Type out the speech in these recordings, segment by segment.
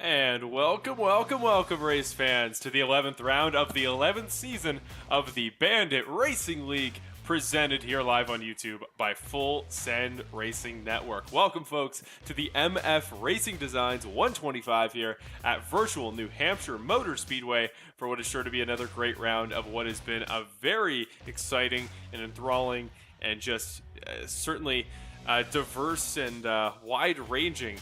And welcome, race fans, to the 11th round of the 11th season of the Bandit Racing League, presented here live on YouTube by Full Send Racing Network. Welcome, folks, to the MF Racing Designs 125 here at virtual New Hampshire Motor Speedway for what is sure to be another great round of what has been a very exciting and enthralling and just certainly diverse and wide-ranging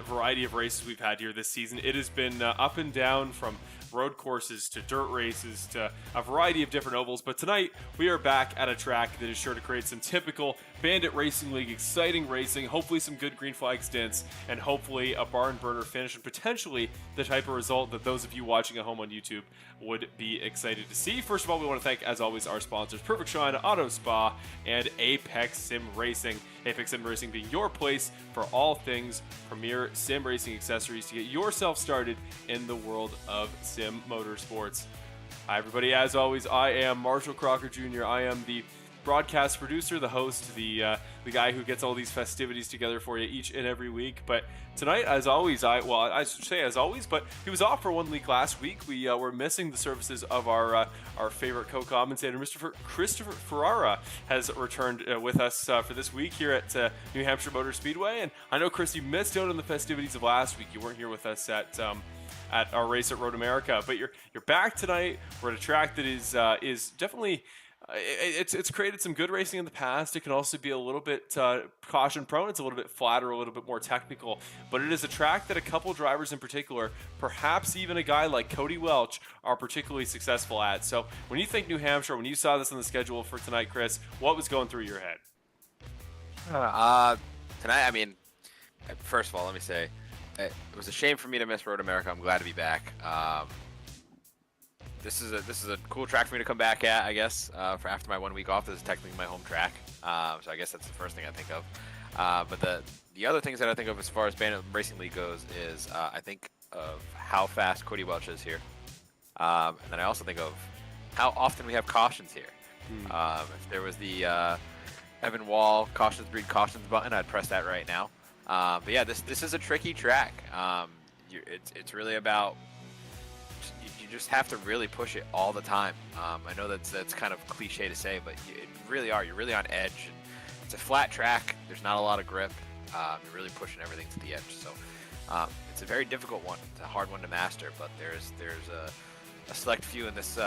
variety of races we've had here this season. It has been up and down, from road courses to dirt races to a variety of different ovals, but tonight we are back at a track that is sure to create some typical Bandit Racing League exciting racing, hopefully some good green flag stints, and hopefully a barn burner finish, and potentially the type of result that those of you watching at home on YouTube would be excited to see. First of all, we want to thank, as always, our sponsors, Perfect Shine Auto Spa and Apex Sim Racing. Apex Sim Racing being your place for all things premier sim racing accessories to get yourself started in the world of sim motorsports. Hi everybody, as always, I am Marshall Crocker Jr. I am the broadcast producer, the host, the guy who gets all these festivities together for you each and every week. But tonight, as always, I should say as always, but he was off for 1 week last week. We were missing the services of our favorite co-commentator, Mr. Christopher Ferreira, has returned with us for this week here at New Hampshire Motor Speedway. And I know, Chris, you missed out on the festivities of last week. You weren't here with us at our race at Road America, but you're back tonight. We're at a track that is definitely. It's created some good racing in the past. It can also be a little bit caution prone. It's a little bit flatter, a little bit more technical, but it is a track that a couple drivers in particular, perhaps even a guy like Cody Welch, are particularly successful at. So when you think New Hampshire, when you saw this on the schedule for tonight, Chris, what was going through your head? Tonight, I mean, first of all, let me say, it was a shame for me to miss Road America. I'm glad to be back. This is a cool track for me to come back at, I guess, for after my 1 week off. This is technically my home track, so I guess that's the first thing I think of. But the other things that I think of as far as Bandit Racing League goes is I think of how fast Cody Welch is here, and then I also think of how often we have cautions here. If there was the Evan Wall cautions breed cautions button, I'd press that right now. But yeah, this is a tricky track. It's really about. You just have to really push it all the time. I know that's kind of cliche to say, but you really are. You're really on edge. It's a flat track. There's not a lot of grip. You're really pushing everything to the edge. So it's a very difficult one. It's a hard one to master, but there's a select few in this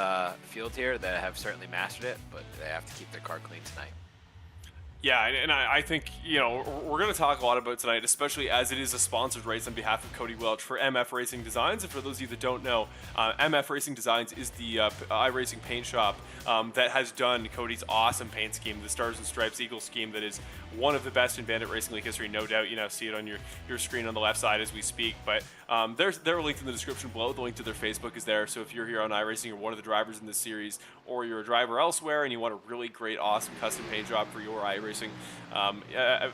field here that have certainly mastered it, but they have to keep their car clean tonight. Yeah, and I think, we're going to talk a lot about tonight, especially as it is a sponsored race on behalf of Cody Welch for MF Racing Designs. And for those of you that don't know, MF Racing Designs is the iRacing paint shop that has done Cody's awesome paint scheme, the Stars and Stripes Eagle scheme that is one of the best in Bandit Racing League history, no doubt. You now see it on your screen on the left side as we speak. But they're linked in the description below. The link to their Facebook is there. So if you're here on iRacing, you're one of the drivers in this series, or you're a driver elsewhere and you want a really great, awesome custom paint job for your iRacing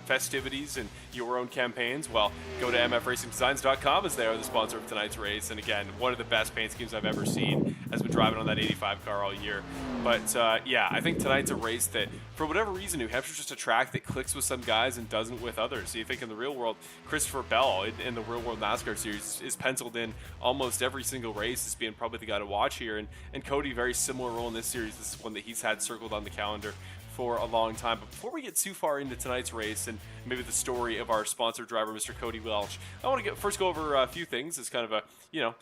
festivities and your own campaigns, well, go to mfracingdesigns.com, as they are the sponsor of tonight's race. And again, one of the best paint schemes I've ever seen. Has been driving on that 85 car all year. But yeah, I think tonight's a race that, for whatever reason, New Hampshire's just a track that clicks with some guys and doesn't with others. So you think in the real world, Christopher Bell in the real world NASCAR series is penciled in almost every single race as being probably the guy to watch here. And Cody, very similar role in this series. This is one that he's had circled on the calendar for a long time. But before we get too far into tonight's race and maybe the story of our sponsored driver, Mr. Cody Welch, I want to first go over a few things as kind of the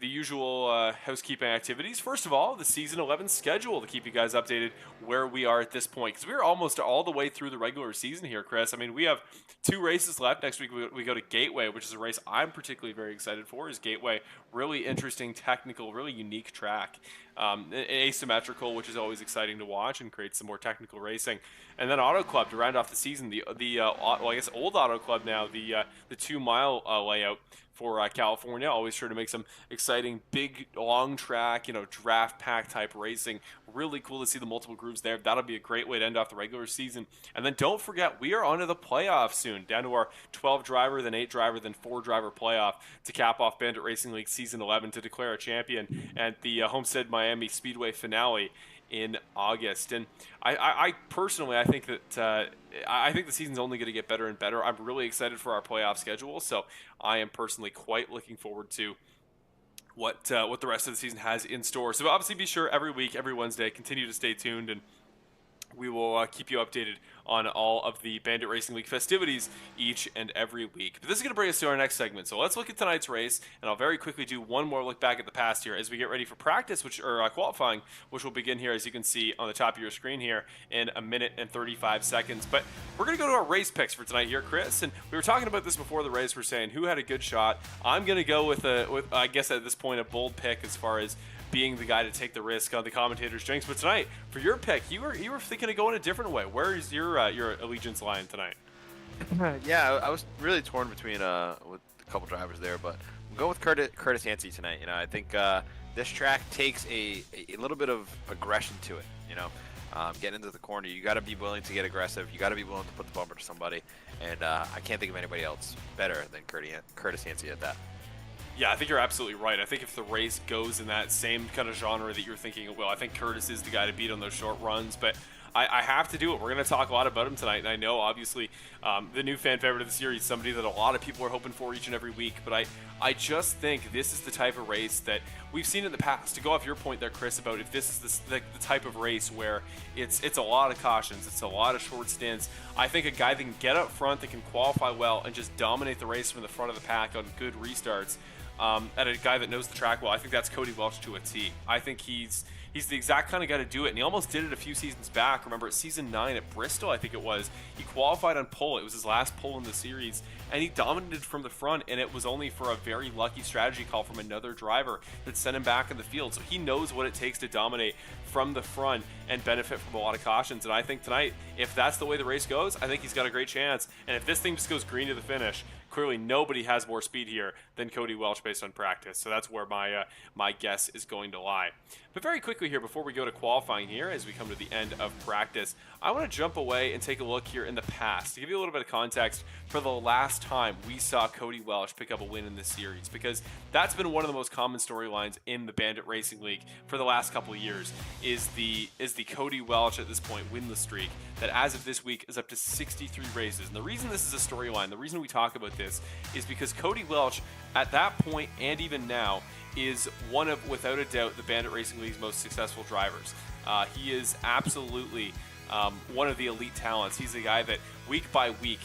usual housekeeping activities. First of all, the season 11 schedule to keep you guys updated where we are at this point, because we're almost all the way through the regular season here, Chris. I mean, we have 2 races left. Next week we go to Gateway, which is a race I'm particularly very excited for. Is Gateway, really interesting, technical, really unique track. Asymmetrical, which is always exciting to watch and creates some more technical racing. And then Auto Club to round off the season, I guess old Auto Club now, the 2 mile layout for California. Always sure to make some exciting, big, long track, draft pack type racing. Really cool to see the multiple grooves there. That'll be a great way to end off the regular season. And then don't forget, we are onto the playoffs soon, down to our 12 driver, then 8 driver, then 4 driver playoff to cap off Bandit Racing League season 11 to declare a champion at the Homestead Miami Speedway finale in August. And I personally, I think that I think the season's only going to get better and better. I'm really excited for our playoff schedule, so I am personally quite looking forward to what the rest of the season has in store. So obviously, be sure every week, every Wednesday, continue to stay tuned, and we will keep you updated on all of the Bandit Racing League festivities each and every week. But this is going to bring us to our next segment. So let's look at tonight's race, and I'll very quickly do one more look back at the past here as we get ready for practice, or qualifying, which will begin here, as you can see on the top of your screen here, in a minute and 35 seconds. But we're going to go to our race picks for tonight here, Chris. And we were talking about this before the race. We're saying who had a good shot. I'm going to go with I guess at this point, a bold pick as far as being the guy to take the risk on the commentator's drinks. But tonight, for your pick, you were thinking of going a different way. Where is your allegiance lying tonight? Yeah, I was really torn between with a couple drivers there, but I'm going with Curtis Yancey tonight. I think this track takes a little bit of aggression to it. Getting into the corner, you got to be willing to get aggressive. You got to be willing to put the bumper to somebody, and I can't think of anybody else better than Curtis Yancey at that. Yeah, I think you're absolutely right. I think if the race goes in that same kind of genre that you're thinking, well, I think Curtis is the guy to beat on those short runs, but I have to do it. We're going to talk a lot about him tonight, and I know, obviously, the new fan favorite of the series, somebody that a lot of people are hoping for each and every week, but I just think this is the type of race that we've seen in the past. To go off your point there, Chris, about if this is the type of race where it's a lot of cautions, it's a lot of short stints, I think a guy that can get up front, that can qualify well, and just dominate the race from the front of the pack on good restarts, at a guy that knows the track well, I think that's Cody Welch to a T. I think he's the exact kind of guy to do it, and he almost did it a few seasons back. Remember, at season 9 at Bristol, I think it was, he qualified on pole. It was his last pole in the series, and he dominated from the front, and it was only for a very lucky strategy call from another driver that sent him back in the field. So he knows what it takes to dominate from the front and benefit from a lot of cautions. And I think tonight, if that's the way the race goes, I think he's got a great chance. And if this thing just goes green to the finish, clearly nobody has more speed here than Cody Welch based on practice. So that's where my guess is going to lie. But very quickly here, before we go to qualifying here, as we come to the end of practice, I want to jump away and take a look here in the past to give you a little bit of context for the last time we saw Cody Welch pick up a win in this series, because that's been one of the most common storylines in the Bandit Racing League for the last couple of years, is the Cody Welch at this point winless streak that as of this week is up to 63 races. And the reason this is a storyline, the reason we talk about this, is because Cody Welch at that point and even now is one of, without a doubt, the Bandit Racing League's most successful drivers. He is absolutely one of the elite talents. He's a guy that week by week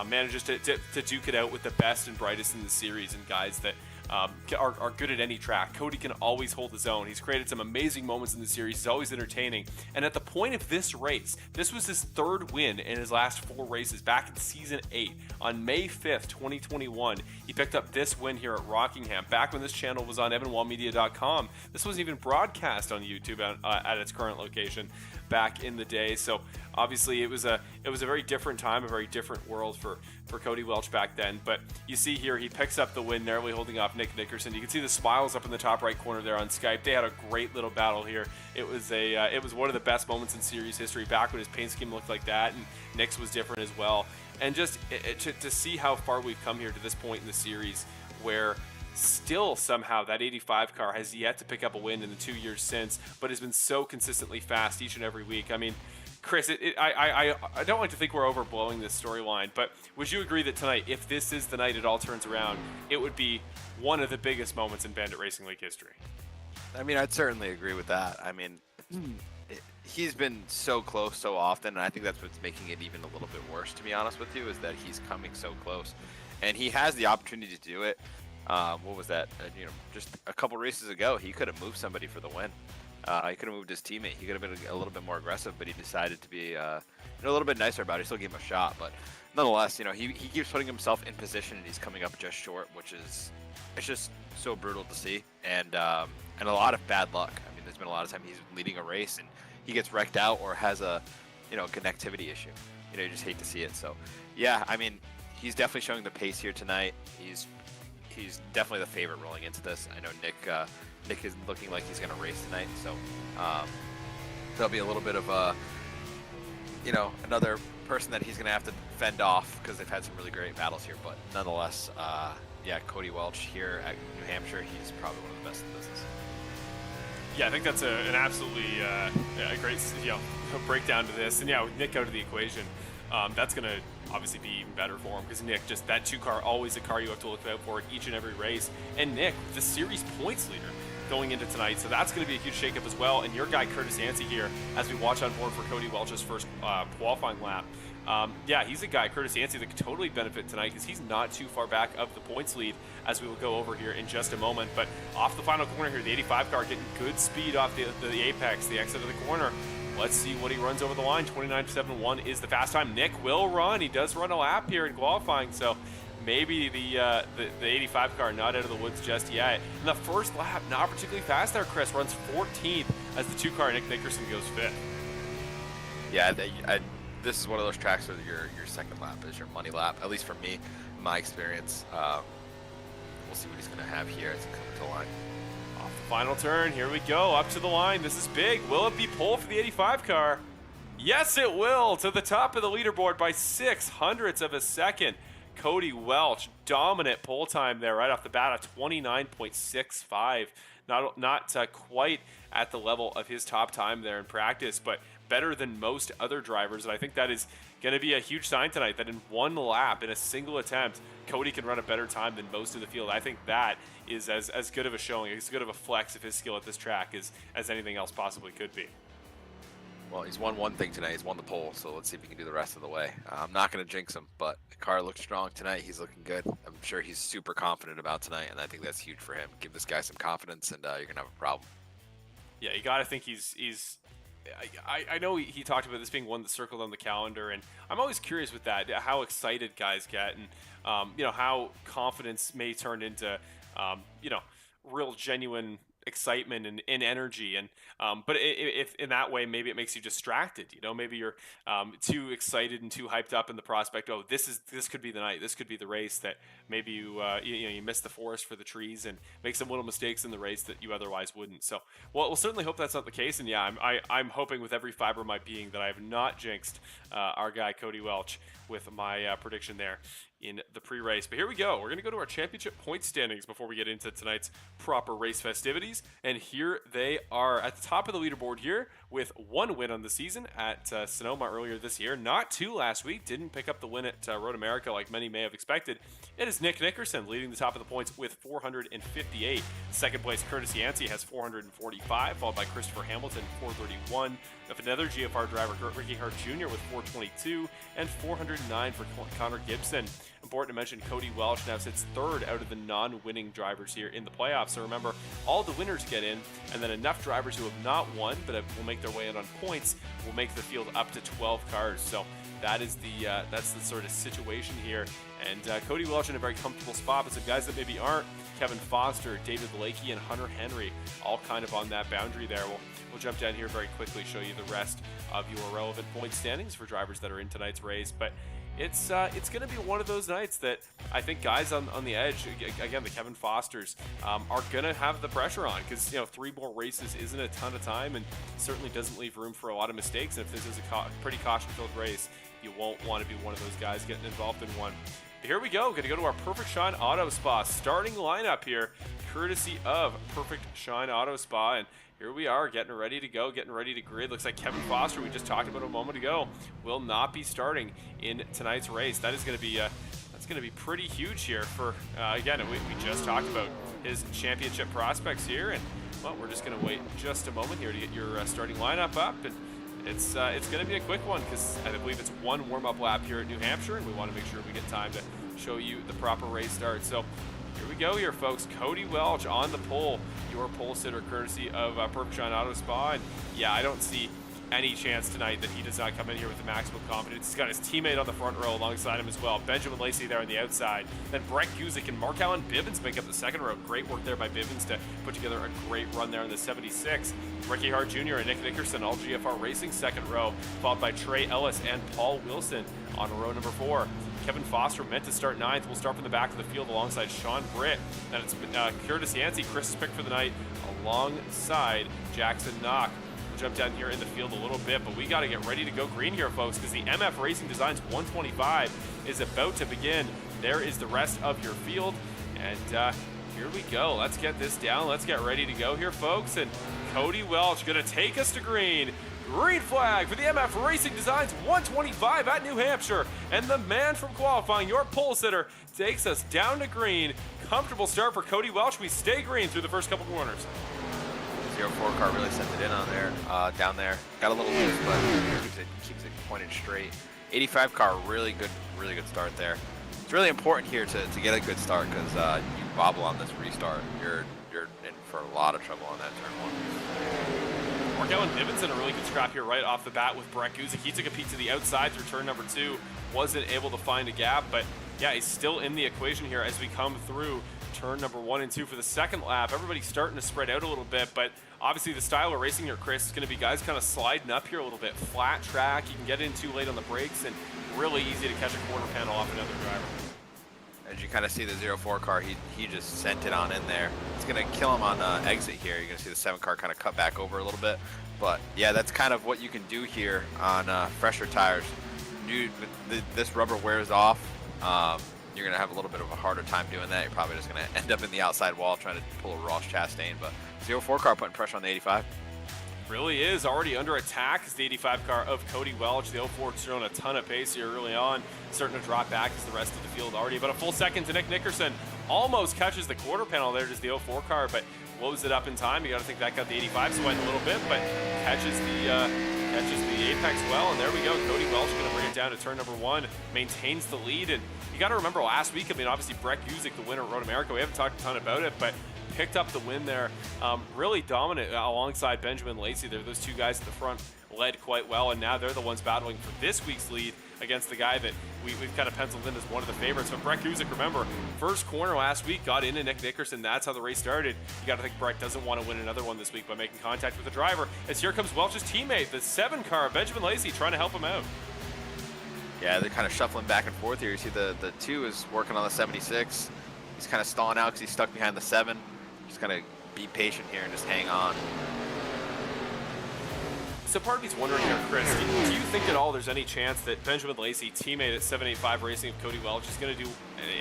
manages to duke it out with the best and brightest in the series, and guys that are good at any track. Cody can always hold his own. He's created some amazing moments in the series. He's always entertaining. And at the point of this race, this was his third win in his last 4 races back in Season 8. On May 5th, 2021, he picked up this win here at Rockingham, back when this channel was on evanwallmedia.com. This wasn't even broadcast on YouTube at its current location back in the day. So obviously it was a very different time, a very different world for Cody Welch back then. But you see here, he picks up the win, narrowly holding off Nick Nickerson. You can see the smiles up in the top right corner there on Skype. They had a great little battle here. It was one of the best moments in series history, back when his paint scheme looked like that, and Nick's was different as well. And just to see how far we've come here to this point in the series, where still somehow that 85 car has yet to pick up a win in the 2 years since, but has been so consistently fast each and every week. I mean, Chris, I don't like to think we're overblowing this storyline, but would you agree that tonight, if this is the night it all turns around, it would be one of the biggest moments in Bandit Racing League history? I mean, I'd certainly agree with that. I mean, he's been so close so often, and I think that's what's making it even a little bit worse, to be honest with you, is that he's coming so close. And he has the opportunity to do it. What was that? Just a couple races ago, he could have moved somebody for the win. He could have moved his teammate. He could have been a little bit more aggressive, but he decided to be a little bit nicer about it. He still gave him a shot, but nonetheless, he keeps putting himself in position, and he's coming up just short, which is, it's just so brutal to see, and a lot of bad luck. I mean, there's been a lot of time he's leading a race and he gets wrecked out or has a connectivity issue. You just hate to see it. So yeah, I mean, he's definitely showing the pace here tonight. He's definitely the favorite rolling into this. I know Nick is looking like he's going to race tonight, so there'll be a little bit of another person that he's going to have to fend off, because they've had some really great battles here. But nonetheless, yeah, Cody Welch here at New Hampshire, he's probably one of the best in the business. Yeah, I think that's an absolutely a great breakdown to this. And yeah, with Nick out of the equation, that's going to obviously be even better for him because Nick, just that 2 car, always a car you have to look out for in each and every race. And Nick, the series points leader going into tonight, so that's going to be a huge shakeup as well. And your guy Curtis Yancey here, as we watch on board for Cody Welch's first qualifying lap. Yeah, he's a guy, Curtis Yancey, that could totally benefit tonight because he's not too far back of the points lead, as we will go over here in just a moment. But off the final corner here, the 85 car getting good speed off the apex, the exit of the corner. Let's see what he runs over the line. 29.71 is the fast time. Nick will run. He does run a lap here in qualifying, so maybe the 85 car not out of the woods just yet. And the first lap, not particularly fast there, Chris. Runs 14th as the 2 car, Nick Nickerson, goes 5th. Yeah, this is one of those tracks where your second lap is your money lap, at least for me, in my experience. We'll see what he's going to have here as he comes to the line. Off the final turn, here we go, up to the line. This is big. Will it be pole for the 85 car? Yes, it will. To the top of the leaderboard by 0.06 of a second. Cody Welch, dominant pole time there right off the bat, a 29.65. Not quite at the level of his top time there in practice, but better than most other drivers. And I think that is going to be a huge sign tonight, that in one lap, in a single attempt, Cody can run a better time than most of the field. I think that is as good of a showing, as good of a flex of his skill at this track as anything else possibly could be. Well, he's won one thing tonight. He's won the pole, so let's see if he can do the rest of the way. I'm not going to jinx him, but the car looks strong tonight. He's looking good. I'm sure he's super confident about tonight, and I think that's huge for him. Give this guy some confidence, and you're going to have a problem. Yeah, you got to think he's I know he talked about this being one that's circled on the calendar, and I'm always curious with that, how excited guys get, and how confidence may turn into real genuine excitement and energy, and but if in that way maybe it makes you distracted. Maybe you're too excited and too hyped up in the prospect. Oh, this could be the night, this could be the race that maybe you miss the forest for the trees and make some little mistakes in the race that you otherwise wouldn't. So we'll certainly hope that's not the case. And yeah, I'm hoping with every fiber of my being that I have not jinxed our guy Cody Welch with my prediction there in the pre-race. But here we go. We're going to go to our championship point standings before we get into tonight's proper race festivities. And here they are at the top of the leaderboard here with 1 win on the season at Sonoma earlier this year. Not 2 last week. Didn't pick up the win at Road America like many may have expected. It is Nick Nickerson leading the top of the points with 458. Second place, Curtis Yancey has 445, followed by Christopher Hamilton, 431. Of another GFR driver, Ricky Hart Jr. with 422 and 409 for Connor Gibson. Important to mention, Cody Welch now sits 3rd out of the non-winning drivers here in the playoffs. So remember, all the winners get in, and then enough drivers who have not won but will make their way in on points will make the field up to 12 cars. So that is that's the sort of situation here. And Cody Welch in a very comfortable spot, but some guys that maybe aren't, Kevin Foster, David Blakey, and Hunter Henry, all kind of on that boundary there. We'll jump down here very quickly, show you the rest of your relevant point standings for drivers that are in tonight's race. But it's going to be one of those nights that I think guys on the edge, again, the Kevin Fosters, are going to have the pressure on, because 3 more races isn't a ton of time and certainly doesn't leave room for a lot of mistakes. And if this is a pretty caution-filled race, you won't want to be one of those guys getting involved in one. But here we go. Going to go to our Perfect Shine Auto Spa starting lineup here, courtesy of Perfect Shine Auto Spa. And here we are, getting ready to go, getting ready to grid. Looks like Kevin Foster, we just talked about a moment ago, will not be starting in tonight's race. That is going to be that's going to be pretty huge here for again. We just talked about his championship prospects here, and well, we're just going to wait just a moment here to get your starting lineup up, and it's going to be a quick one because I believe it's 1 warm-up lap here at New Hampshire, and we want to make sure we get time to show you the proper race start. So here we go here, folks. Cody Welch on the pole, your pole sitter courtesy of Perfect Shine Auto Spa. And yeah, I don't see any chance tonight that he does not come in here with the maximum confidence. He's got his teammate on the front row alongside him as well. Benjamin Lacey there on the outside. Then Brett Guzik and Mark Allen Bivens make up the second row. Great work there by Bivens to put together a great run there in the 76. Ricky Hart Jr. and Nick Nickerson, all GFR Racing second row, followed by Trey Ellis and Paul Wilson on row number 4. Kevin Foster meant to start 9th. We'll start from the back of the field alongside Sean Britt. Then it's Curtis Yancey, Chris's pick for the night, alongside Jackson Knock. We'll jump down here in the field a little bit, but we got to get ready to go green here, folks, because the MF Racing Designs 125 is about to begin. There is the rest of your field, and here we go. Let's get this down. Let's get ready to go here, folks. And Cody Welch going to take us to green. Green flag for the MF Racing Designs 125 at New Hampshire. And the man from qualifying, your pole sitter, takes us down to green. Comfortable start for Cody Welch. We stay green through the first couple corners. 04 car really sent it in on there, down there. Got a little loose, but keeps it pointed straight. 85 car, really good start there. It's really important here to get a good start because you bobble on this restart, you're in for a lot of trouble on that turn one. Markel and Bivens in a really good scrap here right off the bat with Brett Guzik. He took a peek to the outside through turn number 2, wasn't able to find a gap, but yeah, he's still in the equation here as we come through turn number 1 and 2 for the second lap. Everybody's starting to spread out a little bit, but obviously the style of racing here, Chris, is going to be guys kind of sliding up here a little bit. Flat track, you can get in too late on the brakes, and really easy to catch a quarter panel off another driver. As you kind of see the 04 car, he just sent it on in there. It's going to kill him on exit here. You're going to see the 7 car kind of cut back over a little bit. But yeah, that's kind of what you can do here on fresher tires. This rubber wears off. You're going to have a little bit of a harder time doing that. You're probably just going to end up in the outside wall trying to pull a Ross Chastain. But 04 car putting pressure on the 85. Really is already under attack as the 85 car of Cody Welch. The 04 showing a ton of pace here early on, starting to drop back as the rest of the field already. But a full second to Nick Nickerson. Almost catches the quarter panel there, just the 04 car, but blows it up in time. You got to think that got the 85 sweating a little bit, but catches the apex well. And there we go. Cody Welch going to bring it down to turn number 1, maintains the lead. And you got to remember last week, I mean, obviously Brett Guzik, the winner at Road America. We haven't talked a ton about it, but picked up the win there. Really dominant alongside Benjamin Lacey there. Those two guys at the front led quite well, and now they're the ones battling for this week's lead against the guy that we've kind of penciled in as one of the favorites. But Brett Guzik, remember, first corner last week, got into Nick Nickerson. That's how the race started. You got to think Brett doesn't want to win another one this week by making contact with the driver. As here comes Welch's teammate, the 7 car, Benjamin Lacey, trying to help him out. Yeah, they're kind of shuffling back and forth here. You see the 2 is working on the 76. He's kind of stalling out because he's stuck behind the 7. Just kind of be patient here and just hang on. So part of me's wondering here, Chris, do you think at all there's any chance that Benjamin Lacey, teammate at 785 Racing of Cody Welch, is going to do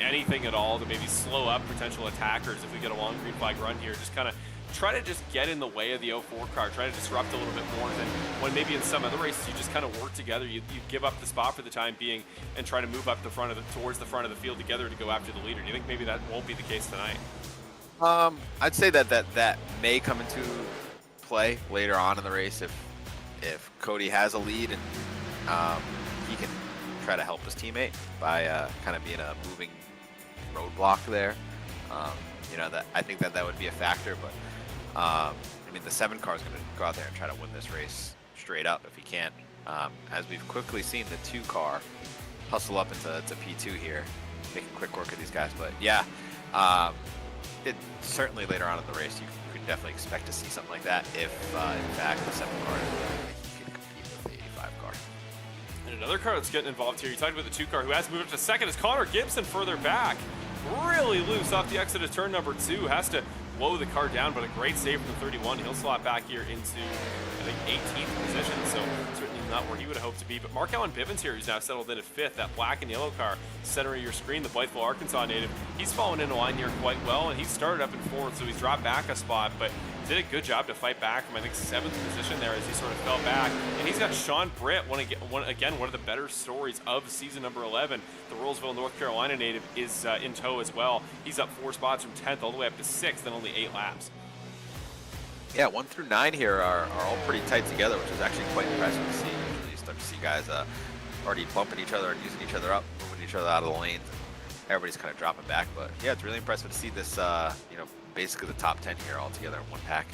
anything at all to maybe slow up potential attackers if we get a long green flag run here? Just kind of try to just get in the way of the 04 car, try to disrupt a little bit more than when maybe in some other races you just kind of work together. You give up the spot for the time being and try to move up towards the front of the field together to go after the leader. Do you think maybe that won't be the case tonight? I'd say that may come into play later on in the race if Cody has a lead and he can try to help his teammate by kind of being a moving roadblock there. That I think that would be a factor, but I mean the 7 car is going to go out there and try to win this race straight up if he can. As we've quickly seen the 2 car hustle up into P2 here, making quick work of these guys. But yeah. Certainly later on in the race, you could definitely expect to see something like that if, in fact, the 7 car can compete with the 85 car. And another car that's getting involved here, you talked about the 2 car who has moved up to second, is Connor Gibson further back. Really loose off the exit of turn number 2, has to blow the car down, but a great save from the 31. He'll slot back here into, I think, 18th position, so certainly not where he would have hoped to be. But Mark Allen Bivens here, who's now settled in at 5th, that black and yellow car, center of your screen, the Blytheville, Arkansas native, he's fallen into line here quite well, and he started up in 4th, so he's dropped back a spot, but did a good job to fight back from, I think, 7th position there as he sort of fell back. And he's got Sean Britt, one of the better stories of season number 11. The Rollsville, North Carolina native is in tow as well. He's up 4 spots from 10th all the way up to 6th in only 8 laps. Yeah, 1 through 9 here are all pretty tight together, which is actually quite impressive to see. Usually you start to see guys already bumping each other and using each other up, moving each other out of the lanes. Everybody's kind of dropping back, but yeah, it's really impressive to see this, basically the top 10 here all together in one pack.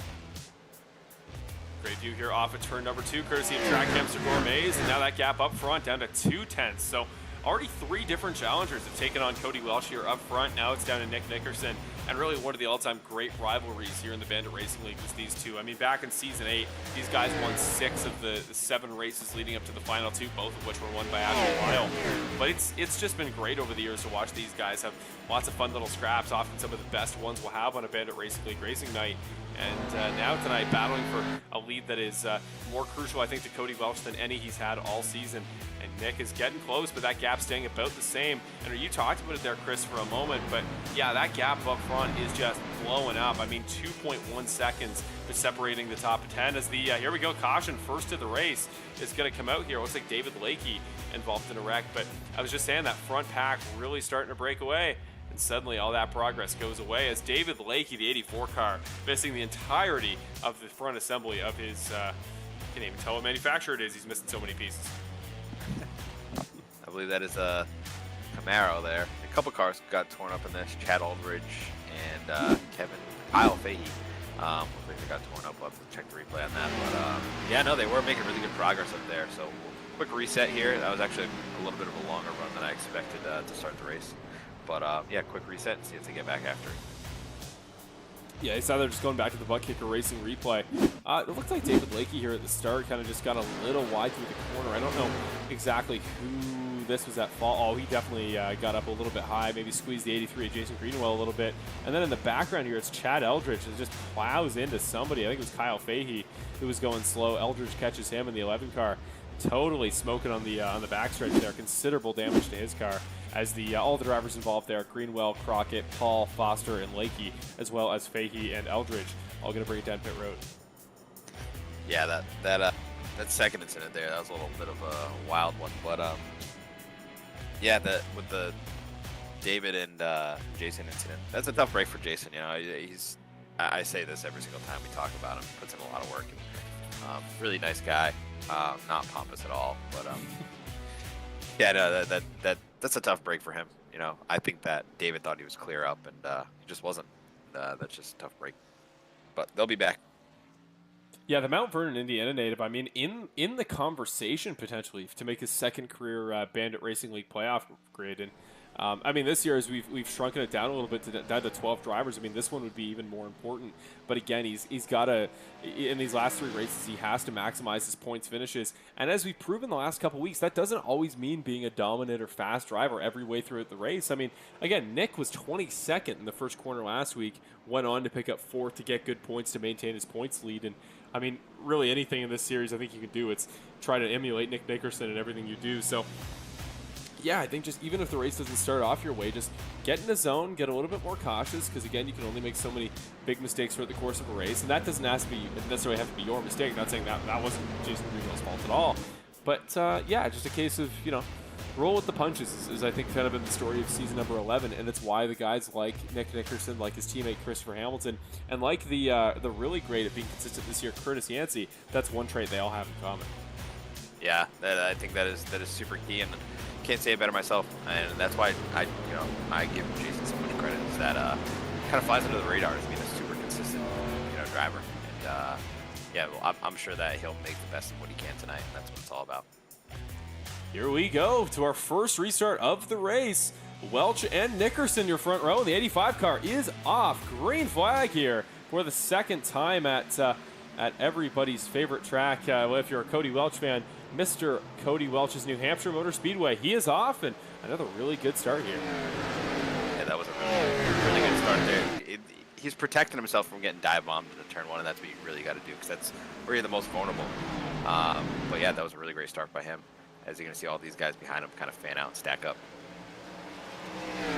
Great view here off of turn number 2, courtesy of Track Hamster Gourmets, and now that gap up front down to 2/10. So already 3 different challengers have taken on Cody Welch here up front. Now it's down to Nick Nickerson, and really one of the all-time great rivalries here in the Bandit Racing League was these 2. I mean, back in Season 8, these guys won 6 of the 7 races leading up to the final 2, both of which were won by Ashley Lyle. But it's just been great over the years to watch these guys have lots of fun little scraps, often some of the best ones we'll have on a Bandit Racing League racing night. And now tonight, battling for a lead that is more crucial, I think, to Cody Welch than any he's had all season. And Nick is getting close, but that gap gap staying about the same. And you talked about it there, Chris, for a moment, but yeah, that gap up front is just blowing up. I mean, 2.1 seconds is separating the top 10 as the, here we go, caution, first of the race is going to come out here. It looks like David Lakey involved in a wreck, but I was just saying that front pack really starting to break away. And suddenly all that progress goes away as David Lakey, the 84 car, missing the entirety of the front assembly of his, can't even tell what manufacturer it is. He's missing so many pieces. I believe that is a Camaro there. A couple cars got torn up in this. Chad Aldridge and Kyle Fahey. Looks like they got torn up. We'll have to check the replay on that. But yeah, no, they were making really good progress up there. So quick reset here. That was actually a little bit of a longer run than I expected to start the race. But yeah, quick reset and see if they get back after it. Yeah, it's either just going back to the butt kicker racing replay. It looked like David Lakey here at the start kind of just got a little wide through the corner. I don't know exactly who this was at fault. Oh, he definitely got up a little bit high, maybe squeezed the 83 at Jason Greenwell a little bit. And then in the background here, it's Chad Eldridge that just plows into somebody. I think it was Kyle Fahey who was going slow. Eldridge catches him in the 11 car. Totally smoking on the backstretch there. Considerable damage to his car as the all the drivers involved there, Greenwell, Crockett, Paul, Foster, and Lakey, as well as Fahey and Eldridge, all going to bring it down pit road. Yeah, that second incident there, that was a little bit of a wild one. But yeah, with the David and Jason incident, that's a tough break for Jason. You know, I say this every single time we talk about him. Puts in a lot of work. And, really nice guy. Not pompous at all, but yeah, no, that's a tough break for him. You know, I think that David thought he was clear up, and he just wasn't. That's just a tough break, but they'll be back. Yeah, the Mount Vernon, Indiana native, I mean, in the conversation potentially to make his second career Bandit Racing League playoff grid. And I mean, this year as we've shrunken it down a little bit down to 12 drivers. I mean, this one would be even more important. But again, he's got to, in these last three races, he has to maximize his points finishes. And as we've proven the last couple weeks, that doesn't always mean being a dominant or fast driver every way throughout the race. I mean, again, Nick was 22nd in the first corner last week, went on to pick up 4th to get good points to maintain his points lead. And I mean, really anything in this series I think you can do, it's try to emulate Nick Nickerson in everything you do. So yeah, I think just even if the race doesn't start off your way, just get in the zone, get a little bit more cautious, because again, you can only make so many big mistakes throughout the course of a race, and that doesn't necessarily have to be your mistake. I'm not saying that wasn't Jason Greenwell's fault at all, but yeah, just a case of, you know, roll with the punches is I think kind of been the story of season number 11, and it's why the guys like Nick Nickerson, like his teammate Christopher Hamilton, and like the really great at being consistent this year, Curtis Yancey, that's one trait they all have in common. Yeah, I think that is super key, and can't say it better myself, and that's why I give Jason so much credit. Is that kind of flies under the radar as being a super consistent driver, and yeah, well, I'm sure that he'll make the best of what he can tonight. And that's what it's all about. Here we go to our first restart of the race. Welch and Nickerson, your front row. The 85 car is off. Green flag here for the second time at everybody's favorite track. Well, if you're a Cody Welch fan, Mr. Cody Welch's New Hampshire Motor Speedway. He is off, and another really good start here. Yeah, that was a really good start there. He's protecting himself from getting dive bombed into turn one, and that's what you really got to do, because that's where you're the most vulnerable. But yeah, that was a really great start by him, as you're going to see all these guys behind him kind of fan out and stack up.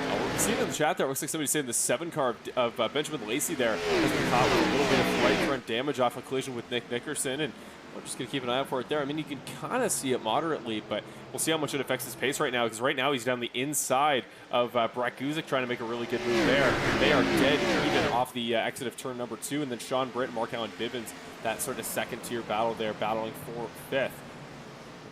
We're seeing in the chat there, it looks like somebody's saying the 7 car of Benjamin Lacey there has been caught with a little bit of right front damage off a collision with Nick Nickerson, and we're just going to keep an eye out for it there. I mean, you can kind of see it moderately, but we'll see how much it affects his pace right now, because right now he's down the inside of Brett Guzik trying to make a really good move there. They are dead even off the exit of turn number 2, and then Sean Britt and Mark Allen Bivens, that sort of second-tier battle there, battling for 5th.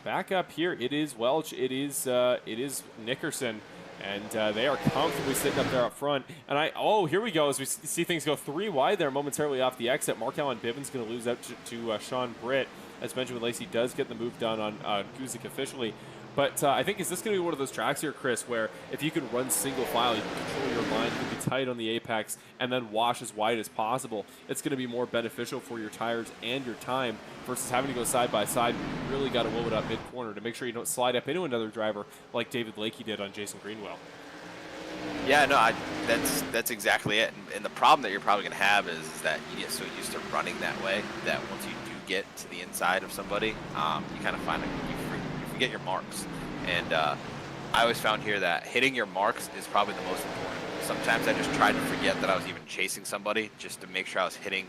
Back up here, it is Welch, it is Nickerson, and they are comfortably sitting up there up front. And here we go, as we see things go 3 wide there momentarily off the exit. Mark Allen Bivens going to lose out to Sean Britt, as Benjamin Lacey does get the move done on Guzik officially. But I think, is this going to be one of those tracks here, Chris, where if you can run single file, you can control your line, you can be tight on the apex, and then wash as wide as possible, it's going to be more beneficial for your tires and your time versus having to go side by side. You really got to wheel it up mid-corner to make sure you don't slide up into another driver like David Lakey did on Jason Greenwell. Yeah, no, that's exactly it. And the problem that you're probably going to have is that you get so used to running that way that once you do get to the inside of somebody, you kind of find you forget your marks. And I always found here that hitting your marks is probably the most important. Sometimes I just tried to forget that I was even chasing somebody just to make sure I was hitting,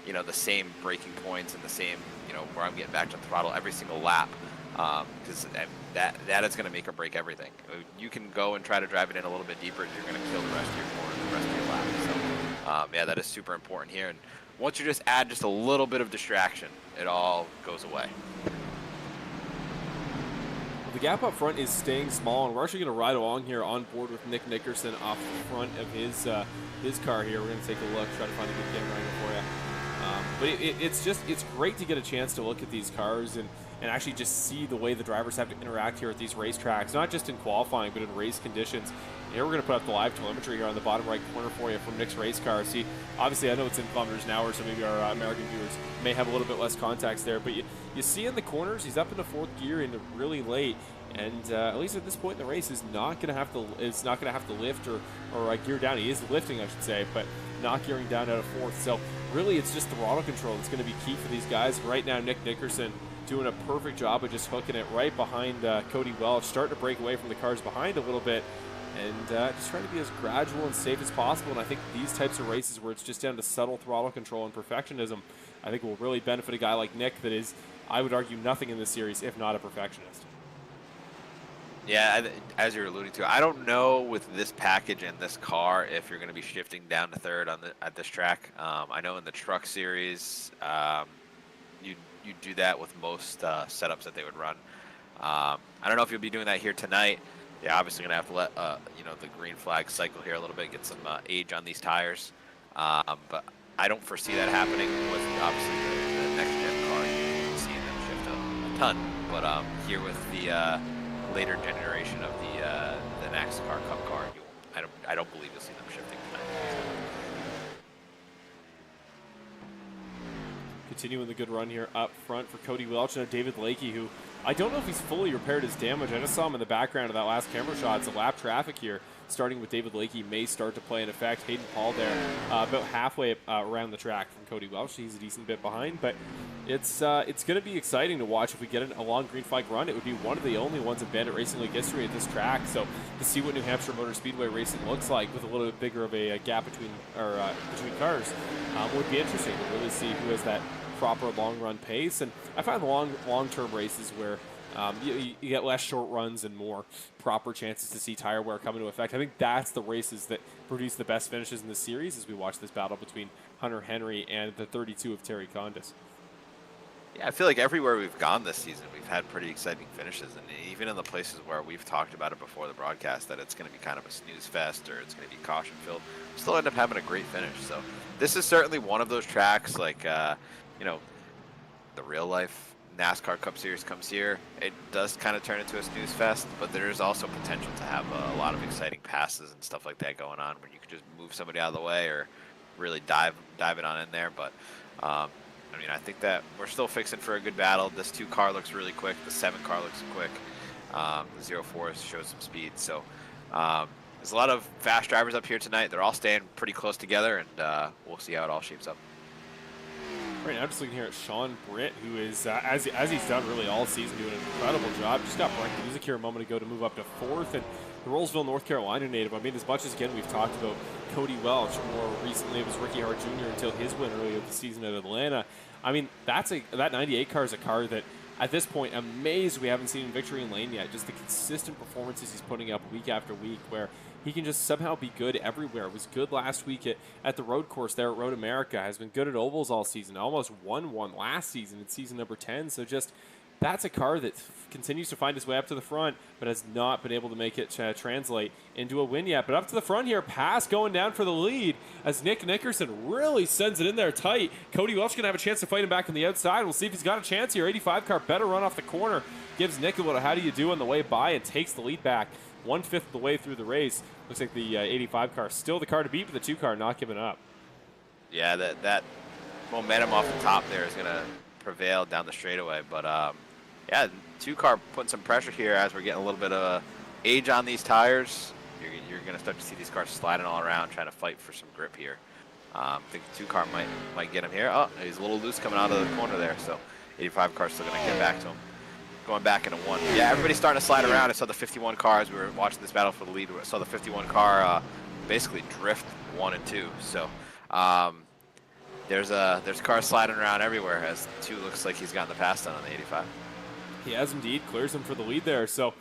you know, the same braking points and the same, you know, where I'm getting back to the throttle every single lap. Because that is going to make or break everything. You can go and try to drive it in a little bit deeper, you're going to kill the rest of your corner, the rest of your lap. So, yeah, that is super important here. And once you just add just a little bit of distraction, it all goes away. The gap up front is staying small, and we're actually going to ride along here on board with Nick Nickerson off the front of his car here. We're going to take a look, try to find a good camera angle for you. But it's great to get a chance to look at these cars and actually just see the way the drivers have to interact here at these racetracks, not just in qualifying, but in race conditions. Here we're going to put up the live telemetry here on the bottom right corner for you from Nick's race car. See, obviously I know it's in kilometers an hour, so maybe our American viewers may have a little bit less context there, but you see in the corners, he's up into fourth gear and really late. And at least at this point in the race, is not going to have to lift or gear down. He is lifting, I should say, but not gearing down out of fourth. So really, it's just throttle control that's going to be key for these guys. Right now, Nick Nickerson doing a perfect job of just hooking it right behind Cody Welch, starting to break away from the cars behind a little bit, and just trying to be as gradual and safe as possible. And I think these types of races where it's just down to subtle throttle control and perfectionism, I think will really benefit a guy like Nick that is, I would argue, nothing in this series if not a perfectionist. Yeah, as you're alluding to, I don't know with this package and this car if you're going to be shifting down to third at this track. I know in the truck series, you do that with most setups that they would run. I don't know if you'll be doing that here tonight. Yeah, obviously going to have to let the green flag cycle here a little bit, get some age on these tires. But I don't foresee that happening with obviously the next gen car. You're seeing them shift a ton, but here with the later generation of the NASCAR Cup car, I don't believe you'll see them shifting tonight. Continuing the good run here up front for Cody Welch and David Lakey, who I don't know if he's fully repaired his damage. I just saw him in the background of that last camera shot. It's a lap traffic here, starting with David Lakey, may start to play in effect. Hayden Paul there, about halfway around the track from Cody Welch. He's a decent bit behind, but it's going to be exciting to watch if we get a long green flag run. It would be one of the only ones in Bandit Racing League history at this track. So to see what New Hampshire Motor Speedway racing looks like with a little bit bigger of a gap between cars would be interesting to really see who has that proper long run pace. And I find the long-term races where you get less short runs and more proper chances to see tire wear come into effect. I think that's the races that produce the best finishes in this series as we watch this battle between Hunter Henry and the 32 of Terry Condis. Yeah, I feel like everywhere we've gone this season, we've had pretty exciting finishes, and even in the places where we've talked about it before the broadcast that it's going to be kind of a snooze fest or it's going to be caution filled, we still end up having a great finish. So this is certainly one of those tracks, like the real life NASCAR Cup Series comes here. It does kind of turn into a snooze fest, but there's also potential to have a lot of exciting passes and stuff like that going on where you could just move somebody out of the way or really dive it on in there. But I think that we're still fixing for a good battle. This 2 car looks really quick. The 7 car looks quick. The 04 shows some speed. So there's a lot of fast drivers up here tonight. They're all staying pretty close together, and we'll see how it all shapes up. Right now, I'm just looking here at Sean Britt, who is, as he's done really all season, doing an incredible job. Just got blank music here a moment ago to move up to 4th. And the Rollsville, North Carolina native, I mean, as much as, again, we've talked about Cody Welch, more recently it was Ricky Hart Jr. until his win earlier this season at Atlanta. I mean, that 98 car is a car that, at this point, amazed we haven't seen in victory in lane yet. Just the consistent performances he's putting up week after week, where he can just somehow be good everywhere. It was good last week at the road course there at Road America. Has been good at ovals all season. Almost won one last season in season number 10. So just that's a car that continues to find its way up to the front, but has not been able to make it translate into a win yet. But up to the front here, pass going down for the lead as Nick Nickerson really sends it in there tight. Cody Welch going to have a chance to fight him back on the outside. We'll see if he's got a chance here. 85 car better run off the corner. Gives Nick a little how do you do on the way by and takes the lead back 1/5 of the way through the race. Looks like the 85 car still the car to beat, but the 2 car not giving up. Yeah, that momentum off the top there is going to prevail down the straightaway. But yeah, 2 car putting some pressure here as we're getting a little bit of age on these tires. You're going to start to see these cars sliding all around, trying to fight for some grip here. I think the 2 car might get him here. Oh, he's a little loose coming out of the corner there, so 85 car's still going to get back to him. going back into one. Yeah, everybody's starting to slide around. I saw the 51 car as we were watching this battle for the lead. I saw the 51 car basically drift 1 and 2. So there's cars sliding around everywhere as 2 looks like he's gotten the pass done on the 85. He has indeed, clears him for the lead there. So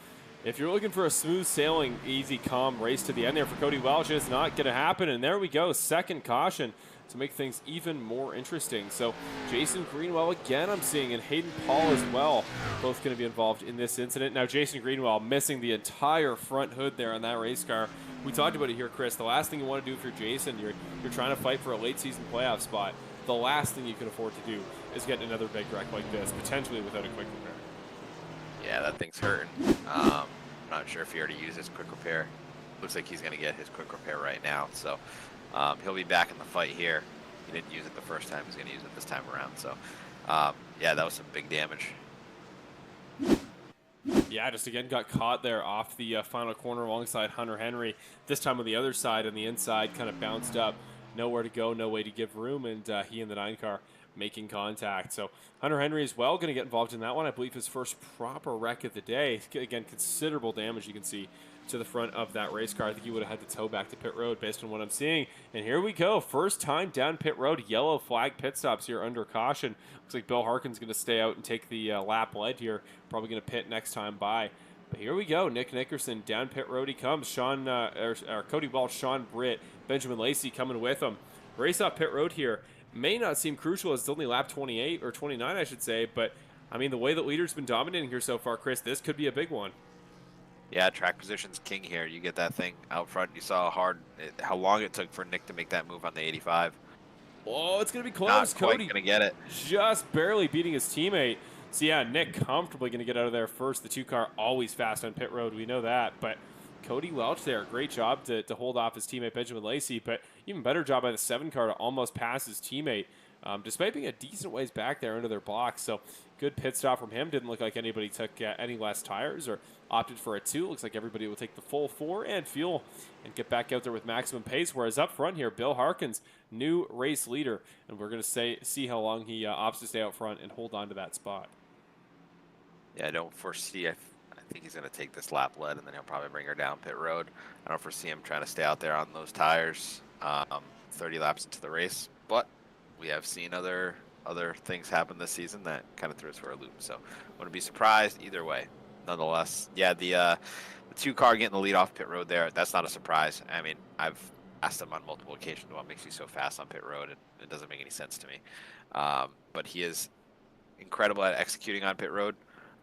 if you're looking for a smooth sailing, easy, calm race to the end there for Cody Welch, it's not going to happen. And there we go, second caution to make things even more interesting. So Jason Greenwell again I'm seeing, and Hayden Paul as well, both going to be involved in this incident. Now Jason Greenwell missing the entire front hood there on that race car. We talked about it here, Chris. The last thing you want to do if you're Jason, you're trying to fight for a late season playoff spot. The last thing you can afford to do is get another big wreck like this, potentially without a quick repair. Yeah, that thing's hurting. I'm not sure if he already used his quick repair. Looks like he's going to get his quick repair right now. So he'll be back in the fight here. He didn't use it the first time. He's going to use it this time around. So, yeah, that was some big damage. Yeah, just again got caught there off the final corner alongside Hunter Henry. This time on the other side, on the inside, kind of bounced up. Nowhere to go, no way to give room, and he and the 9 car making contact. So Hunter Henry as well going to get involved in that one. I believe his first proper wreck of the day. Again, considerable damage you can see to the front of that race car. I think he would have had to tow back to pit road based on what I'm seeing. And here we go. First time down pit road. Yellow flag pit stops here under caution. Looks like Bill Harkin's going to stay out and take the lap lead here. Probably going to pit next time by. But here we go. Nick Nickerson down pit road he comes. Cody Welch, Sean Britt, Benjamin Lacey coming with him. Race off pit road here may not seem crucial as it's only lap 28 or 29, I should say. But I mean, the way that leader's been dominating here so far, Chris, this could be a big one. Yeah, track position's king here. You get that thing out front. You saw how long it took for Nick to make that move on the 85. Oh, it's going to be close. Not quite Cody going to get it. Just barely beating his teammate. So, yeah, Nick comfortably going to get out of there first. The 2 car always fast on pit road. We know that. But Cody Welch there, great job to hold off his teammate Benjamin Lacey. But even better job by the 7 car to almost pass his teammate, despite being a decent ways back there into their blocks. So, good pit stop from him. Didn't look like anybody took any less tires or opted for a 2. Looks like everybody will take the full 4 and fuel and get back out there with maximum pace. Whereas up front here, Bill Harkins, new race leader. And we're going to see how long he opts to stay out front and hold on to that spot. Yeah, I don't foresee. I think he's going to take this lap lead, and then he'll probably bring her down pit road. I don't foresee him trying to stay out there on those tires 30 laps into the race. But we have seen other things happen this season that kind of threw us for a loop. So wouldn't be surprised either way. Nonetheless, yeah, the 2 car getting the lead off pit road there, that's not a surprise. I mean, I've asked him on multiple occasions what makes you so fast on pit road, and it doesn't make any sense to me. But he is incredible at executing on pit road.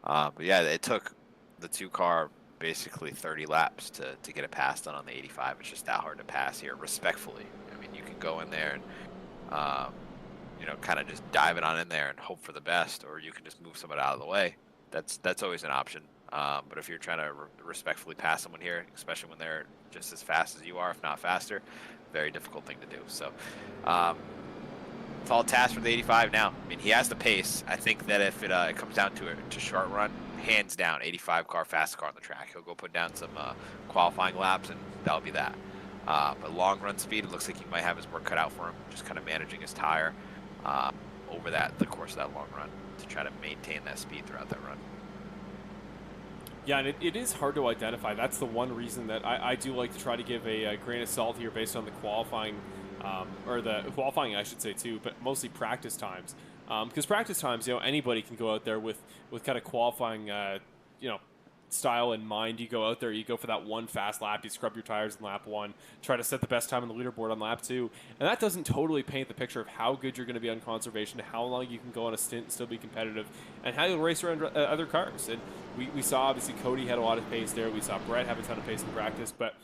But yeah, it took the 2 car basically 30 laps to get it passed on the 85. It's just that hard to pass here respectfully. I mean, you can go in there and kind of just dive it on in there and hope for the best, or you can just move somebody out of the way. That's always an option. But if you're trying to respectfully pass someone here, especially when they're just as fast as you are, if not faster, very difficult thing to do. So it's all task for the 85 now. I mean, he has the pace. I think that if it comes down to short run, hands down, 85 car, fastest car on the track. He'll go put down some qualifying laps, and that'll be that. But long run speed, it looks like he might have his work cut out for him, just kind of managing his tire over the course of that long run to try to maintain that speed throughout that run. Yeah, and it is hard to identify. That's the one reason that I do like to try to give a grain of salt here based on the qualifying, or the qualifying, I should say, too, but mostly practice times. Because practice times, anybody can go out there with kind of qualifying, style in mind. You go out there, you go for that one fast lap, you scrub your tires in lap 1, try to set the best time on the leaderboard on lap 2, and that doesn't totally paint the picture of how good you're going to be on conservation, how long you can go on a stint and still be competitive, and how you'll race around other cars. And we saw, obviously, Cody had a lot of pace there. We saw Brett have a ton of pace in practice, but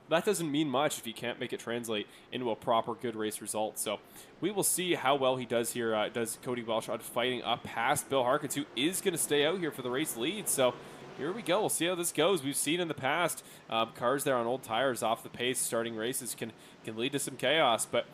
that doesn't mean much if you can't make it translate into a proper good race result. So we will see how well he does here. Does Cody Welch on fighting up past Bill Harkins, who is going to stay out here for the race lead. So here we go. We'll see how this goes. We've seen in the past cars there on old tires off the pace starting races can lead to some chaos. But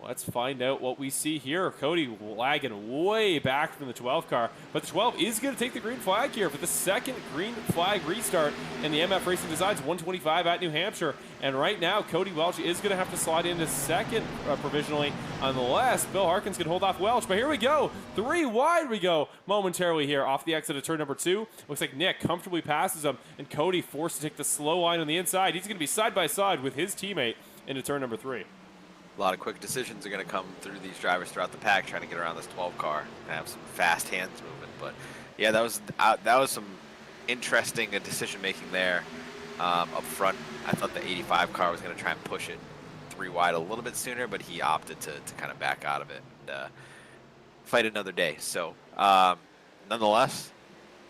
Let's find out what we see here. Cody lagging way back from the 12 car, but the 12 is going to take the green flag here for the second green flag restart in the MF Racing Designs 125 at New Hampshire. And right now, Cody Welch is going to have to slide into second provisionally, unless Bill Harkins can hold off Welch. But here we go, 3 wide we go momentarily here off the exit of turn number 2. Looks like Nick comfortably passes him, and Cody forced to take the slow line on the inside. He's going to be side by side with his teammate into turn number 3. A lot of quick decisions are going to come through these drivers throughout the pack, trying to get around this 12 car and have some fast hands moving. But yeah, that was some interesting decision making there up front. I thought the 85 car was going to try and push it 3 wide a little bit sooner, but he opted to kind of back out of it and fight another day. So nonetheless,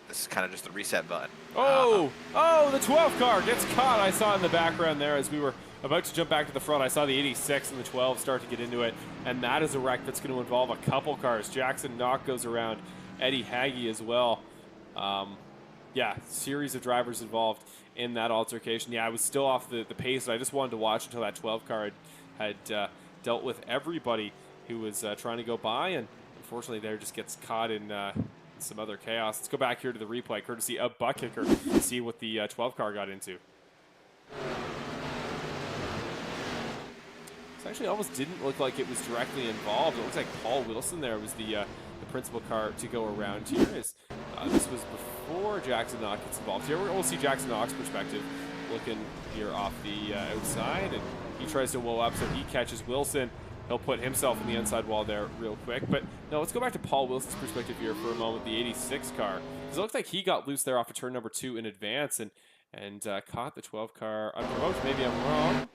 this is kind of just a reset button. Oh, the 12 car gets caught. I saw in the background there as we were about to jump back to the front. I saw the 86 and the 12 start to get into it, and that is a wreck that's going to involve a couple cars. Jackson Knock goes around, Eddie Haggy as well. Yeah, series of drivers involved in that altercation. Yeah, I was still off the pace, and I just wanted to watch until that 12 car had dealt with everybody who was trying to go by, and unfortunately there just gets caught in some other chaos. Let's go back here to the replay, courtesy of Buck Kicker, to see what the 12 car got into. This actually almost didn't look like it was directly involved. It looks like Paul Wilson there was the principal car to go around here. This was before Jackson Knox gets involved. Here we'll see Jackson Knox's perspective looking here off the outside, and he tries to wall up, so he catches Wilson. He'll put himself in the inside wall there real quick. But no, let's go back to Paul Wilson's perspective here for a moment, the 86 car. Because it looks like he got loose there off of turn number 2 in advance and caught the 12 car unprovoked. Maybe I'm wrong.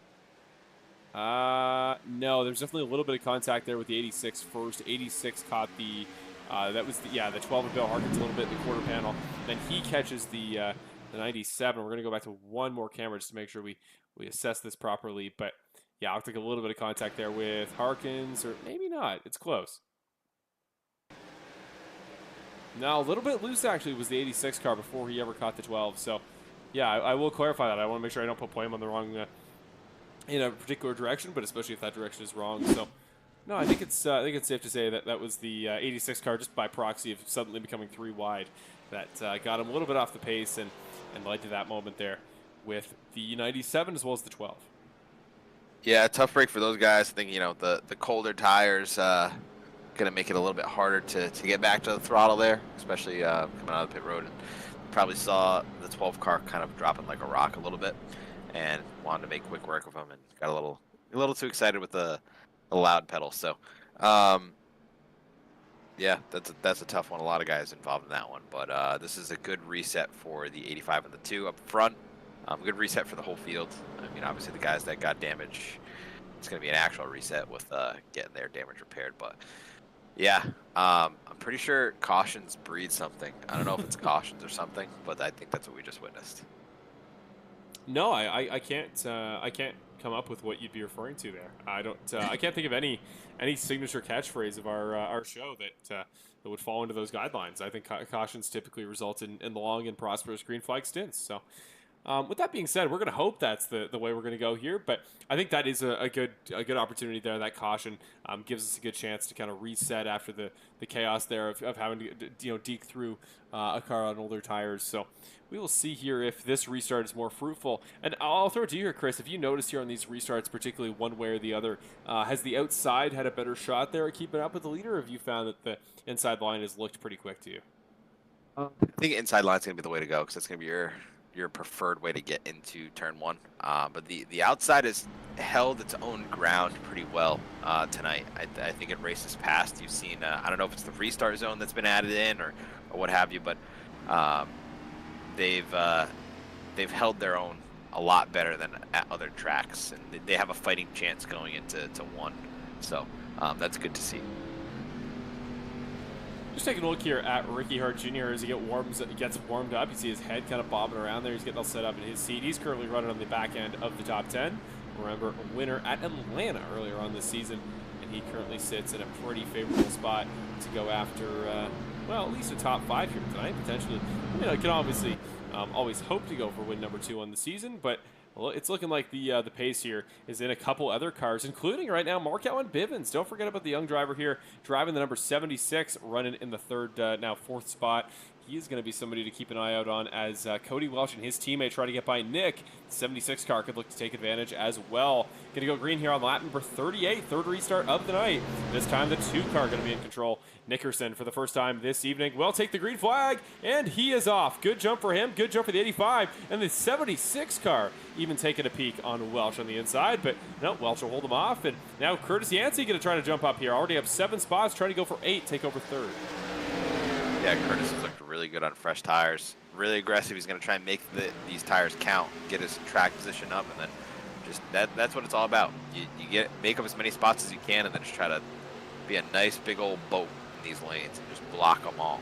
No, there's definitely a little bit of contact there with the 86 first. 86 caught the, that was the 12 of Bill Harkins a little bit in the quarter panel. Then he catches the 97. We're going to go back to one more camera just to make sure we assess this properly. But yeah, I'll take a little bit of contact there with Harkins, or maybe not. It's close. No, a little bit loose actually was the 86 car before he ever caught the 12. So yeah, I will clarify that. I want to make sure I don't put him on the wrong in a particular direction, but especially if that direction is wrong. So no, I think it's safe to say that that was the 86 car, just by proxy of suddenly becoming 3 wide, that got him a little bit off the pace and led to that moment there with the 97 as well as the 12. Yeah, tough break for those guys. I think, you know, the colder tires going to make it a little bit harder to get back to the throttle there, especially coming out of the pit road. And probably saw the 12 car kind of dropping like a rock a little bit, and wanted to make quick work of him, and got a little too excited with the loud pedal. So yeah, that's a tough one. A lot of guys involved in that one, but this is a good reset for the 85 and the 2 up front. Good reset for the whole field. I mean, obviously the guys that got damage, it's going to be an actual reset with getting their damage repaired. But yeah, I'm pretty sure cautions breed something. I don't know if it's cautions or something, but I think that's what we just witnessed. No, I can't come up with what you'd be referring to there. I don't. I can't think of any signature catchphrase of our show that would fall into those guidelines. I think cautions typically result in long and prosperous green flag stints. So. With that being said, we're going to hope that's the way we're going to go here, but I think that is a good opportunity there. That caution gives us a good chance to kind of reset after the chaos there of having to deke through a car on older tires. So we will see here if this restart is more fruitful. And I'll throw it to you here, Chris. If you noticed here on these restarts, particularly one way or the other, has the outside had a better shot there at keeping up with the leader, or have you found that the inside line has looked pretty quick to you? I think inside line's going to be the way to go, because that's going to be your preferred way to get into turn 1, but the outside has held its own ground pretty well tonight. I think in races past you've seen I don't know if it's the restart zone that's been added in or what have you, but they've held their own a lot better than at other tracks, and they have a fighting chance going into 1, so that's good to see. Just taking a look here at Ricky Hart Jr. as he gets warmed up. You see his head kind of bobbing around there. He's getting all set up in his seat. He's currently running on the back end of the top 10. Remember, a winner at Atlanta earlier on this season, and he currently sits in a pretty favorable spot to go after, well, at least a top 5 here tonight, potentially. You know, he can obviously always hope to go for win number 2 on the season, but Well, it's looking like the pace here is in a couple other cars, including right now Markel and Bivens. Don't forget about the young driver here, driving the number 76, running in the now fourth spot. He is going to be somebody to keep an eye out on as Cody Welch and his teammate try to get by Nick. The 76 car could look to take advantage as well. Going to go green here on lap number 38, third restart of the night. This time the 2 car going to be in control. Nickerson for the first time this evening will take the green flag, and he is off. Good jump for him, good jump for the 85, and the 76 car even taking a peek on Welch on the inside, but no, Welch will hold him off, and now Curtis Yancey going to try to jump up here. Already up 7 spots, trying to go for 8, take over third. Yeah, Curtis has looked really good on fresh tires. Really aggressive. He's going to try and make these tires count, get his track position up, and then just that's what it's all about. You make up as many spots as you can, and then just try to be a nice big old boat in these lanes and just block them all.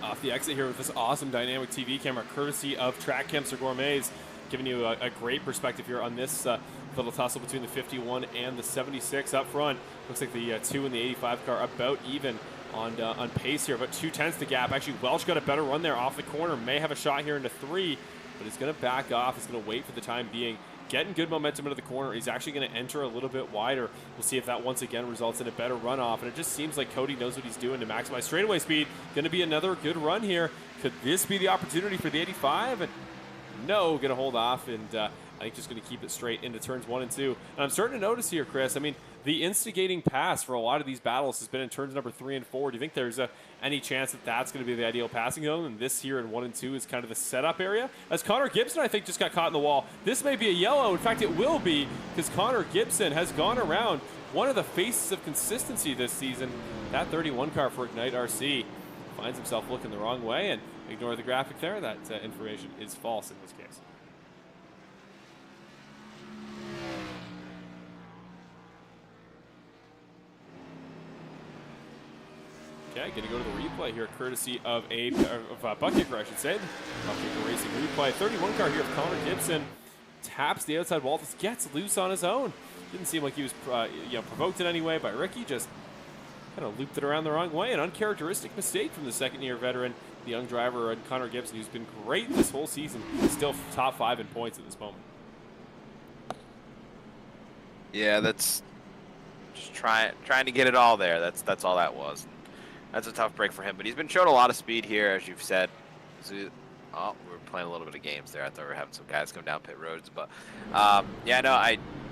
Off the exit here with this awesome dynamic TV camera, courtesy of Track Camps or Gourmets, giving you a great perspective here on this little tussle between the 51 and the 76 up front. Looks like the 2 and the 85 car about even on pace here, but 2/10 the gap. Actually, Welch got a better run there off the corner. May have a shot here into 3, but he's going to back off. He's going to wait for the time being. Getting good momentum into the corner. He's actually going to enter a little bit wider. We'll see if that once again results in a better runoff. And it just seems like Cody knows what he's doing to maximize straightaway speed. Going to be another good run here. Could this be the opportunity for the 85? And no, going to hold off, and I think just going to keep it straight into turns 1 and 2. And I'm starting to notice here, Chris, I mean, the instigating pass for a lot of these battles has been in turns number 3 and 4. Do you think there's any chance that that's going to be the ideal passing zone, and this here in 1 and 2 is kind of the setup area? As Connor Gibson, I think, just got caught in the wall. This may be a yellow. In fact, it will be, because Connor Gibson has gone around one of the faces of consistency this season. That 31 car for Ignite RC finds himself looking the wrong way, and ignore the graphic there. That information is false in this case. Okay, going to go to the replay here, courtesy of Bucket, I should say. Bucket Racing replay. 31 car here of Connor Gibson. Taps the outside wall, just gets loose on his own. Didn't seem like he was provoked in any way by Ricky, just kind of looped it around the wrong way. An uncharacteristic mistake from the second-year veteran, the young driver, and Connor Gibson, who's been great this whole season. Still top 5 in points at this moment. Yeah, that's just trying to get it all there. That's all that was. That's a tough break for him, but he's been showing a lot of speed here, as you've said. Oh, we're playing a little bit of games there. I thought we were having some guys come down pit roads, but yeah, no,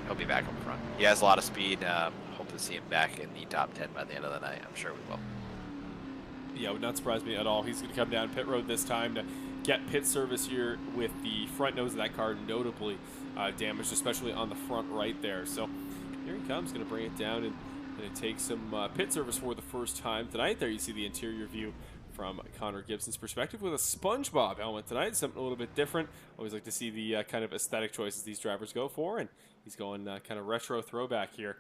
he'll be back up front. He has a lot of speed. Hope to see him back in the top 10 by the end of the night. I'm sure we will. Yeah, it would not surprise me at all. He's going to come down pit road this time to get pit service here with the front nose of that car notably damaged, especially on the front right there. So here he comes, going to bring it down and take some pit service for the first time tonight. There you see the interior view from Connor Gibson's perspective with a SpongeBob helmet tonight. Something a little bit different. Always like to see the kind of aesthetic choices these drivers go for, and he's going kind of retro throwback here.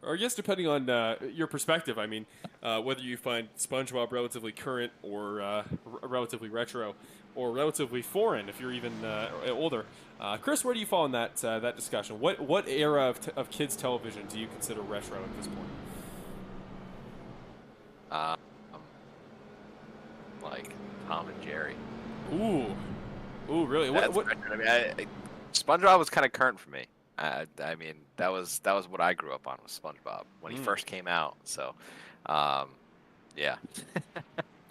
Or yes, depending on your perspective. I mean, whether you find SpongeBob relatively current or relatively retro or relatively foreign, if you're even older. Chris, where do you fall in that that discussion? What era of kids television do you consider retro at this point? Like Tom and Jerry. Ooh, really? I mean, SpongeBob was kind of current for me. I mean, that was what I grew up on, was SpongeBob when he first came out. So, yeah.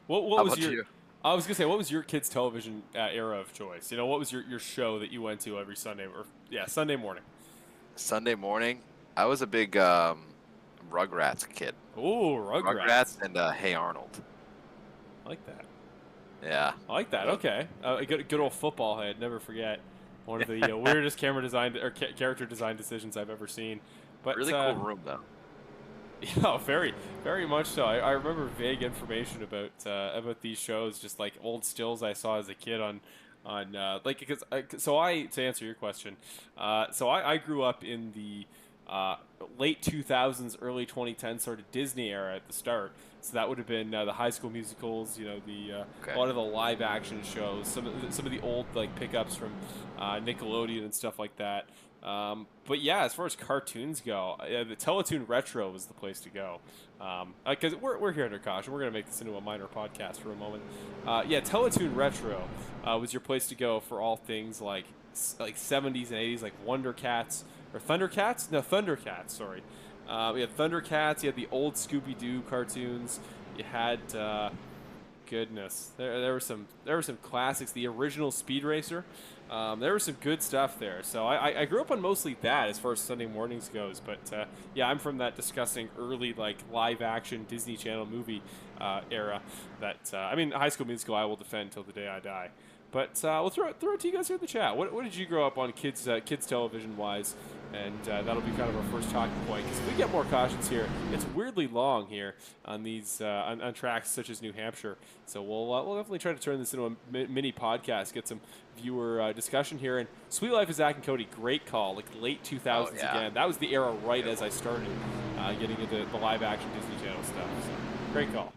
What was your? I was gonna say, what was your kids' television era of choice? You know, what was your show that you went to every Sunday Sunday morning? Sunday morning, I was a big Rugrats kid. Ooh, Rugrats and Hey Arnold. I like that. Yeah. I like that. Okay. Good old football head. Never forget. One of the weirdest camera design or character design decisions I've ever seen. But really cool room though. Yeah, very, very much so. I remember vague information about these shows, just like old stills I saw as a kid on like, because to answer your question, so I grew up in the late 2000s, early 2010s sort of Disney era at the start. So that would have been the High School Musicals, you know, a lot of the live action shows, some of the old like pickups from Nickelodeon and stuff like that. But yeah, as far as cartoons go, the Teletoon Retro was the place to go. Because we're here under caution. We're going to make this into a minor podcast for a moment. Yeah, Teletoon Retro was your place to go for all things like like 70s and 80s, like Wonder Cats or Thundercats. No, Thundercats. Sorry. We had Thundercats. You had the old Scooby-Doo cartoons. You had goodness, there were some classics. The original Speed Racer. There was some good stuff there. So I grew up on mostly that as far as Sunday mornings goes. But yeah, I'm from that disgusting early like live action Disney Channel movie era. That I mean, High School Musical I will defend till the day I die. But we'll throw it to you guys here in the chat. What did you grow up on kids television wise? And that'll be kind of our first talking point, because if we get more cautions here, it's weirdly long here on these on tracks such as New Hampshire. So we'll definitely try to turn this into a mini podcast, get some viewer discussion here. And Sweet Life of Zach and Cody, great call, like late 2000s again. That was the era right as I started getting into the live action Disney Channel stuff. So great call.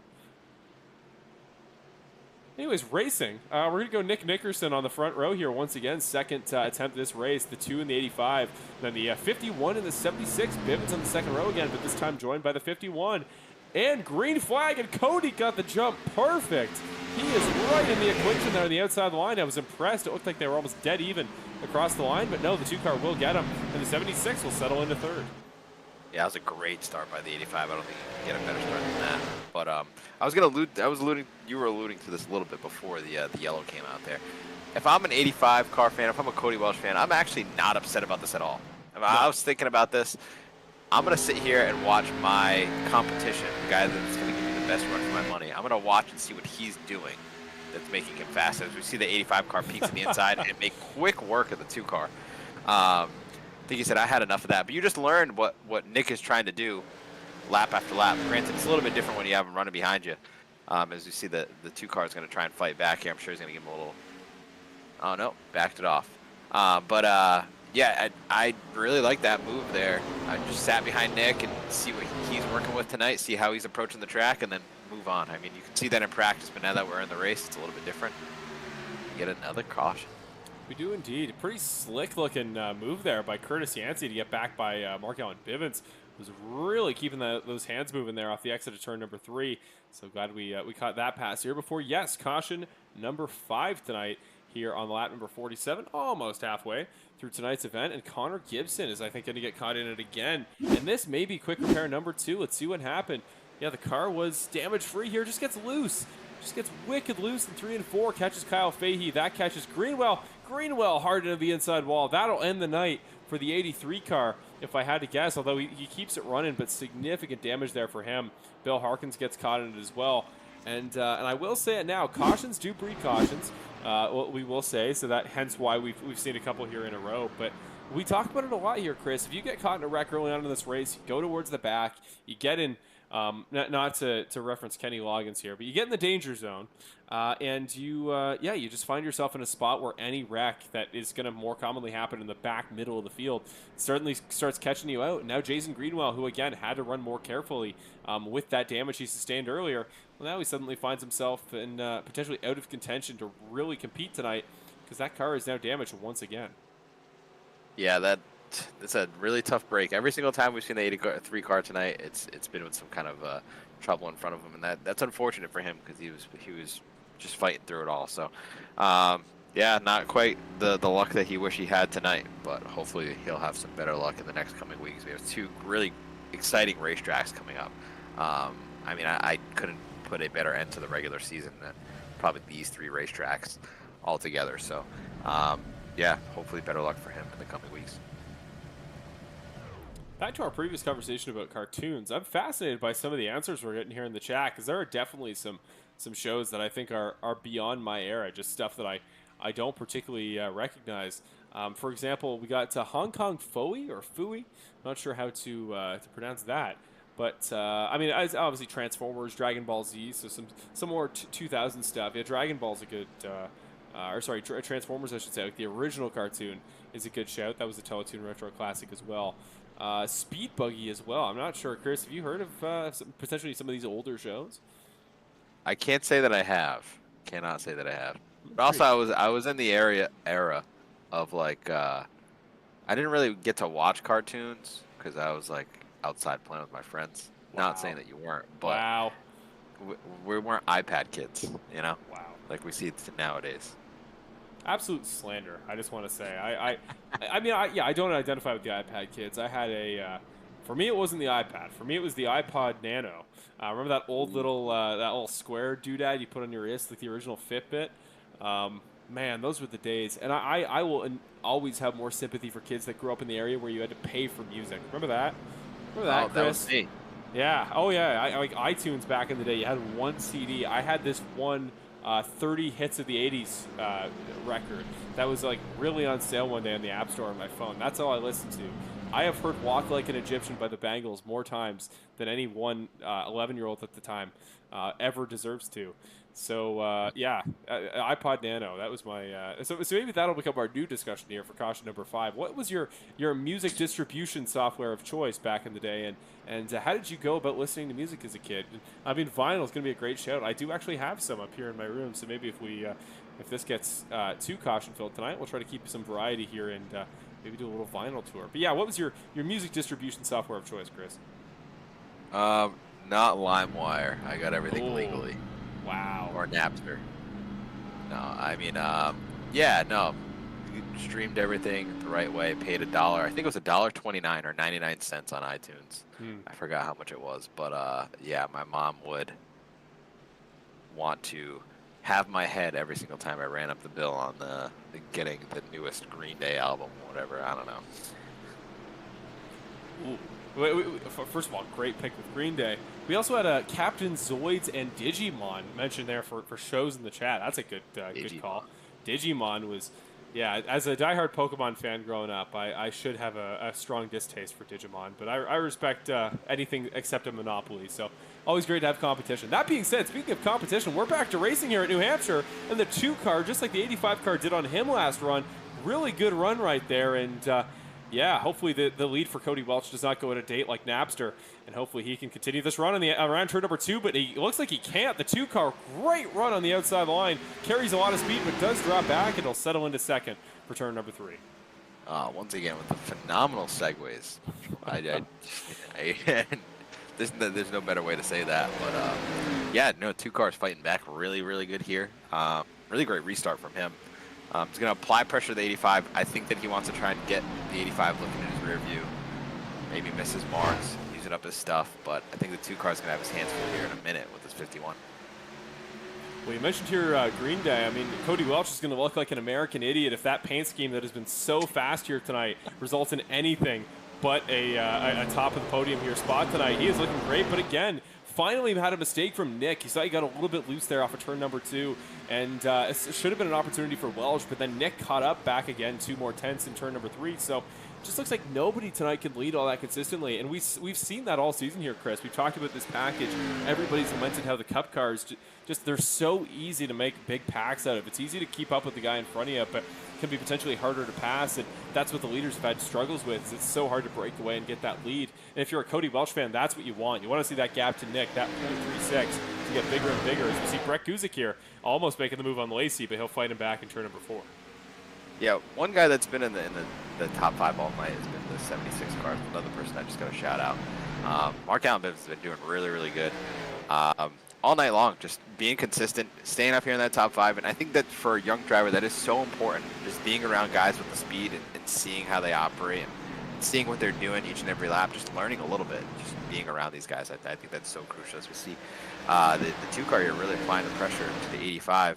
Anyways, racing. We're going to go Nick Nickerson on the front row here once again. Second attempt at this race. The 2 in the 85. Then the 51 and the 76. Bivens on the second row again, but this time joined by the 51. And green flag, and Cody got the jump perfect. He is right in the equation there on the outside line. I was impressed. It looked like they were almost dead even across the line, but no, the 2 car will get him. And the 76 will settle into third. Yeah, that was a great start by the 85. I don't think you can get a better start than that. But you were alluding to this a little bit before the yellow came out there. If I'm an 85 car fan, if I'm a Cody Welch fan, I'm actually not upset about this at all. I was thinking about this. I'm going to sit here and watch my competition, the guy that's going to give me the best run for my money. I'm going to watch and see what he's doing that's making him fast. As we see the 85 car peaks on the inside and make quick work of the 2 car. I think he said, I had enough of that. But you just learned what Nick is trying to do lap after lap. Granted, it's a little bit different when you have him running behind you. As you see the 2 car is going to try and fight back here. I'm sure he's going to give him a little... Oh, no, backed it off. Yeah, I really like that move there. I just sat behind Nick and see what he's working with tonight, see how he's approaching the track, and then move on. I mean, you can see that in practice, but now that we're in the race, it's a little bit different. Get another caution. We do indeed. Pretty slick-looking move there by Curtis Yancey to get back by Mark Allen Bivens. Was really keeping those hands moving there off the exit of turn number 3. So glad we caught that pass here before. Yes, caution number 5 tonight here on lap number 47, almost halfway through tonight's event. And Connor Gibson is, I think, going to get caught in it again. And this may be quick repair number 2. Let's see what happened. Yeah, the car was damage-free here. Just gets loose. Just gets wicked loose in 3 and 4. Catches Kyle Fahey. That catches Greenwell. Greenwell hard into the inside wall. That'll end the night for the 83 car, if I had to guess, although he keeps it running, but significant damage there for him. Bill Harkins gets caught in it as well. And I will say it now, cautions do breed cautions, we will say, so that hence why we've seen a couple here in a row. But we talk about it a lot here, Chris. If you get caught in a wreck early on in this race, you go towards the back, you get in, not to reference Kenny Loggins here, but you get in the danger zone, and you just find yourself in a spot where any wreck that is going to more commonly happen in the back middle of the field certainly starts catching you out. Now Jason Greenwell, who again had to run more carefully with that damage he sustained earlier, well, now he suddenly finds himself in potentially out of contention to really compete tonight, because that car is now damaged once again. Yeah, it's a really tough break. Every single time we've seen the 83 car tonight, it's been with some kind of trouble in front of him, and that's unfortunate for him, because he was just fighting through it all. So, yeah, not quite the luck that he wished he had tonight, but hopefully he'll have some better luck in the next coming weeks. We have 2 really exciting racetracks coming up. I mean, I couldn't put a better end to the regular season than probably these 3 racetracks altogether. So, yeah, hopefully better luck for him in the coming weeks. Back to our previous conversation about cartoons, I'm fascinated by some of the answers we're getting here in the chat, because there are definitely some shows that I think are beyond my era, just stuff that I don't particularly recognize. For example, we got Hong Kong Fooey or Fooey, not sure how to pronounce that. But, I mean, obviously Transformers, Dragon Ball Z, so some more 2000 stuff. Yeah, Dragon Ball's a good, Transformers, I should say, like the original cartoon is a good shout. That was a Teletoon Retro Classic as well. Speed Buggy as well. I'm not sure, Chris, have you heard of potentially some of these older shows? I can't say that I have. Cannot say that I have. But also, I was in the era of, like, I didn't really get to watch cartoons, because I was, like, outside playing with my friends. Wow. Not saying that you weren't, but wow. We weren't iPad kids, you know? Wow. Like we see it nowadays. Absolute slander. I just want to say. I don't identify with the iPad kids. I had for me, it wasn't the iPad. For me, it was the iPod Nano. Remember that old that little square doodad you put on your wrist, like the original Fitbit? Man, those were the days. And I will always have more sympathy for kids that grew up in the area where you had to pay for music. Remember that? Remember that, Chris? That was me. Yeah. Oh, yeah. Like iTunes back in the day, you had one CD. I had this one 30 hits of the 80s record that was like really on sale one day on the App Store on my phone. That's all I listened to. I have heard Walk Like an Egyptian by the Bangles more times than any one 11-year-old at the time ever deserves to. So, yeah, iPod Nano, that was my... So maybe that'll become our new discussion here for caution number 5. What was your music distribution software of choice back in the day, and how did you go about listening to music as a kid? I mean, vinyl is going to be a great shout. I do actually have some up here in my room, so maybe if this gets too caution-filled tonight, we'll try to keep some variety here and maybe do a little vinyl tour. But yeah, what was your music distribution software of choice, Chris? Not LimeWire. I got everything legally. Wow. Or Napster. No, I mean, yeah, no. You streamed everything the right way, paid $1. I think it was $1.29 or 99 cents on iTunes. I forgot how much it was, but yeah, my mom would want to have my head every single time I ran up the bill on the getting the newest Green Day album or whatever. I don't know. Ooh. First of all, great pick with Green Day. We also had Captain Zoids and Digimon mentioned there for shows in the chat. That's a good call. Digimon was, yeah, as a diehard Pokemon fan growing up, I should have a strong distaste for Digimon, but I respect anything except a Monopoly, so always great to have competition. That being said, speaking of competition, we're back to racing here at New Hampshire, and the 2 car, just like the 85 car did on him last run, really good run right there, and yeah, hopefully the lead for Cody Welch does not go at a date like Napster, and hopefully he can continue this run on the around turn number 2, but it looks like he can't. The 2 car, great run on the outside of the line, carries a lot of speed, but does drop back, and he'll settle into second for turn number 3. Once again, with the phenomenal segues. There's no better way to say that, but yeah, no, 2 cars fighting back really, really good here. Really great restart from him. He's going to apply pressure to the 85. I think that he wants to try and get the 85 looking in his rear view. Maybe miss his marks, using up his stuff, but I think the 2 car's going to have his hands full here in a minute with his 51. Well, you mentioned here Green Day. I mean, Cody Welch is going to look like an American idiot if that paint scheme that has been so fast here tonight results in anything but a top of the podium here spot tonight. He is looking great, but again, finally had a mistake from Nick. You saw he got a little bit loose there off of turn number 2, and it should have been an opportunity for Welch, but then Nick caught up back again, 2 more tenths in turn number 3. So just looks like nobody tonight can lead all that consistently, and we've seen that all season here, Chris. We've talked about this package. Everybody's lamented how the Cup cars they're so easy to make big packs out of. It's easy to keep up with the guy in front of you, but can be potentially harder to pass, and that's what the leaders have had struggles with. Is it's so hard to break away and get that lead. And if you're a Cody Welch fan, that's what you want. You want to see that gap to Nick, that 0.36, to get bigger and bigger. As we see Brett Guzik here, almost making the move on Lacey, but he'll fight him back in turn number 4. Yeah, one guy that's been in the top 5 all night has been the 76 car. Another person I just got to shout out. Mark Allen has been doing really, really good. All night long, just being consistent, staying up here in that top 5, and I think that for a young driver, that is so important, just being around guys with the speed and seeing how they operate and seeing what they're doing each and every lap, just learning a little bit, just being around these guys. I think that's so crucial as we see the 2 car here really applying the pressure to the 85.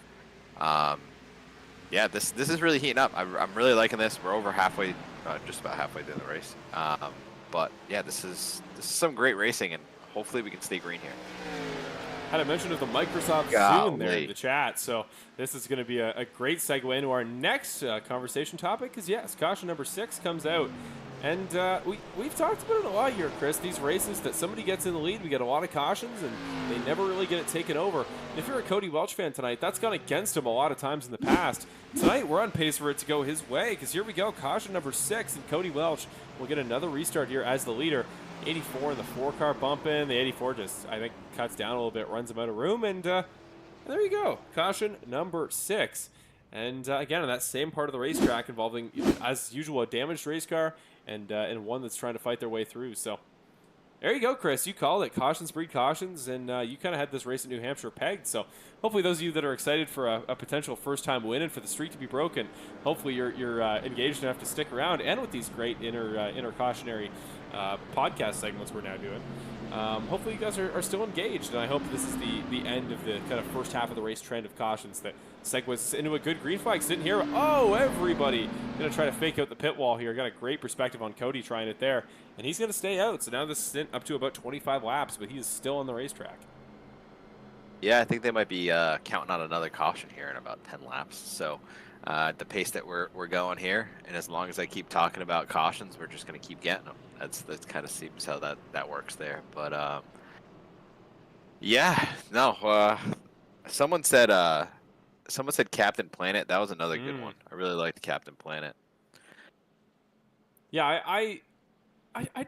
Yeah, this is really heating up. I'm really liking this. We're over halfway, just about halfway through the race. But yeah, this is some great racing, and hopefully we can stay green here. Had a mention of the Microsoft Zoom there in the chat, so this is going to be a great segue into our next conversation topic, because yes, caution number 6 comes out, and we've talked about it a lot here, Chris. These races that somebody gets in the lead, we get a lot of cautions, and they never really get it taken over. And if you're a Cody Welch fan tonight, that's gone against him a lot of times in the past. Tonight, we're on pace for it to go his way, because here we go, caution number 6, and Cody Welch will get another restart here as the leader. 84 in the 4 car bump in. The 84 just, I think, cuts down a little bit, runs him out of room, and there you go. Caution number 6. And again, on that same part of the racetrack involving, as usual, a damaged race car and one that's trying to fight their way through. So There you go, Chris. You called it. Cautions breed cautions, and you kind of had this race at New Hampshire pegged. So hopefully those of you that are excited for a potential first-time win and for the streak to be broken, hopefully you're engaged enough to stick around. And with these great inner cautionary podcast segments we're now doing, hopefully you guys are still engaged. And I hope this is the end of the kind of first half of the race trend of cautions that segues into a good green flag sitting here. Oh, everybody going to try to fake out the pit wall here. Got a great perspective on Cody trying it there. And he's going to stay out. So now this is up to about 25 laps, but he is still on the racetrack. Yeah, I think they might be counting on another caution here in about 10 laps. So the pace that we're going here, and as long as I keep talking about cautions, we're just going to keep getting them. That's kind of seems how that works there. But yeah, no. Someone said Captain Planet. That was another good one. I really liked Captain Planet. Yeah, I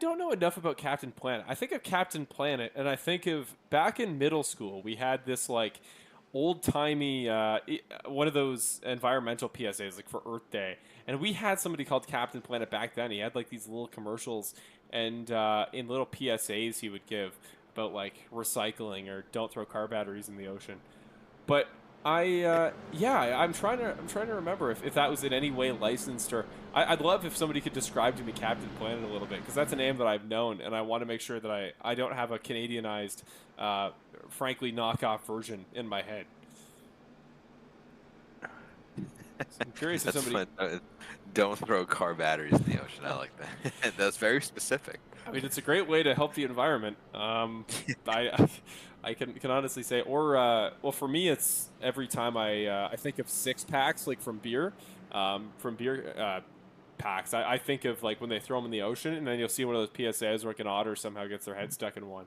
don't know enough about Captain Planet. I think of Captain Planet, and I think of back in middle school, we had this like old-timey, one of those environmental PSAs, like for Earth Day. And we had somebody called Captain Planet back then. He had like these little commercials and in little PSAs he would give about like recycling or don't throw car batteries in the ocean. But I'm trying to remember if that was in any way licensed, or I'd love if somebody could describe to me Captain Planet a little bit, because that's a name that I've known, and I want to make sure that I don't have a Canadianized, frankly knockoff version in my head. So I'm curious if somebody don't throw car batteries in the ocean. I like that. That's very specific. I mean, it's a great way to help the environment. I can honestly say, or well, for me, it's every time I think of six packs, like from beer packs. I think of like when they throw them in the ocean, and then you'll see one of those PSAs where like an otter somehow gets their head stuck in one.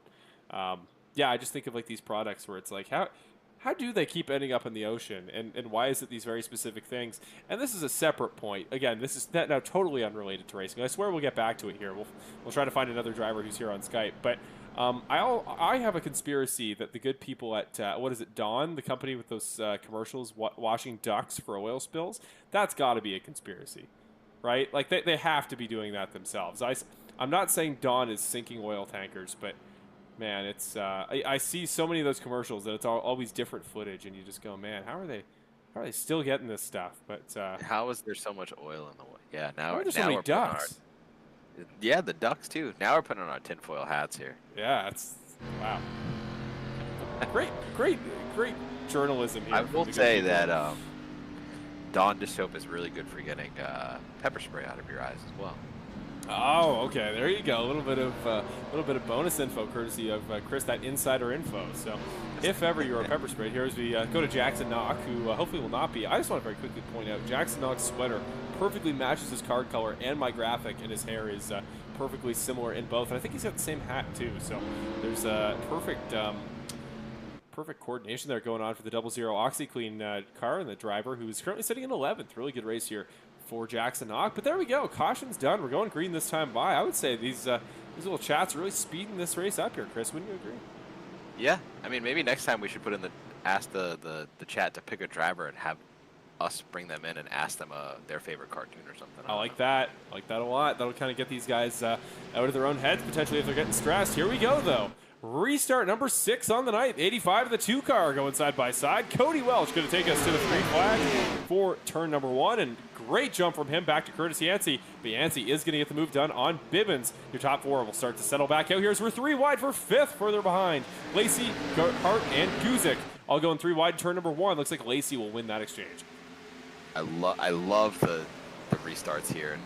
Yeah, I just think of like these products where it's like how do they keep ending up in the ocean, and why is it these very specific things? And this is a separate point. Again, this is now totally unrelated to racing. I swear we'll get back to it here. We'll try to find another driver who's here on Skype. But I have a conspiracy that the good people at what is it, Dawn, the company with those commercials washing ducks for oil spills, that's got to be a conspiracy, right? Like they have to be doing that themselves. I'm not saying Dawn is sinking oil tankers, but man, it's I see so many of those commercials that it's always different footage, and you just go, man, how are they still getting this stuff? But how is there so much oil in the way? Yeah, now there's so many ducks. Yeah, the ducks too. Now we're putting on our tinfoil hats here. Yeah, it's wow. Great journalism here. I will say that Dawn dish soap is really good for getting pepper spray out of your eyes as well. Oh, okay. There you go. A little bit of bonus info, courtesy of Chris, that insider info. So, if ever you are pepper sprayed, here as we go to Jackson Knock, who hopefully will not be. I just want to very quickly point out Jackson Knock's sweater perfectly matches his card color and my graphic, and his hair is perfectly similar in both. And I think he's got the same hat too. So there's a perfect coordination there going on for the 00 OxyClean car and the driver, who's currently sitting in 11th. Really good race here for Jackson Knock. But there we go. Caution's done. We're going green this time by. I would say these little chats are really speeding this race up here, Chris. Wouldn't you agree? Yeah. I mean, maybe next time we should ask the chat to pick a driver and have us bring them in and ask them their favorite cartoon or something. I like that. I like that a lot. That'll kind of get these guys out of their own heads, potentially, if they're getting stressed. Here we go, though. Restart number 6 on the night. 85 of the 2 car going side by side. Cody Welch going to take us to the green flag for turn number 1. And great jump from him back to Curtis Yancey. But Yancey is going to get the move done on Bibbins. Your top 4 will start to settle back out here as we're 3 wide for 5th, further behind. Lacey, Hart, and Guzik all going 3 wide in turn number 1. Looks like Lacey will win that exchange. I love the restarts here,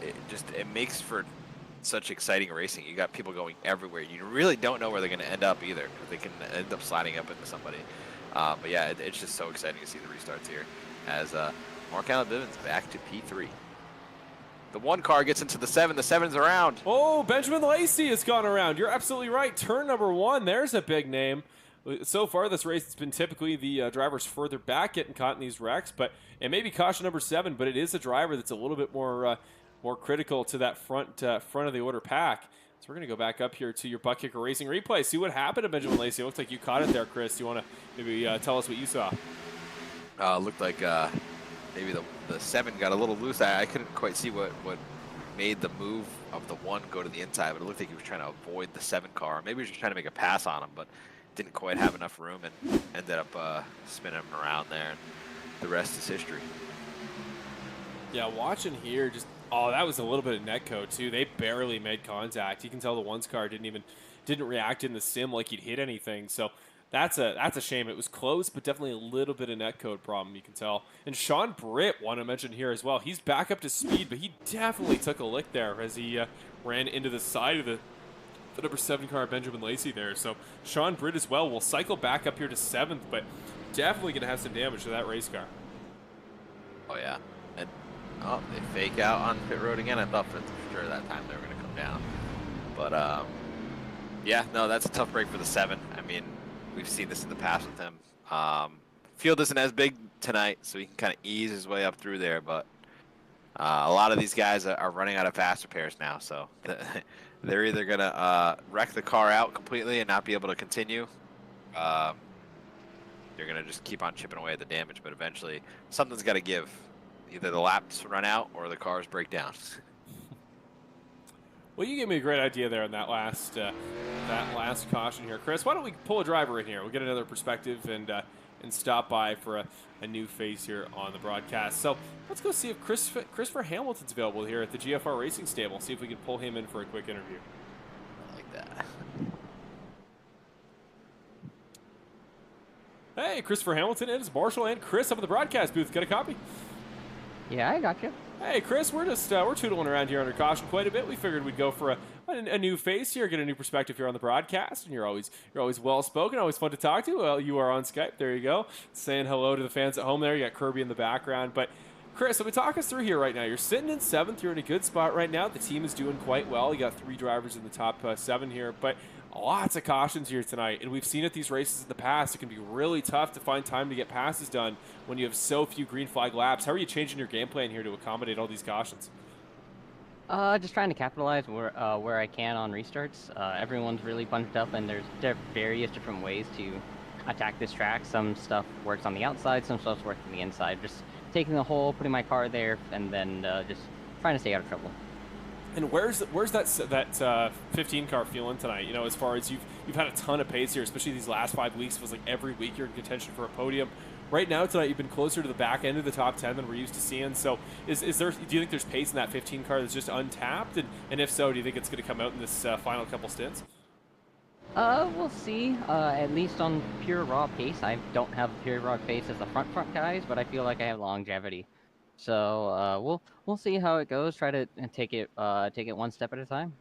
and it makes for such exciting racing. You got people going everywhere. You really don't know where they're going to end up either. They can end up sliding up into somebody. But yeah, it's just so exciting to see the restarts here as Mark Allen Bivens back to P3. The 1 car gets into the 7. The 7's around. Oh, Benjamin Lacey has gone around. You're absolutely right. Turn number 1. There's a big name. So far, this race has been typically the drivers further back getting caught in these wrecks, but it may be caution number 7, but it is a driver that's a little bit more critical to that front of the order pack. So we're going to go back up here to your Butt Kicker Racing replay. See what happened to Benjamin Lacey. It looked like you caught it there, Chris. Do you want to maybe tell us what you saw? Looked like maybe the 7 got a little loose. I couldn't quite see what made the move of the 1 go to the inside, but it looked like he was trying to avoid the 7 car. Maybe he was just trying to make a pass on him, but didn't quite have enough room and ended up spinning him around there. And the rest is history. Yeah, watching here, just that was a little bit of netcode too. They barely made contact. You can tell the one's car didn't react in the sim like he'd hit anything. So that's a shame. It was close, but definitely a little bit of netcode problem, you can tell. And Sean Britt, want to mention here as well. He's back up to speed, but he definitely took a lick there as he ran into the side of the number 7 car, Benjamin Lacey there. So Sean Britt as well will cycle back up here to 7th, but definitely going to have some damage to that race car. Oh, yeah. And, they fake out on pit road again. I thought for sure that time they were going to come down. But, yeah, no, that's a tough break for the 7. I mean, we've seen this in the past with him. Field isn't as big tonight, so he can kind of ease his way up through there, but a lot of these guys are running out of fast repairs now, so they're either going to wreck the car out completely and not be able to continue. They're going to just keep on chipping away at the damage, but eventually something's got to give. Either the laps run out or the cars break down. Well, you gave me a great idea there on that last caution here. Chris, why don't we pull a driver in here? We'll get another perspective and stop by for a new face here on the broadcast. So let's go see if Christopher Hamilton's available here at the GFR Racing Stable. See if we can pull him in for a quick interview. I like that. Hey, Christopher Hamilton, it is Marshall and Chris up at the broadcast booth. Got a copy? Yeah, I got you. Hey, Chris, we're just we're tootling around here under caution quite a bit. We figured we'd go for a new face here, get a new perspective here on the broadcast. And you're always well spoken, always fun to talk to. Well, you are on Skype. There you go, saying hello to the fans at home. There, you got Kirby in the background. But Chris, let me talk us through here right now. You're sitting in 7th. You're in a good spot right now. The team is doing quite well. You got 3 drivers in the top 7 here, but lots of cautions here tonight. And we've seen at these races in the past, it can be really tough to find time to get passes done when you have so few green flag laps. How are you changing your game plan here to accommodate all these cautions? Just trying to capitalize where I can on restarts. Everyone's really bunched up, and there are various different ways to attack this track. Some stuff works on the outside, some stuff works on the inside. Just taking the hole, putting my car there, and then just trying to stay out of trouble. And where's that 15 car feeling tonight? You know, as far as you've had a ton of pace here, especially these last 5 weeks. It feels like every week you're in contention for a podium. Right now tonight, you've been closer to the back end of the top 10 than we're used to seeing. So, do you think there's pace in that 15 car that's just untapped? And if so, do you think it's going to come out in this final couple stints? We'll see. At least on pure raw pace, I don't have pure raw pace as the front guys, but I feel like I have longevity. So we'll see how it goes. Try to take it one step at a time.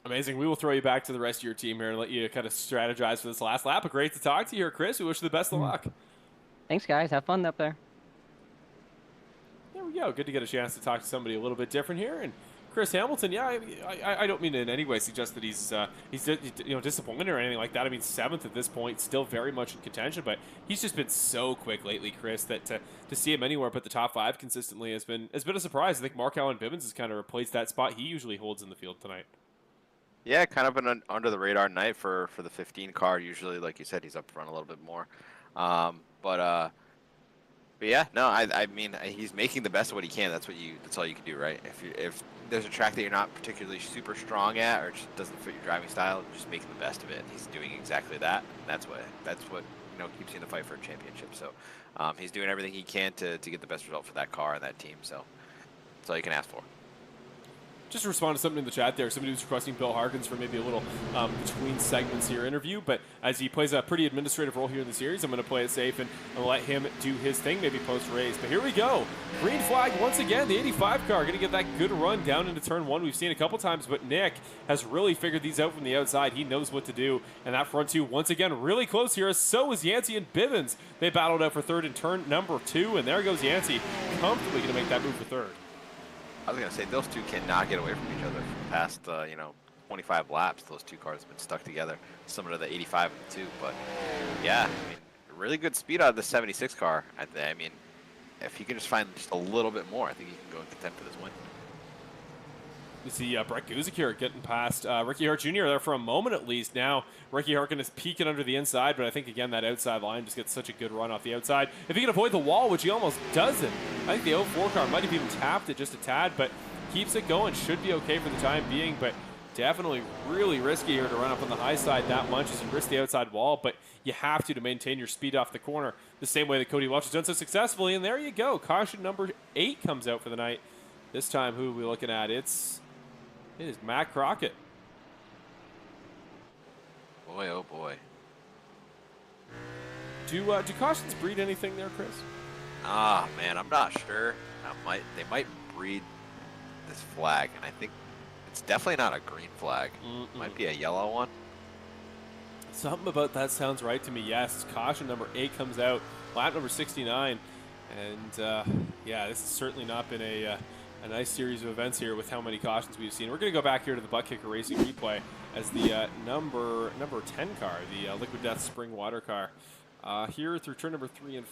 Amazing. We will throw you back to the rest of your team here and let you kind of strategize for this last lap. But great to talk to you here, Chris. We wish you the best of luck. Thanks, guys. Have fun up there. There we go. Good to get a chance to talk to somebody a little bit different here. And Chris Hamilton, yeah, I don't mean to in any way suggest that he's disappointed or anything like that. I mean, 7th at this point, still very much in contention, but he's just been so quick lately, Chris, that to see him anywhere but the top 5 consistently has been a surprise. I think Mark Allen Bivens has kind of replaced that spot he usually holds in the field tonight. Yeah, kind of an under the radar night for the 15 car. Usually, like you said, he's up front a little bit more. But yeah, no, I mean, he's making the best of what he can. That's all you can do, right? If there's a track that you're not particularly super strong at, or just doesn't fit your driving style, just making the best of it. He's doing exactly that. And that's what keeps you in the fight for a championship. So he's doing everything he can to get the best result for that car and that team. So that's all you can ask for. Just to respond to something in the chat there, somebody was requesting Bill Harkins for maybe a little between segments here interview, but as he plays a pretty administrative role here in the series, I'm going to play it safe and let him do his thing, maybe post-race. But here we go. Green flag once again, the 85 car going to get that good run down into turn 1. We've seen a couple times, but Nick has really figured these out from the outside. He knows what to do, and that front 2 once again really close here. So is Yancey and Bivens. They battled out for 3rd in turn number 2, and there goes Yancey, comfortably going to make that move for 3rd. I was going to say, those two cannot get away from each other for the past, 25 laps. Those 2 cars have been stuck together, similar to the 85 and the 2. But, yeah, I mean, really good speed out of the 76 car. I mean, if he can just find just a little bit more, I think he can go and contend for this win. You see Brett Guzik here getting past Ricky Hart Jr. there for a moment at least. Now Ricky Harkin is peeking under the inside, but I think, again, that outside line just gets such a good run off the outside. If he can avoid the wall, which he almost doesn't, I think the 04 car might have even tapped it just a tad, but keeps it going. Should be okay for the time being, but definitely really risky here to run up on the high side that much as you risk the outside wall, but you have to maintain your speed off the corner the same way that Cody Welch has done so successfully. And there you go. Caution number 8 comes out for the night. This time, who are we looking at? It is Matt Crockett. Boy, oh boy. Do cautions breed anything there, Chris? Ah, man, I'm not sure. They might breed this flag, and I think it's definitely not a green flag. Might be a yellow one. Something about that sounds right to me. Yes, caution number 8 comes out, lap number 69, and yeah, this has certainly not been a nice series of events here with how many cautions we've seen. We're going to go back here to the Butt Kicker Racing replay as the number 10 car, the Liquid Death Spring Water car. Here through turn number 3 and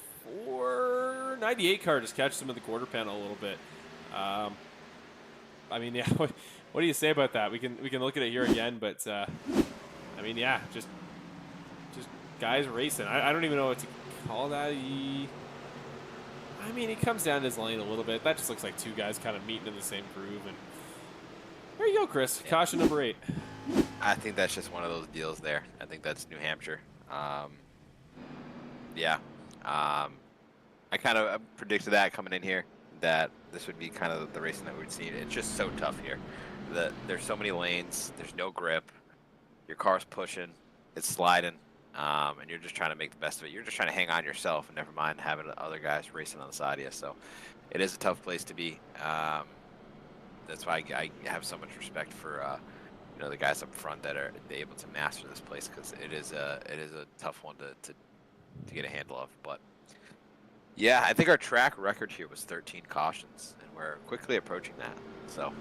4, 98 car just catches him in the quarter panel a little bit. I mean, yeah, what do you say about that? We can look at it here again, but I mean, yeah, just guys racing. I don't even know what to call that. I mean, he comes down his lane a little bit. That just looks like two guys kind of meeting in the same groove. And there you go, Chris. Yeah. Caution number 8. I think that's just one of those deals there. I think that's New Hampshire. Yeah. I kind of predicted that coming in here, that this would be kind of the racing that we'd see. It's just so tough here. There's so many lanes. There's no grip. Your car's pushing. It's sliding. And you're just trying to make the best of it. You're just trying to hang on yourself, and never mind having other guys racing on the side of you. So it is a tough place to be. That's why I have so much respect for the guys up front that are able to master this place, because it is a tough one to get a handle of. But yeah, I think our track record here was 13 cautions, and we're quickly approaching that. So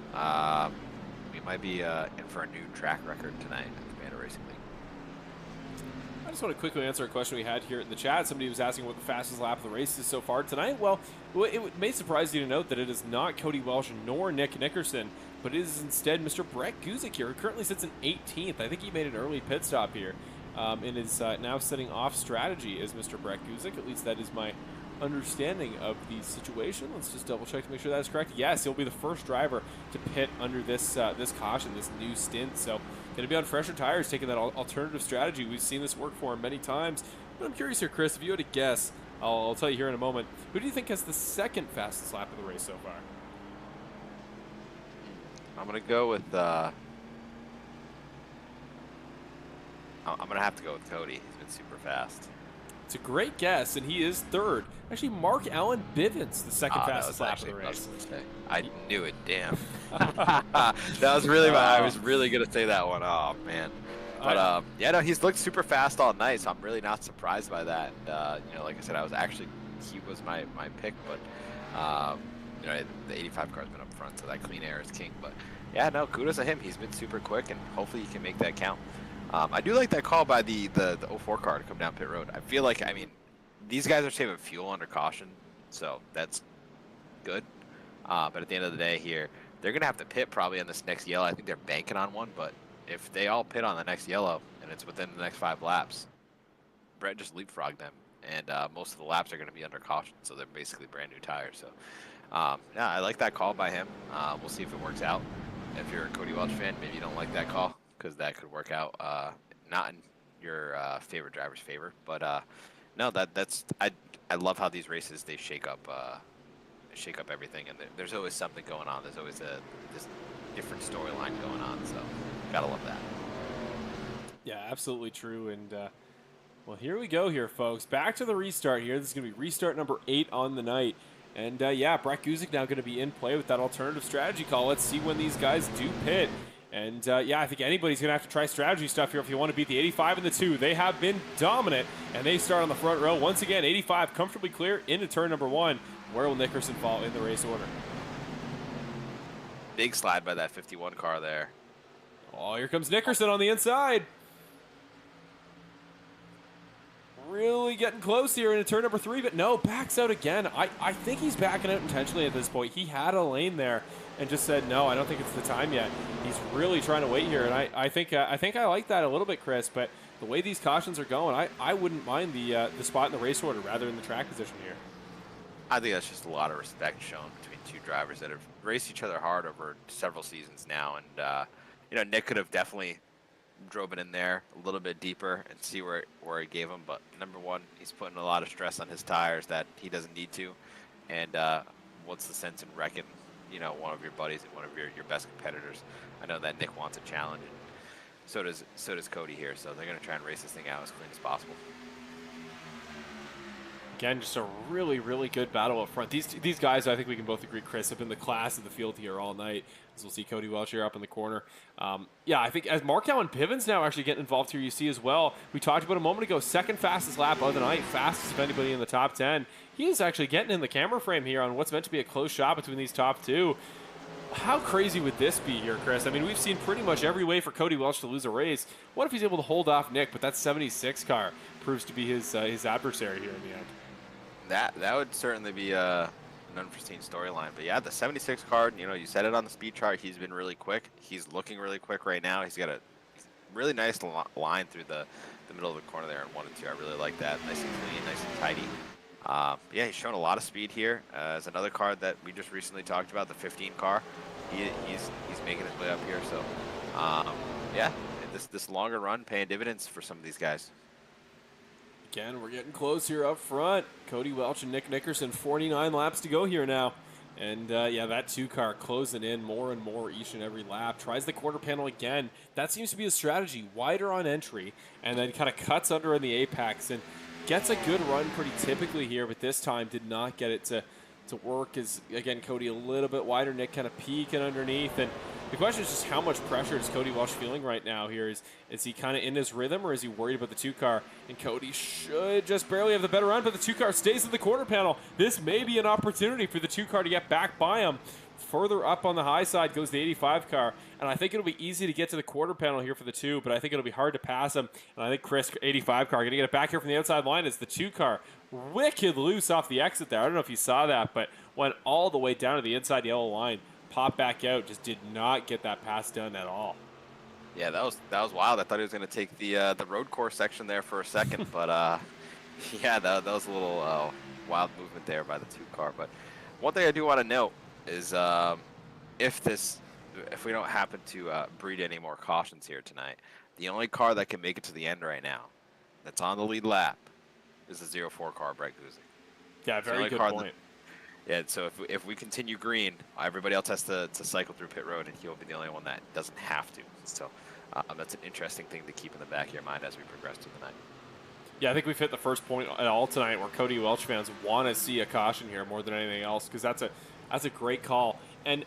we might be in for a new track record tonight at the Bandit Racing League. I just want to quickly answer a question we had here in the chat. Somebody was asking what the fastest lap of the race is so far tonight. Well, it may surprise you to note that it is not Cody Welch nor Nick Nickerson, but it is instead Mr. Brett Guzik here, who currently sits in 18th. I think he made an early pit stop here and is now setting off strategy as Mr. Brett Guzik. At least that is my understanding of the situation. Let's just double check to make sure that is correct. Yes, he'll be the first driver to pit under this this caution, this new stint. So going to be on fresher tires, taking that alternative strategy. We've seen this work for him many times. But I'm curious here, Chris, if you had to guess, I'll tell you here in a moment, who do you think has the second fastest lap of the race so far? I'm going to go with I'm going to have to go with Cody. He's been super fast. It's a great guess, and he is third. Actually, Mark Allen Bivens, the second fastest lap of the race. I knew it, damn. That was really I was really going to say that one. Oh, man. But, yeah, no, he's looked super fast all night, so I'm really not surprised by that. And, like I said, he was my pick, but, the 85 car's been up front, so that clean air is king. But, yeah, no, kudos to him. He's been super quick, and hopefully he can make that count. I do like that call by the 04 car to come down pit road. I feel like, these guys are saving fuel under caution, so that's good. But at the end of the day here, they're going to have to pit probably on this next yellow. I think they're banking on one, but if they all pit on the next yellow and it's within the next 5 laps, Brett just leapfrogged them. And most of the laps are going to be under caution, so they're basically brand new tires. So, yeah, I like that call by him. We'll see if it works out. If you're a Cody Welch fan, maybe you don't like that call, because that could work out not in your favorite driver's favor. But no, I love how these races, they shake up everything, and there's always something going on. There's always this different storyline going on. So gotta love that. Yeah, absolutely true. And well, here we go here, folks. Back to the restart here. This is gonna be restart number 8 on the night. And yeah, Brett Guzik now going to be in play with that alternative strategy call. Let's see when these guys do pit. And yeah, I think anybody's going to have to try strategy stuff here if you want to beat the 85 and the 2. They have been dominant, and they start on the front row. Once again, 85 comfortably clear into turn number 1. Where will Nickerson fall in the race order? Big slide by that 51 car there. Oh, here comes Nickerson on the inside. Really getting close here into turn number 3, but no, backs out again. I think he's backing out intentionally at this point. He had a lane there and just said, no, I don't think it's the time yet. He's really trying to wait here, and I think I like that a little bit, Chris, but the way these cautions are going, I wouldn't mind the spot in the race order rather than the track position here. I think that's just a lot of respect shown between two drivers that have raced each other hard over several seasons now, and you know, Nick could have definitely drove it in there a little bit deeper and see where it gave him. But number one, he's putting a lot of stress on his tires that he doesn't need to, and what's the sense in wrecking, you know, one of your buddies and one of your best competitors? I know that Nick wants a challenge, and so does Cody here. So they're going to try and race this thing out as clean as possible. Again, just a really, really good battle up front. These guys, I think we can both agree, Chris, have been the class of the field here all night. As we'll see Cody Welch here up in the corner. Yeah, I think as Markow and Piven's now actually getting involved here, you see as well. We talked about a moment ago, second fastest lap of the night, fastest of anybody in the top 10. He is actually getting in the camera frame here on what's meant to be a close shot between these top two. How crazy would this be here, Chris? I mean, we've seen pretty much every way for Cody Welch to lose a race. What if he's able to hold off Nick, but that 76 car proves to be his adversary here in the end? That would certainly be an unforeseen storyline. But yeah, the 76 car, you know, you said it on the speed chart. He's been really quick. He's looking really quick right now. He's got a really nice line through the middle of the corner there in 1 and 2. I really like that. Nice and clean, nice and tidy. Yeah, he's shown a lot of speed here. As another car that we just recently talked about, the 15 car, he's making his way up here. So yeah, this longer run paying dividends for some of these guys. Again, we're getting close here up front. Cody Welch and Nick Nickerson, 49 laps to go here now. And yeah, that 2 car closing in more and more each and every lap. Tries the quarter panel again. That seems to be a strategy. Wider on entry and then kind of cuts under in the apex and gets a good run pretty typically here, but this time did not get it to work. As again, Cody a little bit wider, Nick kind of peeking underneath. And the question is just how much pressure is Cody Welch feeling right now here? Is he kind of in his rhythm, or is he worried about the 2 car? And Cody should just barely have the better run, but the 2 car stays in the quarter panel. This may be an opportunity for the 2 car to get back by him. Further up on the high side goes the 85 car, and I think it'll be easy to get to the quarter panel here for the 2, but I think it'll be hard to pass him. And I think Chris, 85 car, going to get it back here from the outside line as the 2 car wicked loose off the exit there. I don't know if you saw that, but went all the way down to the inside yellow line. Popped back out, just did not get that pass done at all. Yeah, that was wild. I thought he was going to take the road course section there for a second, but yeah, that was a little wild movement there by the 2 car. But one thing I do want to note is if we don't happen to breed any more cautions here tonight, the only car that can make it to the end right now, that's on the lead lap, is the 04 car, Brett Guzzi. Yeah, very good point. Yeah, so if we continue green, everybody else has to cycle through pit road, and he'll be the only one that doesn't have to. So that's an interesting thing to keep in the back of your mind as we progress through the night. Yeah, I think we've hit the first point at all tonight where Cody Welch fans want to see a caution here more than anything else, because that's a great call. And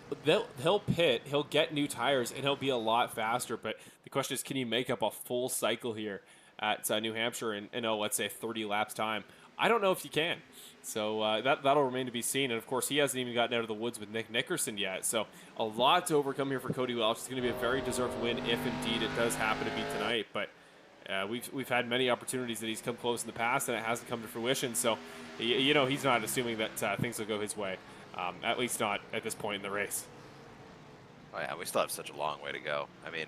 he'll pit, he'll get new tires, and he'll be a lot faster. But the question is, can you make up a full cycle here at New Hampshire in let's say 30 laps time? I don't know if you can. So that'll remain to be seen. And, of course, he hasn't even gotten out of the woods with Nick Nickerson yet. So a lot to overcome here for Cody Welch. It's going to be a very deserved win if, indeed, it does happen to be tonight. But we've had many opportunities that he's come close in the past, and it hasn't come to fruition. So, you know, he's not assuming that things will go his way, at least not at this point in the race. Oh, yeah, we still have such a long way to go. I mean,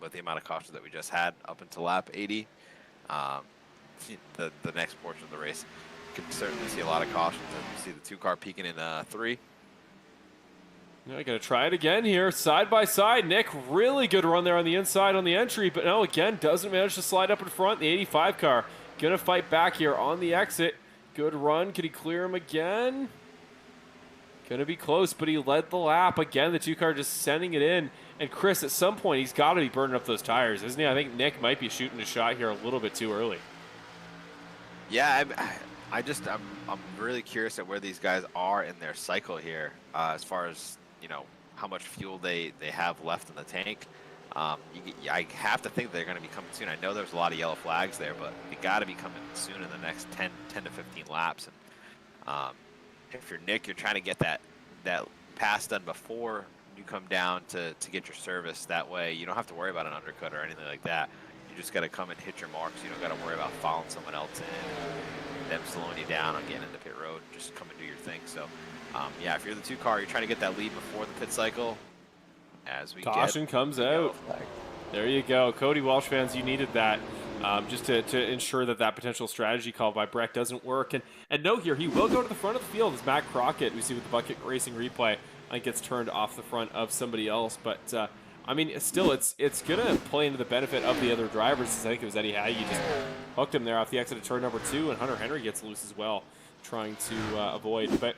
with the amount of cautions that we just had up until lap 80, the next portion of the race, you can certainly see a lot of cautions. And you see the 2 car peaking in 3. Now I got to try it again here, side by side. Nick, really good run there on the inside on the entry, but no, again, doesn't manage to slide up in front. The 85 car gonna fight back here on the exit. Good run. Could he clear him again? Gonna be close, but he led the lap. Again, the 2 car just sending it in. And Chris, at some point, he's got to be burning up those tires, isn't he? I think Nick might be shooting a shot here a little bit too early. Yeah, I'm really curious at where these guys are in their cycle here, as far as, you know, how much fuel they have left in the tank. I have to think they're going to be coming soon. I know there's a lot of yellow flags there, but they got to be coming soon in the next 10 to 15 laps. And if you're Nick, you're trying to get that pass done before you come down to get your service. That way you don't have to worry about an undercut or anything like that. You just got to come and hit your marks. You don't got to worry about following someone else in, them slowing you down on getting into pit road. Just come and do your thing. So, yeah, if you're the 2 car, you're trying to get that lead before the pit cycle. As we Caution comes out. There you go. Cody Welch fans, you needed that. just to ensure that that potential strategy call by Brett doesn't work. And no, here he will go to the front of the field as Matt Crockett, we see with the Bucket Racing replay, gets turned off the front of somebody else. But I mean, still, it's gonna play into the benefit of the other drivers. I think it was Eddie Haggy just hooked him there off the exit of turn number 2, and Hunter Henry gets loose as well, trying to avoid. But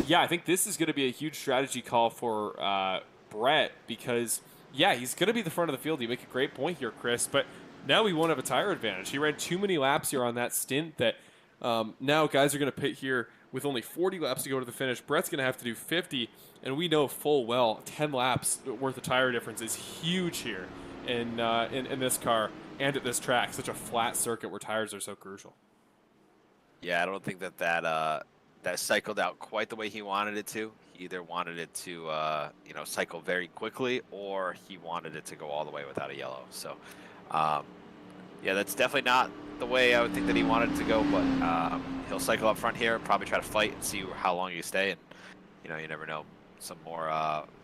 yeah, I think this is going to be a huge strategy call for Brett because, yeah, he's going to be the front of the field. You make a great point here, Chris, but now he won't have a tire advantage. He ran too many laps here on that stint that now guys are going to pit here with only 40 laps to go to the finish. Brett's going to have to do 50, and we know full well 10 laps worth of tire difference is huge here in this car and at this track, such a flat circuit where tires are so crucial. Yeah, I don't think that cycled out quite the way he wanted it to. He either wanted it to, cycle very quickly, or he wanted it to go all the way without a yellow. So, yeah, that's definitely not the way I would think that he wanted it to go. But he'll cycle up front here, probably try to fight and see how long you stay. And you never know, some more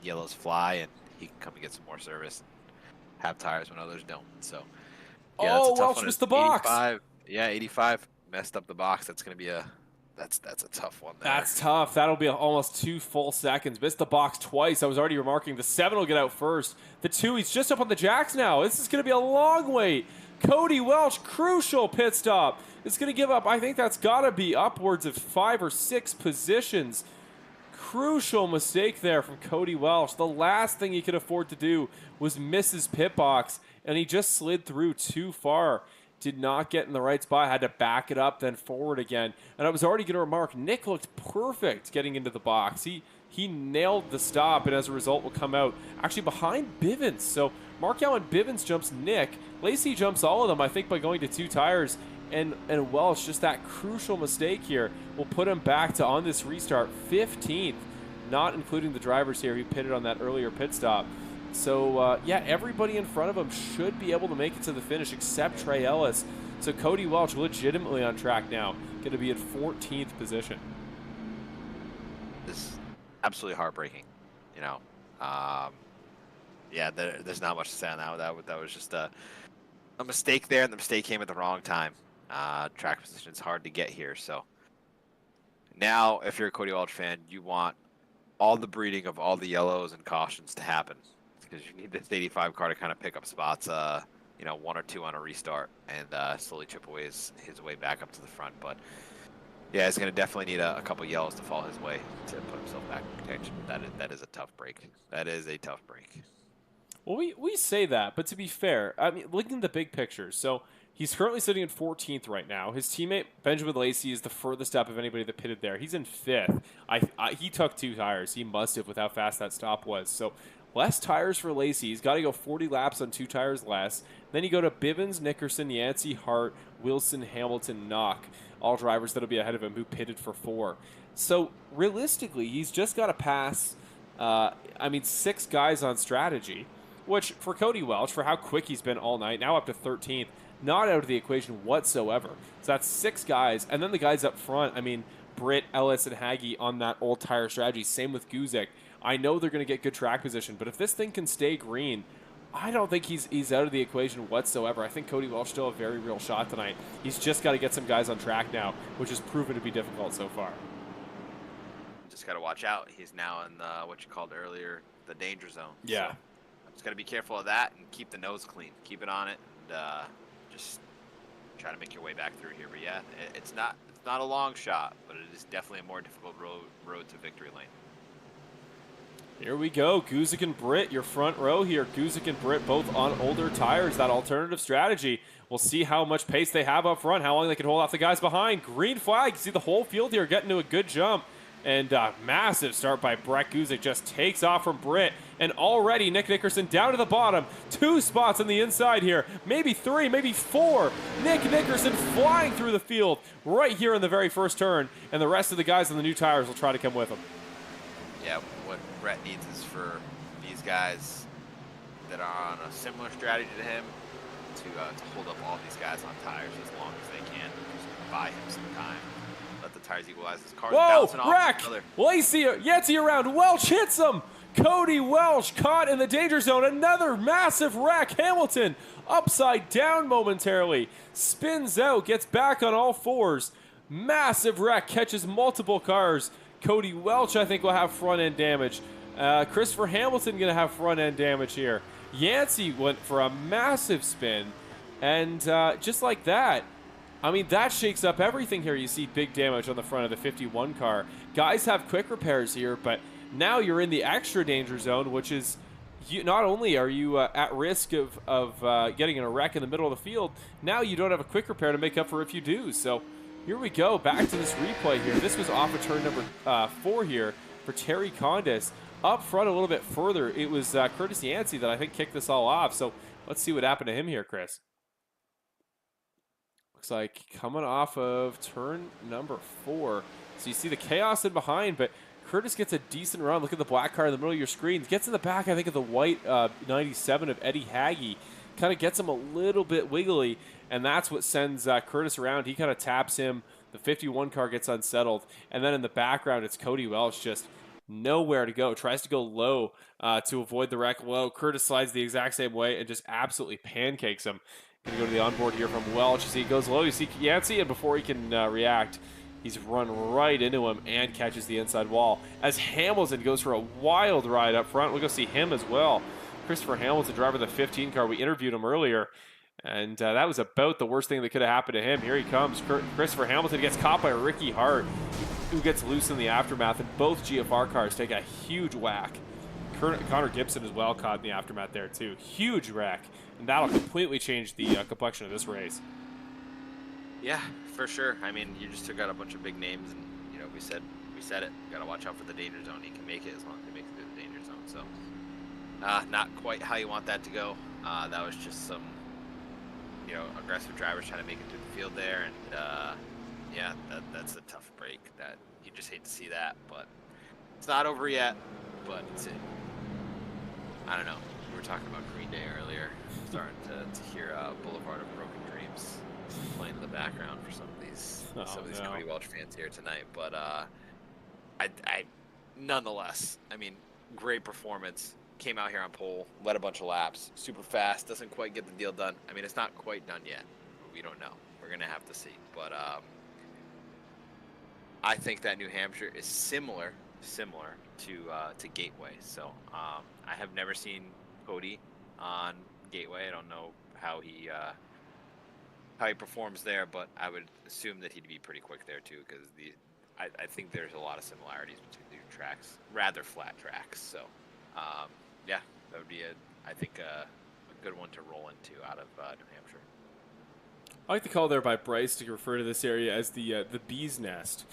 yellows fly, and he can come and get some more service and have tires when others don't. So, yeah, that's a tough one. Missed the box. 85, yeah, 85 messed up the box. That's going to be That's a tough one there. That's tough. That'll be almost 2 full seconds. Missed the box twice. I was already remarking the 7 will get out first. The 2, he's just up on the jacks now. This is going to be a long wait. Cody Welch, crucial pit stop. It's going to give up, I think that's got to be upwards of 5 or 6 positions. Crucial mistake there from Cody Welch. The last thing he could afford to do was miss his pit box, and he just slid through too far. Did not get in the right spot, had to back it up, then forward again. And I was already going to remark, Nick looked perfect getting into the box. He nailed the stop, and as a result will come out actually behind Bivens. So Mark Allen Bivens jumps Nick. Lacey jumps all of them, I think, by going to 2 tires. And Welch, just that crucial mistake here, will put him back to, on this restart, 15th, not including the drivers here who pitted on that earlier pit stop. So, yeah, everybody in front of him should be able to make it to the finish except Trey Ellis. So Cody Welch legitimately on track now, going to be in 14th position. This is absolutely heartbreaking, Yeah, there's not much to say on that. That was just a mistake there, and the mistake came at the wrong time. Track position is hard to get here. So now, if you're a Cody Welch fan, you want all the breeding of all the yellows and cautions to happen, because you need this 85 car to kind of pick up spots, 1 or 2 on a restart, and slowly chip away his way back up to the front. But yeah, he's going to definitely need a couple yellows to fall his way to put himself back in contention. That is a tough break. That is a tough break. Well, we say that, but to be fair, I mean, looking at the big picture, so he's currently sitting in 14th right now. His teammate, Benjamin Lacey, is the furthest up of anybody that pitted there. He's in 5th. He took 2 tires. He must have with how fast that stop was. So less tires for Lacey. He's got to go 40 laps on 2 tires less. Then you go to Bivens, Nickerson, Yancey, Hart, Wilson, Hamilton, Knock, all drivers that'll be ahead of him who pitted for 4. So realistically, he's just got to pass, 6 guys on strategy, which for Cody Welch, for how quick he's been all night, now up to 13th, not out of the equation whatsoever. So that's 6 guys. And then the guys up front, Britt, Ellis, and Haggy on that old tire strategy. Same with Guzik. I know they're going to get good track position, but if this thing can stay green, I don't think he's out of the equation whatsoever. I think Cody Welch still a very real shot tonight. He's just got to get some guys on track now, which has proven to be difficult so far. Just got to watch out. He's now in what you called earlier, the danger zone. Yeah. So just got to be careful of that and keep the nose clean. Keep it on it, and just try to make your way back through here. But yeah, it's not a long shot, but it is definitely a more difficult road to victory lane. Here we go. Guzik and Britt, your front row here. Guzik and Britt both on older tires. That alternative strategy. We'll see how much pace they have up front, how long they can hold off the guys behind. Green flag. You see the whole field here getting to a good jump. And massive start by Brett Guzik, just takes off from Britt. And already Nick Nickerson down to the bottom. 2 spots on the inside here. Maybe 3, maybe 4. Nick Nickerson flying through the field right here in the very first turn. And the rest of the guys on the new tires will try to come with him. Yeah, what Brett needs is for these guys that are on a similar strategy to him to hold up all these guys on tires as long as they can. Just buy him some time. Let the tires equalize. His car's bouncing off each other. Lacey, Yancey around. Welch hits him. Cody Welch caught in the danger zone. Another massive wreck. Hamilton upside down momentarily. Spins out, gets back on all fours. Massive wreck, catches multiple cars. Cody Welch, I think, will have front end damage. Christopher Hamilton going to have front end damage here. Yancey went for a massive spin. And just like that, I mean, that shakes up everything here. You see big damage on the front of the 51 car. Guys have quick repairs here, but now you're in the extra danger zone, which is not only are you at risk of getting in a wreck in the middle of the field, now you don't have a quick repair to make up for if you do. So here we go, back to this replay here. This was off of turn number 4 here for Terry Condis. Up front a little bit further, it was Curtis Yancey that I think kicked this all off. So let's see what happened to him here, Chris. Looks like coming off of turn number 4. So you see the chaos in behind, but Curtis gets a decent run. Look at the black car in the middle of your screen. Gets in the back, I think, of the white 97 of Eddie Haggy. Kind of gets him a little bit wiggly, and that's what sends Curtis around. He kind of taps him. The 51 car gets unsettled. And then in the background, it's Cody Welch just nowhere to go. Tries to go low to avoid the wreck low. Curtis slides the exact same way and just absolutely pancakes him. Going to go to the onboard here from Welch. You see he goes low. You see Yancey, and before he can react, he's run right into him and catches the inside wall. As Hamilton goes for a wild ride up front, we'll go see him as well. Christopher Hamilton, driver of the 15 car. We interviewed him earlier, and that was about the worst thing that could have happened to him. Here he comes. Christopher Hamilton gets caught by Ricky Hart, who gets loose in the aftermath, and both GFR cars take a huge whack. Connor Gibson as well caught in the aftermath there too. Huge wreck, and that'll completely change the complexion of this race. Yeah, for sure. I mean, you just took out a bunch of big names, and you know, we said it. Got to watch out for the danger zone. He can make it as long as he makes it through the danger zone. So, not quite how you want that to go. That was just some, you know, aggressive drivers trying to make it through the field there, and yeah, that's a tough break. That you just hate to see that, but it's not over yet. But it's I don't know. We were talking about Green Day earlier. Starting to hear Boulevard of Broken Dreams playing in the background for some of these Cody Welch fans here tonight. But I nonetheless, I mean, great performance. Came out here on pole, led a bunch of laps, super fast. Doesn't quite get the deal done. I mean, it's not quite done yet. We don't know. We're gonna have to see. But I think that New Hampshire is similar to Gateway. So I have never seen Cody on Gateway. I don't know how he performs there, but I would assume that he'd be pretty quick there too, because I think there's a lot of similarities between the two tracks, rather flat tracks. So yeah, that would be I think a good one to roll into out of New Hampshire. I like the call there by Bryce to refer to this area as the bee's nest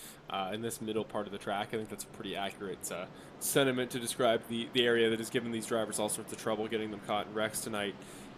in this middle part of the track. I think that's a pretty accurate sentiment to describe the area that has given these drivers all sorts of trouble getting them caught in wrecks tonight.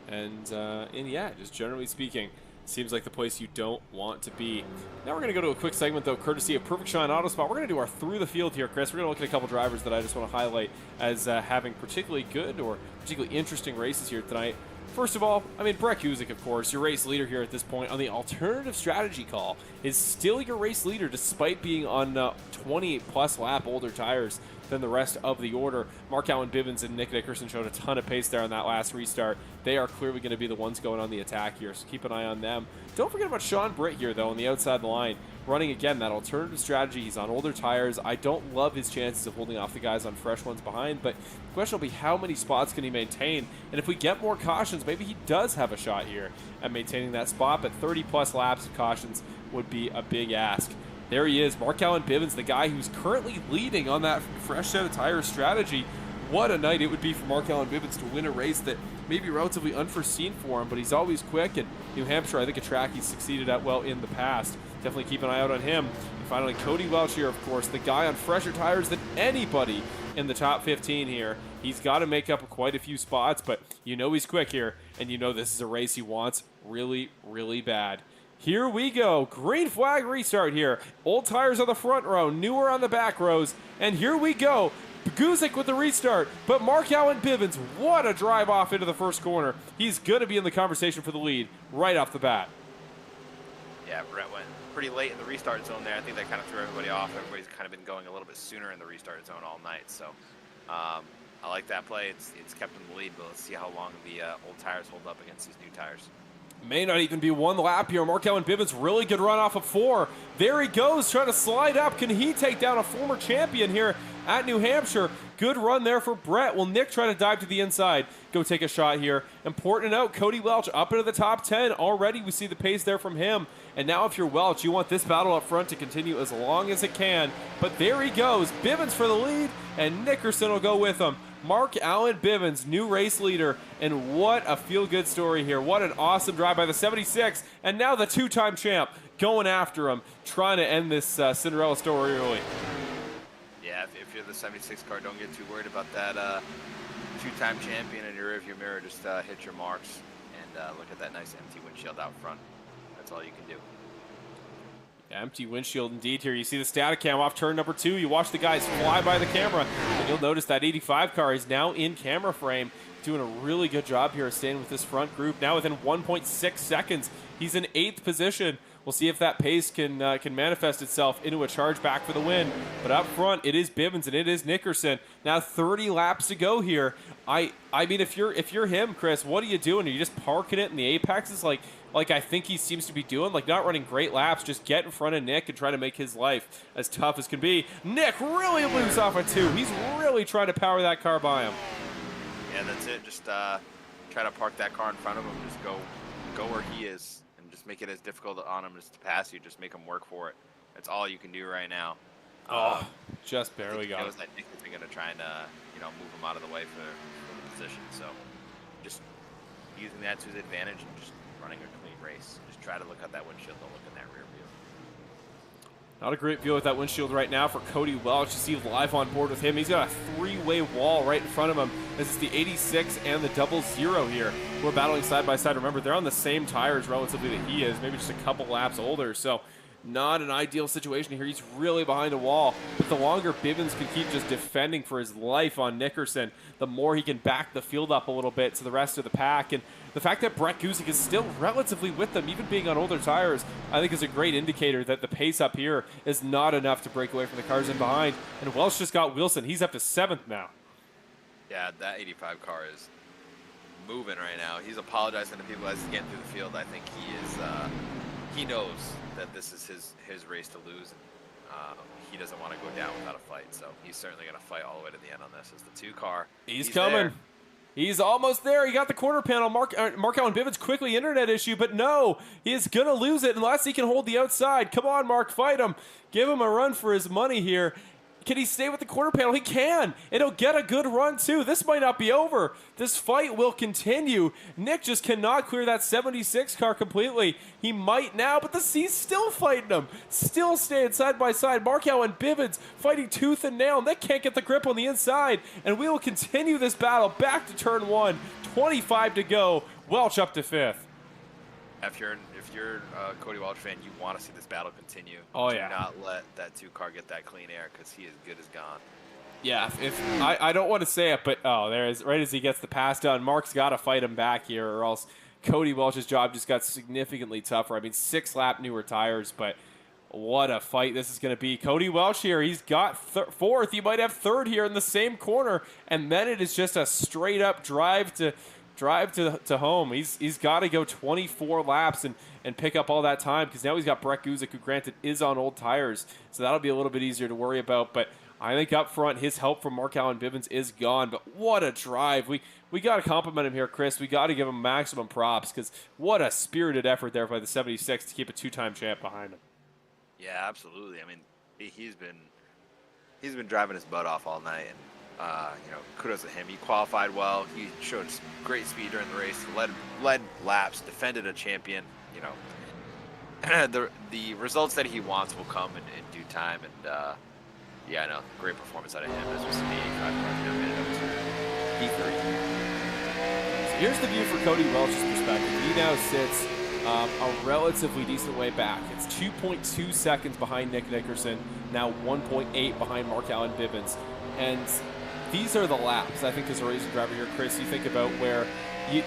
And yeah, just generally speaking, seems like the place you don't want to be. Now we're going to go to a quick segment, though, courtesy of Perfect Shine Auto Spot. We're going to do our through the field here, Chris. We're going to look at a couple drivers that I just want to highlight as having particularly good or particularly interesting races here tonight. First of all, I mean, Brett Kuzik, of course, your race leader here at this point on the alternative strategy call, is still your race leader despite being on 20-plus lap older tires than the rest of the order. Mark Allen Bivens and Nick Nickerson showed a ton of pace there on that last restart. They are clearly going to be the ones going on the attack here, so keep an eye on them. Don't forget about Sean Britt here, though, on the outside of the line, running, again, that alternative strategy. He's on older tires. I don't love his chances of holding off the guys on fresh ones behind, but the question will be how many spots can he maintain, and if we get more cautions, maybe he does have a shot here at maintaining that spot, but 30-plus laps of cautions would be a big ask. There he is, Mark Allen Bivens, the guy who's currently leading on that fresh set of tires strategy. What a night it would be for Mark Allen Bivens to win a race that may be relatively unforeseen for him, but he's always quick, and New Hampshire, I think, a track he's succeeded at well in the past. Definitely keep an eye out on him. And finally, Cody Welch here, of course, the guy on fresher tires than anybody in the top 15 here. He's got to make up quite a few spots, but you know he's quick here, and you know this is a race he wants really, really bad. Here we go. Green flag restart here. Old tires on the front row, newer on the back rows, and here we go. Guzik with the restart, but Mark Allen Bivens, what a drive off into the first corner. He's going to be in the conversation for the lead right off the bat. Yeah, Brett went pretty late in the restart zone there. I think that kind of threw everybody off. Everybody's kind of been going a little bit sooner in the restart zone all night. So, I like that play. It's kept him in the lead, but let's see how long the old tires hold up against these new tires. May not even be one lap here. Mark Allen Bivens, really good run off of 4. There he goes, trying to slide up. Can he take down a former champion here at New Hampshire? Good run there for Brett. Will Nick try to dive to the inside? Go take a shot here. Important to note, Cody Welch up into the top 10. Already we see the pace there from him. And now if you're Welch, you want this battle up front to continue as long as it can. But there he goes. Bivens for the lead, and Nickerson will go with him. Mark Allen Bivens, new race leader, and what a feel-good story here. What an awesome drive by the 76, and now the two-time champ going after him, trying to end this Cinderella story early. Yeah, if you're the 76 car, don't get too worried about that two-time champion in your rearview mirror. Just hit your marks and look at that nice empty windshield out front. That's all you can do. Empty windshield indeed here. You see the static cam off turn number 2. You watch the guys fly by the camera, and you'll notice that 85 car is now in camera frame, doing a really good job here staying with this front group. Now within 1.6 seconds, he's in 8th position. We'll see if that pace can manifest itself into a charge back for the win. But up front, it is Bivens and it is Nickerson. Now 30 laps to go here. I mean, if you're him, Chris, what are you doing? Are you just parking it in the apexes like I think he seems to be doing? Like, not running great laps, just get in front of Nick and try to make his life as tough as can be. Nick really moves off a 2. He's really trying to power that car by him. Yeah, that's it. Just try to park that car in front of him. Just go where he is. Just make it as difficult on him just to pass you. Just make him work for it. That's all you can do right now. Oh, just barely got it. I think they're going to try and move him out of the way for the position. So just using that to his advantage and just running a clean race. Just try to look at that windshield. Don't look in that rear view. Not a great view with that windshield right now for Cody Welch. You see live on board with him. He's got a 3-way wall right in front of him. This is the 86 and the 00 here. We're battling side by side. Remember, they're on the same tires relatively that he is, maybe just a couple laps older. So not an ideal situation here. He's really behind a wall. But the longer Bivens can keep just defending for his life on Nickerson, the more he can back the field up a little bit to the rest of the pack. And the fact that Brett Guzik is still relatively with them, even being on older tires, I think is a great indicator that the pace up here is not enough to break away from the cars in behind. And Welch just got Wilson. He's up to 7th now. Yeah, that 85 car is moving right now. He's apologizing to people as he's getting through the field. I think he knows that this is his race to lose. He doesn't want to go down without a fight, so he's certainly going to fight all the way to the end on this. It's the 2 car. He's coming. There. He's almost there. He got the quarter panel. Mark Allen Bivens quickly internet issue, but no, he is going to lose it unless he can hold the outside. Come on, Mark, fight him. Give him a run for his money here. Can he stay with the quarter panel? He can. It'll get a good run, too. This might not be over. This fight will continue. Nick just cannot clear that 76 car completely. He might now, but he's still fighting him. Still staying side by side. Mark Allen Bivens fighting tooth and nail. Nick can't get the grip on the inside. And we will continue this battle back to turn 1. 25 to go. Welch up to 5th. If you're a Cody Welch fan, you want to see this battle continue. Oh, yeah. Do not let that 2 car get that clean air because he is good as gone. Yeah, I don't want to say it, but there is right as he gets the pass done. Mark's got to fight him back here, or else Cody Welch's job just got significantly tougher. I mean, 6-lap newer tires, but what a fight this is going to be. Cody Welch here, he's got 4th. He might have 3rd here in the same corner, and then it is just a straight-up drive to home. He's got to go 24 laps and pick up all that time, because now he's got Brett Guzik, who granted is on old tires, so that'll be a little bit easier to worry about. But I think up front, his help from Mark Allen Bivens is gone. But what a drive. We got to compliment him here, Chris. We got to give him maximum props, because what a spirited effort there by the 76 to keep a 2-time champ behind him. Yeah, absolutely. I mean, he's been driving his butt off all night, and kudos to him. He qualified well. He showed great speed during the race. Led laps. Defended a champion. The results that he wants will come in due time. And yeah, no, great performance out of him. As we see the 85 cars now made it up to P3. So here's the view for Cody Welch's perspective. He now sits a relatively decent way back. It's 2.2 seconds behind Nick Nickerson. Now 1.8 behind Mark Allen Bivens. And these are the laps, I think, as a racing driver here, Chris. You think about where you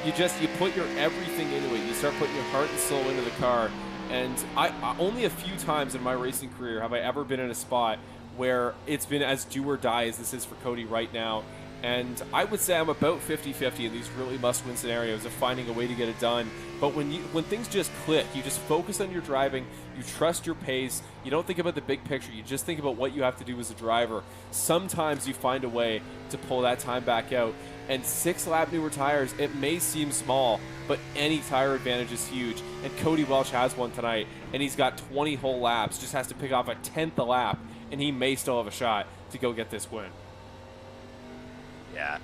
put your everything into it. You start putting your heart and soul into the car. And I only a few times in my racing career have I ever been in a spot where it's been as do or die as this is for Cody right now. And I would say I'm about 50-50 in these really must-win scenarios of finding a way to get it done. But when things just click, you just focus on your driving, you trust your pace, you don't think about the big picture, you just think about what you have to do as a driver. Sometimes you find a way to pull that time back out. And 6-lap newer tires, it may seem small, but any tire advantage is huge. And Cody Welch has one tonight, and he's got 20 whole laps, just has to pick off a 10th a lap, and he may still have a shot to go get this win. Yeah,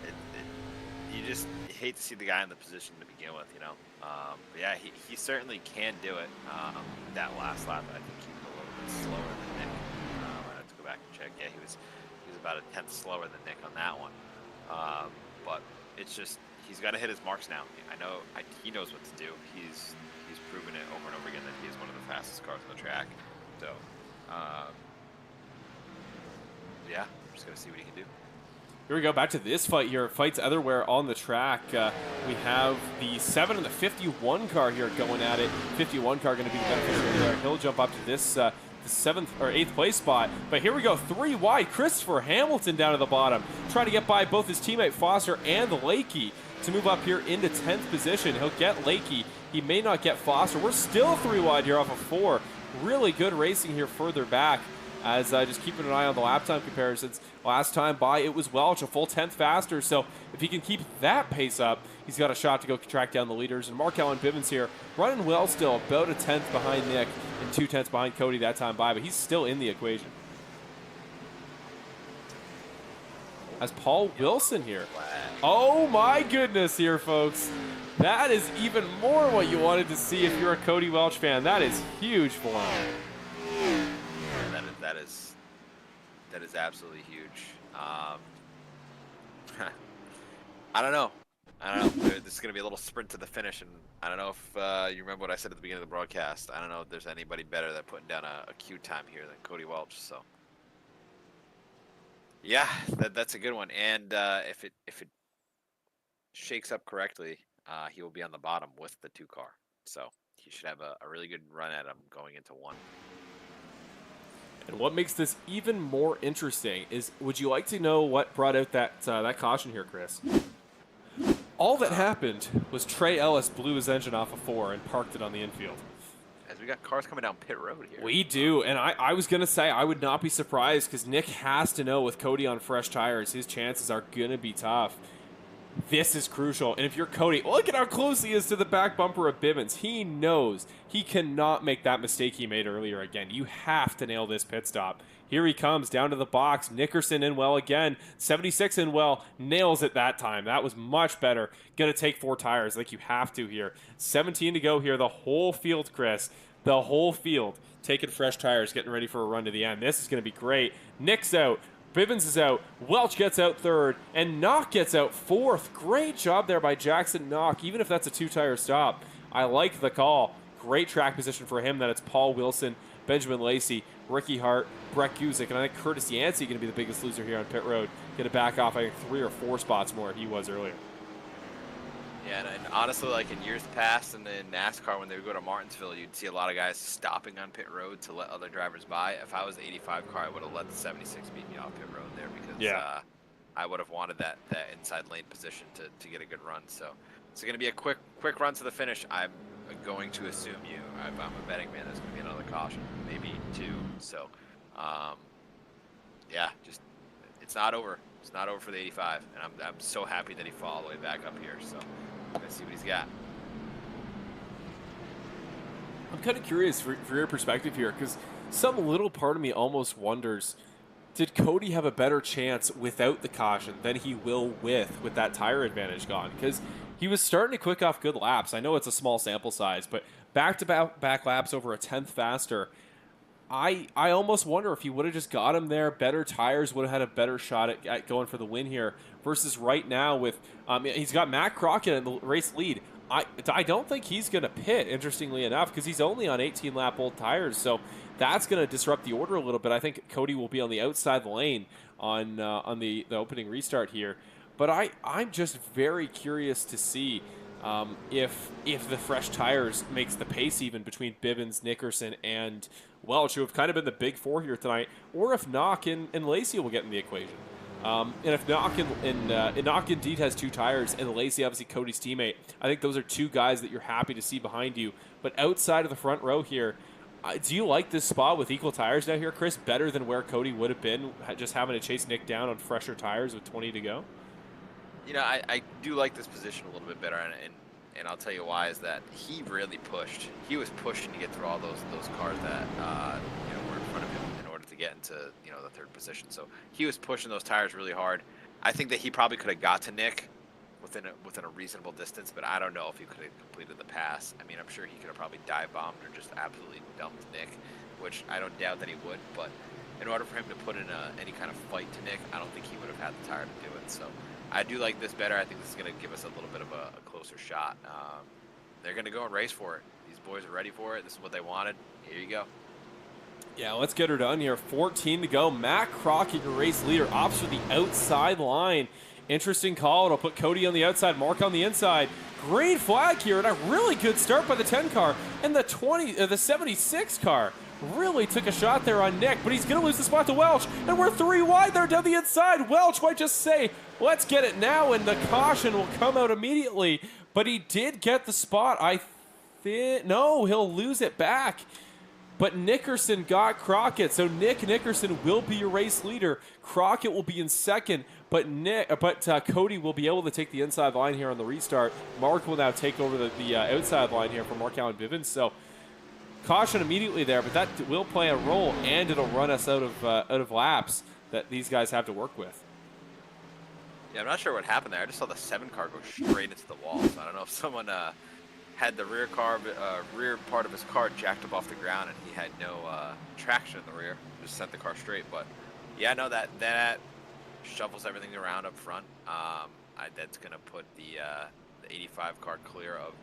you just hate to see the guy in the position to begin with, you know. But yeah, he certainly can do it. That last lap, I think he was a little bit slower than Nick. I have to go back and check. Yeah, he was about a 10th slower than Nick on that one. But it's just he's got to hit his marks now. He knows what to do. He's proven it over and over again that he is one of the fastest cars on the track. So yeah, I'm just gonna see what he can do. Here we go, back to this fight here. Fights everywhere on the track. We have the 7 and the 51 car here going at it. 51 car going to be the beneficiary there. He'll jump up to this the 7th or 8th place spot. But here we go, 3 wide. Christopher Hamilton down to the bottom, trying to get by both his teammate Foster and Lakey to move up here into 10th position. He'll get Lakey. He may not get Foster. We're still 3 wide here off of 4. Really good racing here further back, as just keeping an eye on the lap time comparisons. Last time by, it was Welch, a full 10th faster. So if he can keep that pace up, he's got a shot to go track down the leaders. And Mark Allen Bivens here running well still, about a 10th behind Nick and 2 tenths behind Cody that time by, but he's still in the equation. As Paul Wilson here. Oh my goodness here, folks. That is even more what you wanted to see if you're a Cody Welch fan. That is huge for him. That is absolutely huge. I don't know. This is going to be a little sprint to the finish, and I don't know if you remember what I said at the beginning of the broadcast. I don't know if there's anybody better than putting down a Q time here than Cody Welch. So, yeah, that's a good one. And if it shakes up correctly, he will be on the bottom with the 2 car. So he should have a really good run at him going into 1. And what makes this even more interesting is, would you like to know what brought out that caution here, Chris? All that happened was Trey Ellis blew his engine off of 4 and parked it on the infield. As we got cars coming down pit road here. We do, and I was going to say I would not be surprised, because Nick has to know with Cody on fresh tires, his chances are going to be tough. This is crucial, and if you're Cody, look at how close he is to the back bumper of Bivens. He knows he cannot make that mistake he made earlier again. You have to nail this pit stop. Here he comes down to the box. Nickerson in well again. 76 in well. Nails it that time. That was much better. Going to take 4 tires like you have to here. 17 to go here. The whole field, Chris. The whole field taking fresh tires, getting ready for a run to the end. This is going to be great. Nick's out. Bivens is out, Welch gets out 3rd, and Knock gets out 4th. Great job there by Jackson Knock, even if that's a 2-tire stop. I like the call. Great track position for him. That it's Paul Wilson, Benjamin Lacey, Ricky Hart, Brett Guzik, and I think Curtis Yancey going to be the biggest loser here on pit road. Going to back off, I think, 3 or 4 spots more than he was earlier. Yeah, and honestly, like in years past in NASCAR, when they would go to Martinsville, you'd see a lot of guys stopping on pit road to let other drivers by. If I was the 85 car, I would have let the 76 beat me off pit road there, because I would have wanted that inside lane position to get a good run. So it's going to be a quick run to the finish. I'm going to assume I'm a betting man, there's going to be another caution, maybe 2. So, yeah, just it's not over. It's not over for the 85, and I'm so happy that he fought all the way back up here. So let's see what he's got. I'm kind of curious for your perspective here, because some little part of me almost wonders, did Cody have a better chance without the caution than he will with that tire advantage gone? Because he was starting to quick off good laps. I know it's a small sample size, but back-to-back laps over a 10th faster. I almost wonder if he would have just got him there, better tires, would have had a better shot at going for the win here, versus right now with he's got Matt Crocker in the race lead. I don't think he's going to pit, interestingly enough, because he's only on 18-lap old tires, so that's going to disrupt the order a little bit. I think Cody will be on the outside lane on the opening restart here, but I'm just very curious to see if the fresh tires makes the pace even between Bivens, Nickerson, and Welch, who have kind of been the big 4 here tonight, or if Knock and Lacey will get in the equation. And if Knock indeed has 2 tires, and Lacey obviously Cody's teammate, I think those are 2 guys that you're happy to see behind you. But outside of the front row here, do you like this spot with equal tires down here, Chris, better than where Cody would have been, just having to chase Nick down on fresher tires with 20 to go? You know, I do like this position a little bit better, and I'll tell you why is that he really pushed. He was pushing to get through all those cars that were in front of him in order to get into the 3rd position. So he was pushing those tires really hard. I think that he probably could have got to Nick within a reasonable distance, but I don't know if he could have completed the pass. I mean, I'm sure he could have probably dive bombed or just absolutely dumped Nick, which I don't doubt that he would. But in order for him to put in any kind of fight to Nick, I don't think he would have had the tire to do it. So I do like this better. I think this is going to give us a little bit of a closer shot. They're going to go and race for it. These boys are ready for it. This is what they wanted. Here you go. Yeah, let's get her done here. 14 to go. Matt Crocker, your race leader, opts for the outside line. Interesting call. It'll put Cody on the outside, Mark on the inside. Green flag here, and a really good start by the 10 car. And the 76 car really took a shot there on Nick, but he's going to lose the spot to Welch. And we're 3 wide there down the inside. Welch might just say, let's get it now, and the caution will come out immediately. But he did get the spot. No, he'll lose it back. But Nickerson got Crockett, so Nick Nickerson will be your race leader. Crockett will be in second, but Cody will be able to take the inside line here on the restart. Mark will now take over the outside line here for Mark Allen Bivens. So caution immediately there, but that will play a role, and it'll run us out of laps that these guys have to work with. Yeah, I'm not sure what happened there. I just saw the 7 car go straight into the wall. So I don't know if someone had the rear part of his car jacked up off the ground, and he had no traction in the rear. Just sent the car straight. But yeah, no, that shuffles everything around up front. That's gonna put the 85 car clear of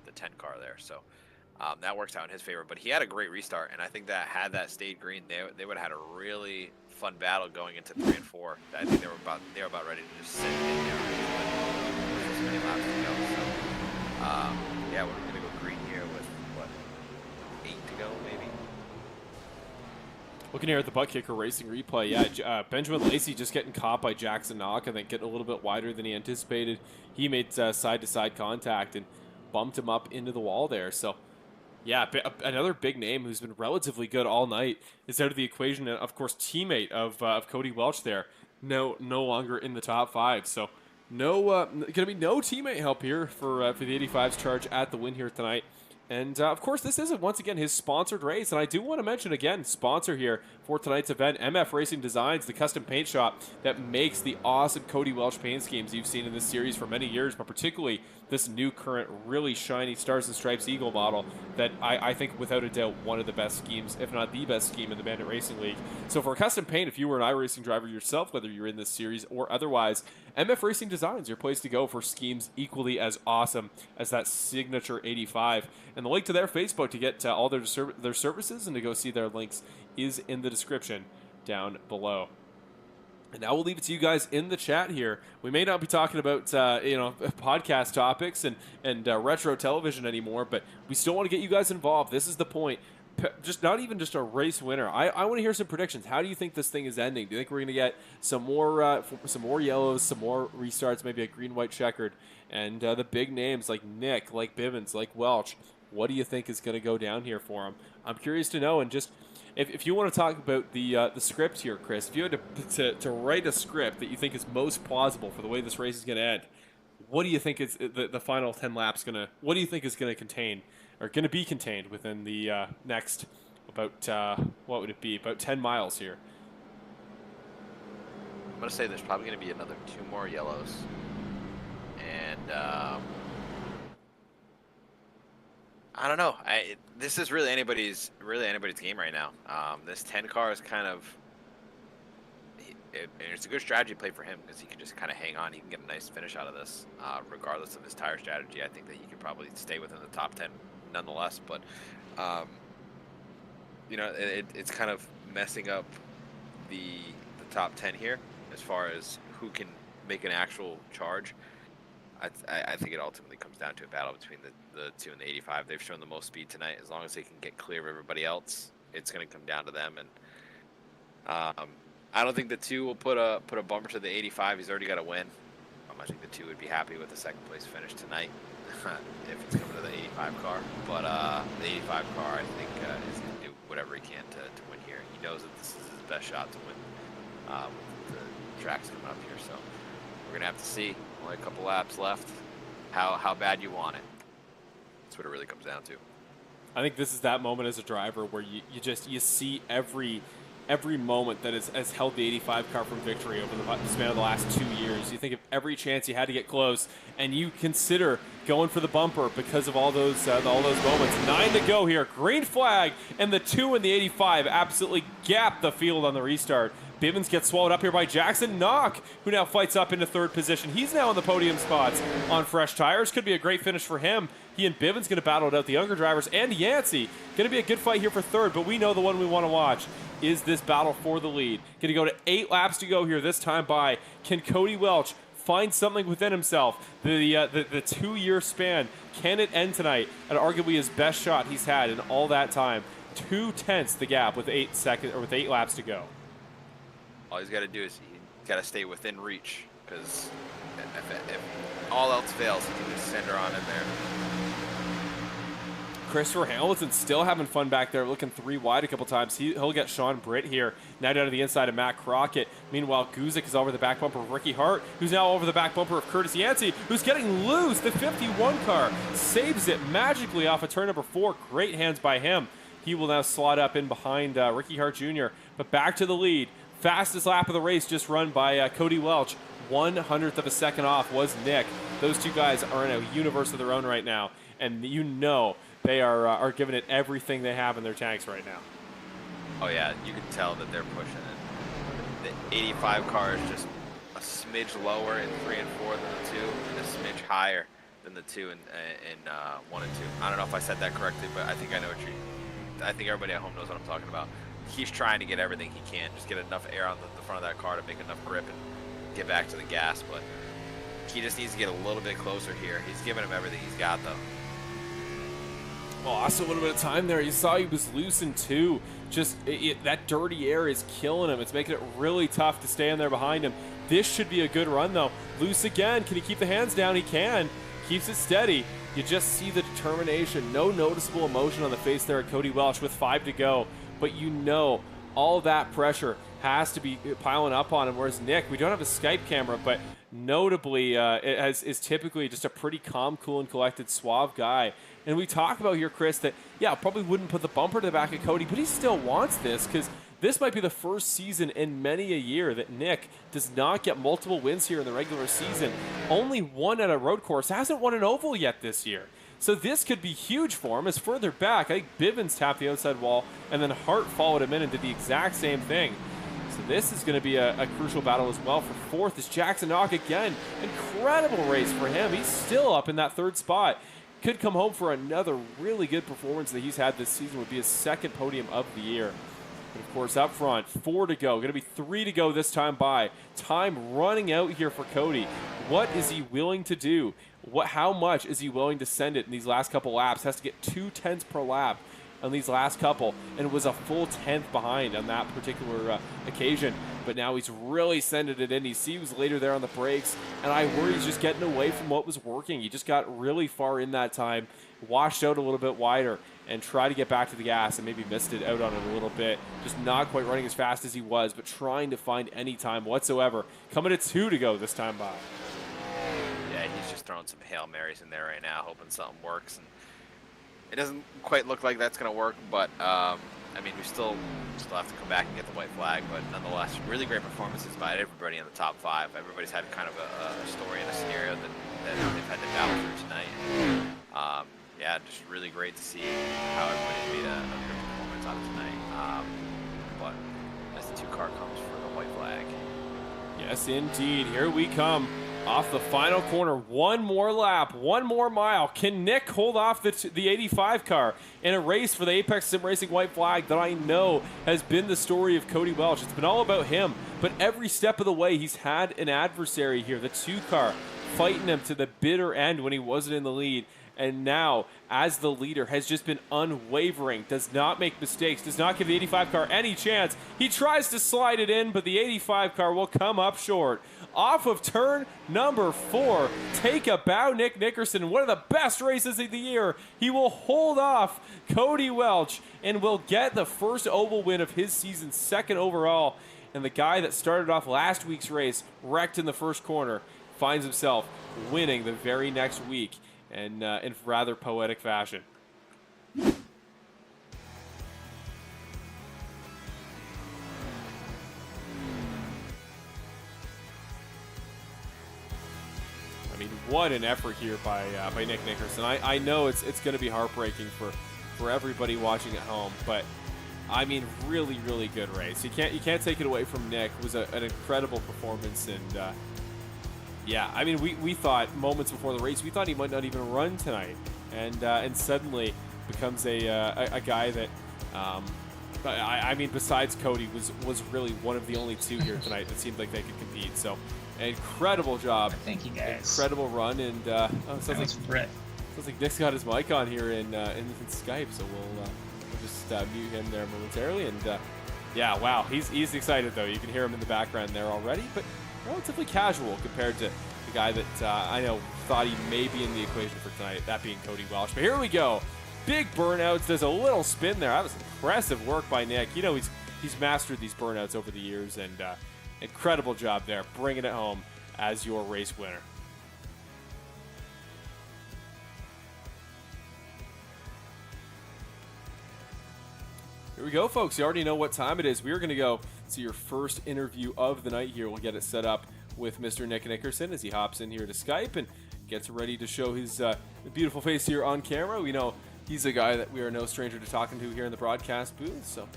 the 10 car there. So that works out in his favor. But he had a great restart, and I think that had that stayed green, they would have had a really fun battle going into 3 and 4. I think they were about ready to just sit in there with as many laps to go. So yeah, we're gonna go green here with what, 8 to go maybe. Looking here at the butt kicker racing replay, yeah, Benjamin Lacey just getting caught by Jackson Knock, I think getting a little bit wider than he anticipated. He made side-to-side contact and bumped him up into the wall there. So yeah, another big name who's been relatively good all night is out of the equation, and of course teammate of Cody Welch there, no longer in the top 5. So going to be no teammate help here for the 85's charge at the win here tonight. And, of course, this is, once again, his sponsored race. And I do want to mention, again, sponsor here for tonight's event, MF Racing Designs, the custom paint shop that makes the awesome Cody Welch paint schemes you've seen in this series for many years, but particularly this new current really shiny Stars and Stripes Eagle model that I think, without a doubt, one of the best schemes, if not the best scheme in the Bandit Racing League. So for a custom paint, if you were an iRacing driver yourself, whether you're in this series or otherwise, MF Racing Designs, your place to go for schemes equally as awesome as that signature 85. And the link to their Facebook to get all their services and to go see their links is in the description down below. And now we'll leave it to you guys in the chat here. We may not be talking about podcast topics and retro television anymore, but we still want to get you guys involved. This is the point. Just not even just a race winner. I want to hear some predictions. How do you think this thing is ending? Do you think we're going to get some more yellows, some more restarts, maybe a green-white checkered, and the big names like Nick, like Bivens, like Welch? What do you think is going to go down here for them? I'm curious to know. And just if you want to talk about the script here, Chris, if you had to write a script that you think is most plausible for the way this race is going to end, what do you think is the final 10 laps going to? What do you think is going to contain? Are going to be contained within the next about, what would it be, about 10 miles here? I'm going to say there's probably going to be another 2 more yellows. And I don't know. This is really anybody's game right now. This 10 car is kind of, it's a good strategy play for him because he can just kind of hang on. He can get a nice finish out of this, regardless of his tire strategy. I think that he can probably stay within the top 10 nonetheless. But it's kind of messing up the top 10 here as far as who can make an actual charge. I think it ultimately comes down to a battle between the 2 and the 85. They've shown the most speed tonight. As long as they can get clear of everybody else, it's going to come down to them. And I don't think the 2 will put a bumper to the 85. He's already got a win. I think the 2 would be happy with the second place finish tonight if it's coming to the 85 car. But the 85 car, I think, is going to do whatever he can to win here. He knows that this is his best shot to win with the tracks coming up here. So we're going to have to see. Only a couple laps left. How bad you want it. That's what it really comes down to. I think this is that moment as a driver where you see every moment that has held the 85 car from victory over the span of the last 2 years. You think of every chance you had to get close, and you consider going for the bumper because of all those moments. 9 to go here. Green flag, and the 2 and the 85 absolutely gap the field on the restart. Bivens gets swallowed up here by Jackson Knock, who now fights up into 3rd position. He's now in the podium spots on fresh tires. Could be a great finish for him. He and Bivens going to battle it out, the younger drivers, and Yancey. Going to be a good fight here for 3rd, but we know the one we want to watch is this battle for the lead. Going to go to 8 laps to go here this time by. Can Cody Welch find something within himself? The 2-year span, can it end tonight at arguably his best shot he's had in all that time? 2/10 the gap with 8 laps to go. All he's got to do is he's got to stay within reach, because if all else fails, he can just send her on in there. Christopher Hamilton still having fun back there, looking 3 wide a couple times. He'll get Sean Britt here, now down to the inside of Matt Crockett. Meanwhile, Guzik is over the back bumper of Ricky Hart, who's now over the back bumper of Curtis Yancey, who's getting loose. The 51 car saves it magically off of turn number 4. Great hands by him. He will now slot up in behind Ricky Hart Jr., but back to the lead. Fastest lap of the race just run by Cody Welch. 1/100th of a second off was Nick. Those two guys are in a universe of their own right now, and you know they are giving it everything they have in their tanks right now. Oh yeah, you can tell that they're pushing it. The 85 car is just a smidge lower in 3 and 4 than the 2, and a smidge higher than the 2 in 1 and 2. I don't know if I said that correctly, but I think I know what I think everybody at home knows what I'm talking about. He's trying to get everything he can, just get enough air on the front of that car to make enough grip and get back to the gas, but he just needs to get a little bit closer here. He's giving him everything he's got, though. Well, also a little bit of time there. You saw he was loose in 2. Just that dirty air is killing him. It's making it really tough to stay in there behind him. This should be a good run, though. Loose again. Can he keep the hands down? He can. Keeps it steady. You just see the determination. No noticeable emotion on the face there at Cody Welch with 5 to go. But you know all that pressure has to be piling up on him. Whereas Nick, we don't have a Skype camera, but notably is typically just a pretty calm, cool, and collected, suave guy. And we talk about here, Chris, that, yeah, probably wouldn't put the bumper to the back of Cody, but he still wants this because this might be the first season in many a year that Nick does not get multiple wins here in the regular season. Only one at a road course. Hasn't won an oval yet this year. So this could be huge for him. As further back, I think Bivens tapped the outside wall, and then Hart followed him in and did the exact same thing. So this is going to be a crucial battle as well. For 4th is Jackson Knock again. Incredible race for him. He's still up in that 3rd spot. Could come home for another really good performance that he's had this season. Would be his 2nd podium of the year. And of course, up front, 4 to go. Going to be 3 to go this time by. Time running out here for Cody. What is he willing to do? How much is he willing to send it in these last couple laps? Has to get 2/10 per lap on these last couple, and was a full 10th behind on that particular occasion. But now he's really sending it in. He was later there on the brakes, and I worry he's just getting away from what was working. He just got really far in that time, washed out a little bit wider, and tried to get back to the gas and maybe missed it out on it a little bit. Just not quite running as fast as he was, but trying to find any time whatsoever. Coming at 2 to go this time by. Yeah, he's just throwing some Hail Marys in there right now, hoping something works. And it doesn't quite look like that's going to work, but I mean, we still have to come back and get the white flag. But nonetheless, really great performances by everybody in the top 5. Everybody's had kind of a story and a scenario that they've had to battle through tonight. Yeah, just really great to see how everybody made a good performance on it tonight. But as the 2 car comes for the white flag. Yes, indeed. Here we come. Off the final corner, 1 more lap, 1 more mile. Can Nick hold off the 85 car in a race for the Apex Sim Racing white flag that I know has been the story of Cody Welch? It's been all about him, but every step of the way he's had an adversary here, the 2 car, fighting him to the bitter end when he wasn't in the lead. and now, as the leader, has just been unwavering, does not make mistakes, does not give the 85 car any chance. He tries to slide it in, but the 85 car will come up short. Off of turn number 4, take a bow, Nick Nickerson, one of the best races of the year. He will hold off Cody Welch and will get the first oval win of his season, second overall. And the guy that started off last week's race, wrecked in the first corner, finds himself winning the very next week, and in rather poetic fashion. I mean, what an effort here by Nick Nickerson. I know it's going to be heartbreaking for everybody watching at home, but I mean, really, really good race. You can't take it away from Nick. It was an incredible performance, and yeah, I mean, we thought moments before the race, we thought he might not even run tonight, and suddenly becomes a guy that, I mean, besides Cody, was really one of the only two here tonight that seemed like they could compete. So, an incredible job. Thank you, guys. Incredible run, and sounds like Nick's got his mic on here in Skype, so we'll just mute him there momentarily. And yeah, wow, he's excited though. You can hear him in the background there already, but relatively casual compared to the guy that I know thought he may be in the equation for tonight, that being Cody Welch. But here we go. Big burnouts. There's a little spin there. That was impressive work by Nick. You know, he's mastered these burnouts over the years, and incredible job there, bringing it home as your race winner. Here we go, folks. You already know what time it is. We are going to go to your first interview of the night here. We'll get it set up with Mr. Nick Nickerson as he hops in here to Skype and gets ready to show his beautiful face here on camera. We know he's a guy that we are no stranger to talking to here in the broadcast booth, so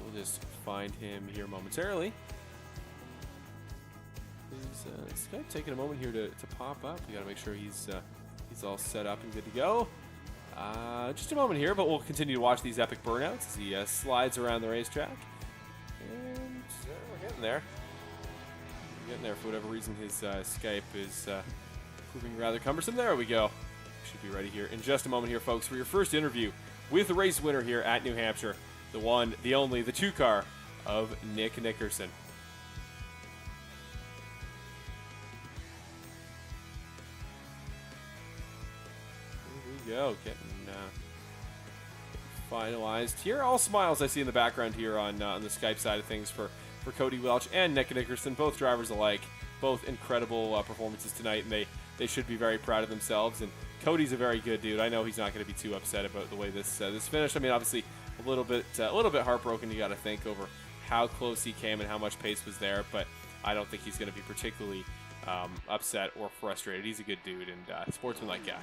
we'll just find him here momentarily. Is Skype taking a moment here to pop up? We got to make sure he's all set up and good to go. Just a moment here, but we'll continue to watch these epic burnouts as he slides around the racetrack. And we're getting there. We're getting there. For whatever reason, his Skype is proving rather cumbersome. There we go. Should be ready here in just a moment here, folks, for your first interview with the race winner here at New Hampshire. The one, the only, the two-car of Nick Nickerson. Go, getting finalized here. All smiles I see in the background here on the Skype side of things for Cody Welch and Nick Nickerson, both drivers alike, both incredible performances tonight, and they should be very proud of themselves. And Cody's a very good dude. I know he's not going to be too upset about the way this finished. I mean, obviously a little bit heartbroken. You got to think over how close he came and how much pace was there, but I don't think he's going to be particularly upset or frustrated. He's a good dude and sportsman-like guy.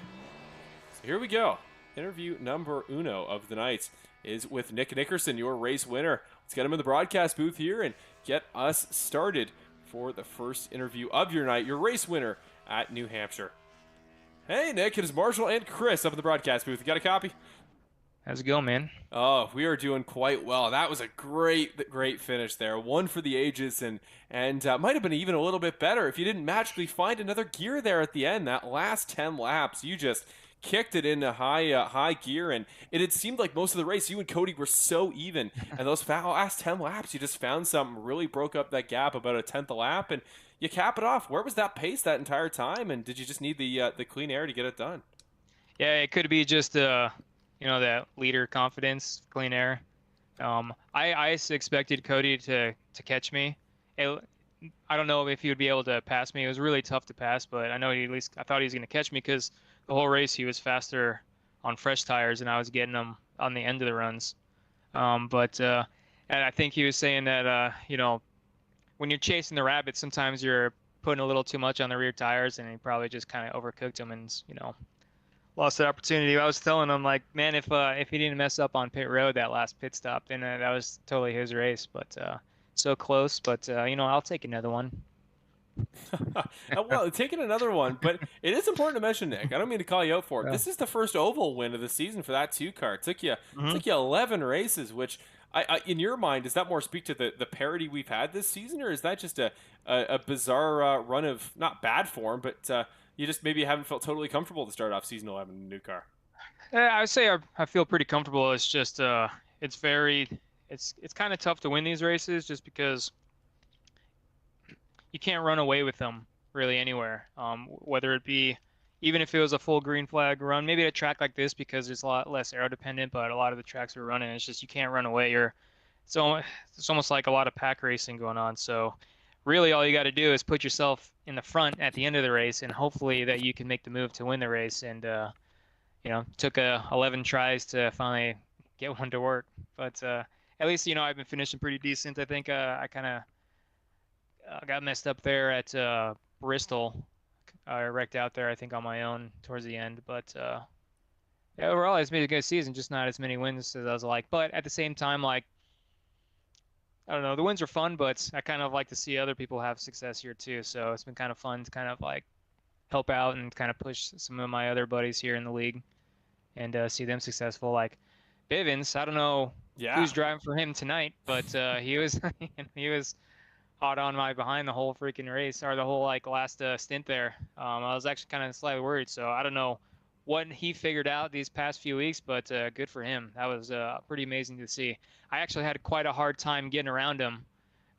Here we go. Interview number uno of the night is with Nick Nickerson, your race winner. Let's get him in the broadcast booth here and get us started for the first interview of your night, your race winner at New Hampshire. Hey, Nick, it is Marshall and Chris up in the broadcast booth. You got a copy? How's it going, man? Oh, we are doing quite well. That was a great finish there. One for the ages, and might have been even a little bit better if you didn't magically find another gear there at the end. That last 10 laps, you just kicked it into high gear, and it had seemed like most of the race you and Cody were so even, and those last 10 laps you just found something, really broke up that gap about a tenth a lap, and you cap it off. Where was that pace that entire time, and did you just need the clean air to get it done? Yeah, it could be just that leader confidence, clean air. I expected Cody to catch me. I don't know if he would be able to pass me. It was really tough to pass, but I know I thought he was going to catch me because the whole race he was faster on fresh tires, and I was getting him on the end of the runs. And I think he was saying that when you're chasing the rabbit, sometimes you're putting a little too much on the rear tires, and he probably just kind of overcooked him and lost the opportunity. I was telling him, like, man, if he didn't mess up on pit road that last pit stop, then that was totally his race. But so close. But I'll take another one. Well, taking another one, but it is important to mention, Nick. I don't mean to call you out for it. Yeah. This is the first oval win of the season for that two car. It took you 11 races, which I in your mind, does that more speak to the parity we've had this season, or is that just a bizarre run of not bad form, but you just maybe haven't felt totally comfortable to start off season 11 in a new car? I would say I feel pretty comfortable. It's just it's very it's kind of tough to win these races just because you can't run away with them really anywhere. Whether it be even if it was a full green flag run, maybe at a track like this because it's a lot less aero dependent, but a lot of the tracks we're running, it's just you can't run away. It's almost like a lot of pack racing going on. So really all you got to do is put yourself in the front at the end of the race and hopefully that you can make the move to win the race. And took 11 tries to finally get one to work. But at least, I've been finishing pretty decent. I think I kind of got messed up there at Bristol. I wrecked out there, I think, on my own towards the end. But yeah, overall, it's been a good season, just not as many wins as I was like. But at the same time, like, I don't know, the wins are fun, but I kind of like to see other people have success here too. So it's been kind of fun to kind of like help out and kind of push some of my other buddies here in the league and see them successful. Like Bivens, I don't know who's driving for him tonight, but he was he was hot on my behind the whole freaking race or the whole like last stint there. I was actually kind of slightly worried, so I don't know what he figured out these past few weeks, but good for him. That was pretty amazing to see. I actually had quite a hard time getting around him.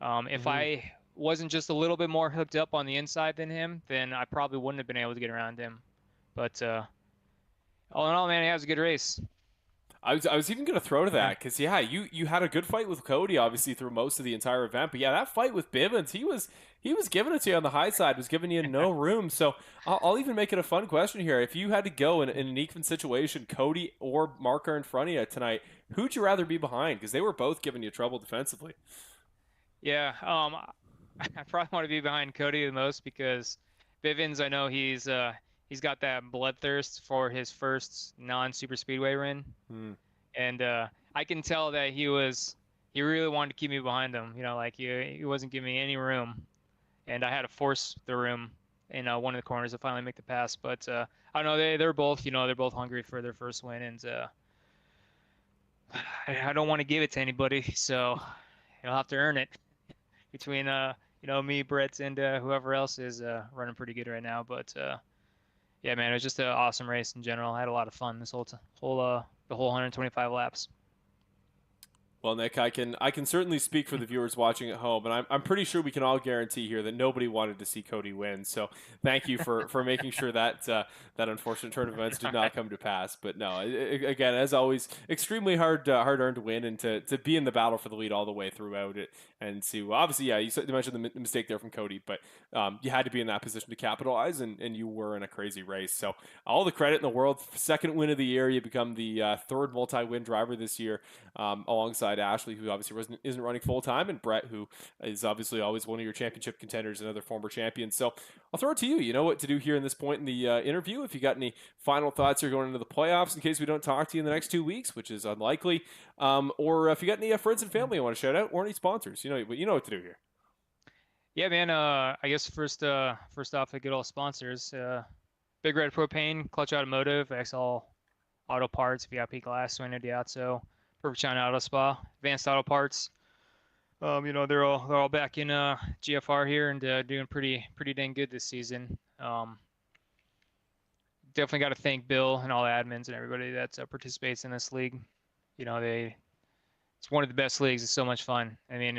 If I wasn't just a little bit more hooked up on the inside than him, then I probably wouldn't have been able to get around him. But all in all, man, it was a good race. I was even going to throw to that because you had a good fight with Cody obviously through most of the entire event, but yeah, that fight with Bivens, he was giving it to you on the high side, was giving you no room. So I'll even make it a fun question here. If you had to go in an even situation, Cody or Marker in front of you tonight, who'd you rather be behind? Because they were both giving you trouble defensively. Yeah, I probably want to be behind Cody the most because Bivens, I know he's got that bloodthirst for his first non-super speedway win. And I can tell that he really wanted to keep me behind him. Like he wasn't giving me any room, and I had to force the room in one of the corners to finally make the pass. But I don't know, they're both they're both hungry for their first win, and I don't want to give it to anybody, so you'll have to earn it between me, Brett, and whoever else is running pretty good right now. But yeah, man, it was just an awesome race in general. I had a lot of fun the whole 125 laps. Well, Nick, I can certainly speak for the viewers watching at home, and I'm pretty sure we can all guarantee here that nobody wanted to see Cody win. So thank you for making sure that that unfortunate turn of events did not come to pass. But no, again, as always, extremely hard-earned win, and to be in the battle for the lead all the way throughout it, and to obviously, yeah, you mentioned the mistake there from Cody, but you had to be in that position to capitalize, and you were in a crazy race. So all the credit in the world. Second win of the year, you become the third multi-win driver this year, alongside Ashley, who obviously isn't running full time, and Brett, who is obviously always one of your championship contenders, another former champion. So I'll throw it to you. You know what to do here in this point in the interview. If you got any final thoughts here going into the playoffs, in case we don't talk to you in the next 2 weeks, which is unlikely, or if you got any friends and family you want to shout out, or any sponsors, you know what to do here. Yeah, man. I guess first off, the good old sponsors. Big Red Propane, Clutch Automotive, XL Auto Parts, VIP Glass, Sueno Diazzo, Perfect China Auto Spa, Advanced Auto Parts. They're all back in GFR here and doing pretty dang good this season. Definitely got to thank Bill and all the admins and everybody that participates in this league. It's one of the best leagues. It's so much fun. I mean,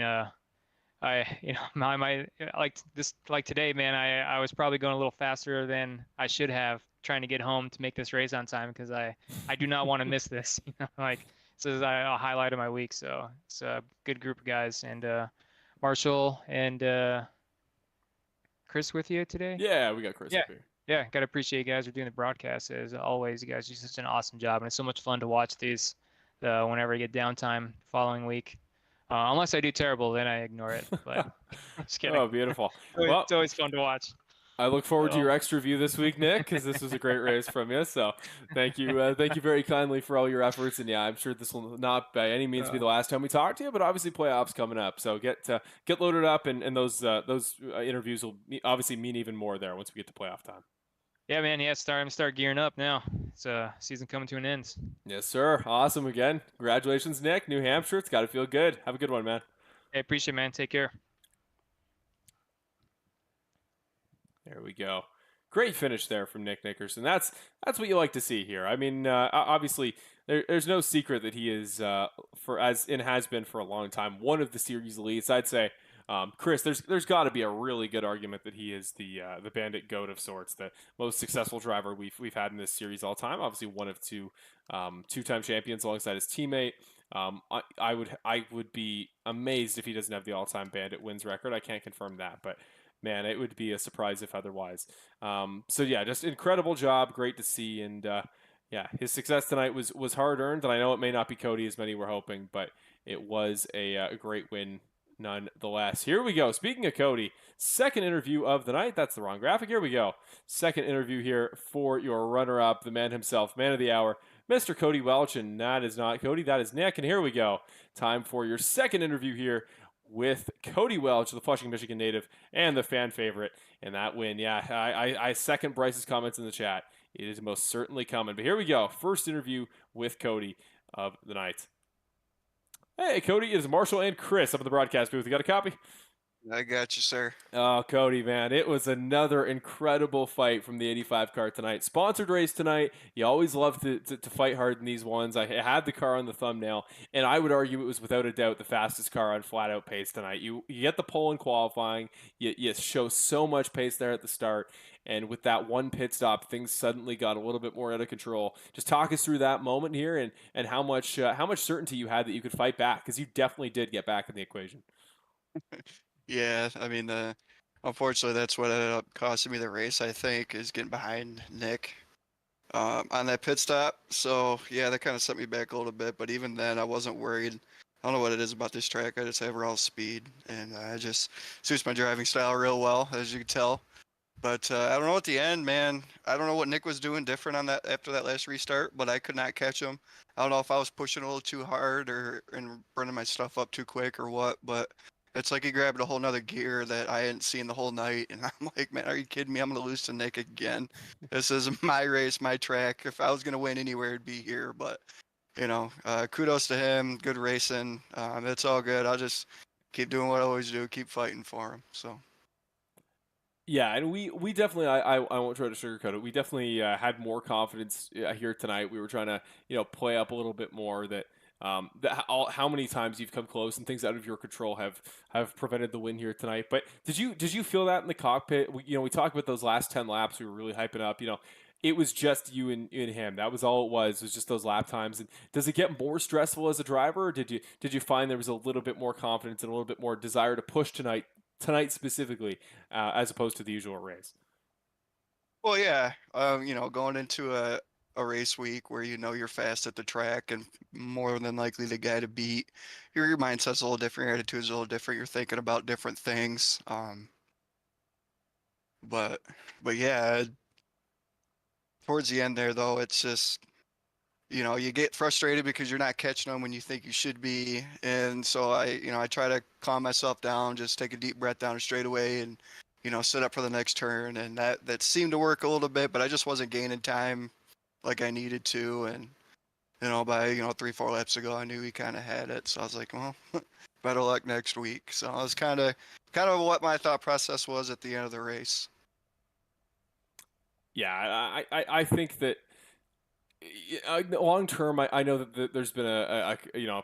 my like today, man, I was probably going a little faster than I should have trying to get home to make this race on time because I do not want to miss this. This is a highlight of my week. So it's a good group of guys, and Marshall and Chris with you today. Yeah, we got Chris up here. Yeah, gotta appreciate you guys for doing the broadcast. As always, you guys do such an awesome job, and it's so much fun to watch these whenever I get downtime the following week. Unless I do terrible, then I ignore it. But I'm just kidding. Oh, beautiful. It's always fun to watch. I look forward to your extra view this week, Nick, because this was a great race from you. So thank you very kindly for all your efforts. And yeah, I'm sure this will not by any means be the last time we talk to you, but obviously playoffs coming up. So get loaded up, and those interviews will obviously mean even more there once we get to playoff time. Yeah, man. Yeah, I'm start gearing up now. It's season coming to an end. Yes, sir. Awesome. Again, congratulations, Nick. New Hampshire. It's got to feel good. Have a good one, man. Hey, appreciate it, man. Take care. There we go. Great finish there from Nick Nickerson. That's what you like to see here. I mean, obviously, there's no secret that he is, has been for a long time, one of the series elites. I'd say, Chris, there's got to be a really good argument that he is the Bandit GOAT of sorts, the most successful driver we've had in this series all time. Obviously, one of two-time champions alongside his teammate. I would be amazed if he doesn't have the all-time Bandit wins record. I can't confirm that, but man, it would be a surprise if otherwise. So yeah, just incredible job, great to see, and yeah, his success tonight was hard earned, and I know it may not be Cody as many were hoping, but it was a great win nonetheless. Here we go. Speaking of Cody, second interview of the night. That's the wrong graphic. Here we go. Second interview here for your runner-up, the man himself, man of the hour, Mr. Cody Welch, and that is not Cody, that is Nick. And here we go. Time for your second interview here with Cody Welch, the Flushing, Michigan native, and the fan favorite in that win. Yeah, I second Bryce's comments in the chat. It is most certainly coming. But here we go. First interview with Cody of the night. Hey, Cody, it is Marshall and Chris up in the broadcast booth. You got a copy? I got you, sir. Oh, Cody, man, it was another incredible fight from the 85 car tonight. Sponsored race tonight. You always love to fight hard in these ones. I had the car on the thumbnail, and I would argue it was without a doubt the fastest car on flat-out pace tonight. You get the pole in qualifying. You show so much pace there at the start, and with that one pit stop, things suddenly got a little bit more out of control. Just talk us through that moment here and how much certainty you had that you could fight back, because you definitely did get back in the equation. Yeah, I mean, unfortunately, that's what ended up costing me the race, I think, is getting behind Nick on that pit stop. So, yeah, that kind of set me back a little bit. But even then, I wasn't worried. I don't know what it is about this track. I just have raw speed, and it just suits my driving style real well, as you can tell. But I don't know at the end, man. I don't know what Nick was doing different on that after that last restart, but I could not catch him. I don't know if I was pushing a little too hard and burning my stuff up too quick or what, but it's like he grabbed a whole nother gear that I hadn't seen the whole night. And I'm like, man, are you kidding me? I'm going to lose to Nick again. This is my race, my track. If I was going to win anywhere, it'd be here. But, kudos to him. Good racing. It's all good. I'll just keep doing what I always do, keep fighting for him. So. Yeah, and we definitely, I won't try to sugarcoat it. We definitely had more confidence here tonight. We were trying to, play up a little bit more that how many times you've come close and things out of your control have prevented the win here tonight. But did you feel that in the cockpit? We talked about those last 10 laps. We were really hyping up. It was just you and him. That was all it was. It was just those lap times. And does it get more stressful as a driver, or did you find there was a little bit more confidence and a little bit more desire to push tonight specifically, as opposed to the usual race? Well, yeah, going into a race week where you're fast at the track and more than likely the guy to beat, your mindset's a little different, your attitude's a little different, you're thinking about different things. But yeah, towards the end there though, it's just you get frustrated because you're not catching them when you think you should be, and so I try to calm myself down, just take a deep breath down straight away, and set up for the next turn, and that seemed to work a little bit, but I just wasn't gaining time like I needed to, and by 3-4 laps ago I knew he kind of had it, so I was like, well, better luck next week. So I was kind of what my thought process was at the end of the race. Yeah, I think that long term, I know that there's been a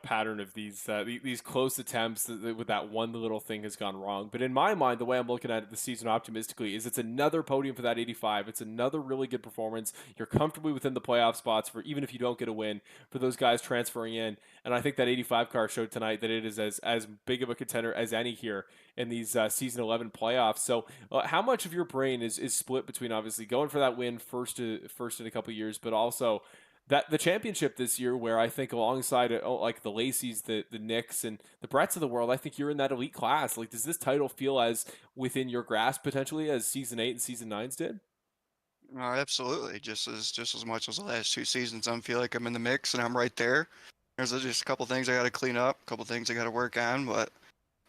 pattern of these close attempts with that one little thing has gone wrong. But in my mind, the way I'm looking at it this season optimistically is it's another podium for that 85. It's another really good performance. You're comfortably within the playoff spots for even if you don't get a win for those guys transferring in. And I think that 85 car showed tonight that it is as big of a contender as any here in these season 11 playoffs. So how much of your brain is split between obviously going for that win first in a couple of years, but also that the championship this year, where I think alongside like the Lacey's, the Nicks, and the Bretts of the world, I think you're in that elite class. Like, does this title feel as within your grasp potentially as season 8 and season 9's did? Absolutely, just as much as the last 2 seasons. I feel like I'm in the mix and I'm right there. There's just a couple things I got to clean up, a couple things I got to work on, but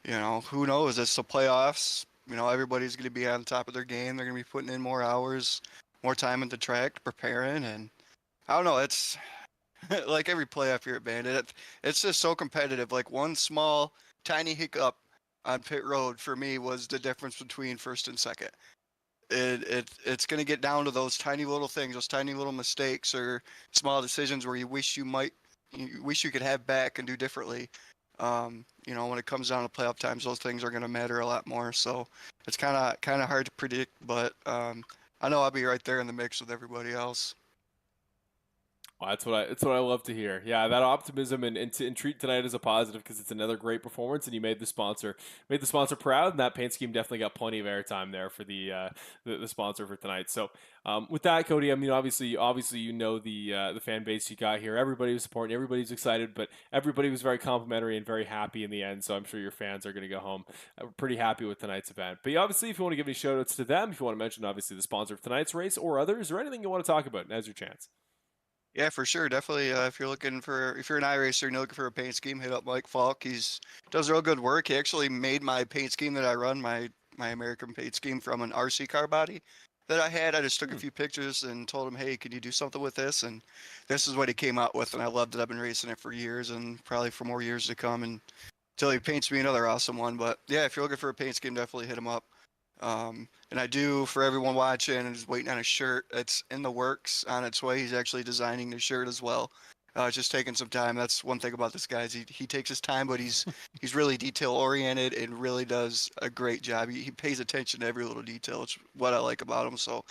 who knows? It's the playoffs. Everybody's going to be on top of their game. They're going to be putting in more hours, more time at the track, preparing, and I don't know. It's like every playoff here at Bandit. It's just so competitive. Like one small, tiny hiccup on pit road for me was the difference between first and second. it's going to get down to those tiny little things, those tiny little mistakes or small decisions where you wish you could have back and do differently. When it comes down to playoff times, those things are going to matter a lot more. So it's kind of hard to predict, but I know I'll be right there in the mix with everybody else. Well, that's what I love to hear. Yeah, that optimism and treat tonight as a positive because it's another great performance, and you made the sponsor proud, and that paint scheme definitely got plenty of airtime there for the sponsor for tonight. So with that, Cody, I mean obviously the fan base you got here. Everybody was supporting, everybody's excited, but everybody was very complimentary and very happy in the end. So I'm sure your fans are going to go home pretty happy with tonight's event. But obviously, if you want to give any shout outs to them, if you want to mention obviously the sponsor of tonight's race or others or anything you want to talk about, now's your chance. Yeah, for sure. Definitely. If you're an iRacer and you're looking for a paint scheme, hit up Mike Falk. Does real good work. He actually made my paint scheme that I run, my American paint scheme, from an RC car body that I had. I just took a few pictures and told him, hey, can you do something with this? And this is what he came out with, and I loved it. I've been racing it for years and probably for more years to come, and until he paints me another awesome one. But yeah, if you're looking for a paint scheme, definitely hit him up. And I do, for everyone watching and just waiting on a shirt, it's in the works, on its way. He's actually designing the shirt as well. It's just taking some time. That's one thing about this guy is he takes his time, but he's really detail oriented and really does a great job. He pays attention to every little detail. It's what I like about him. So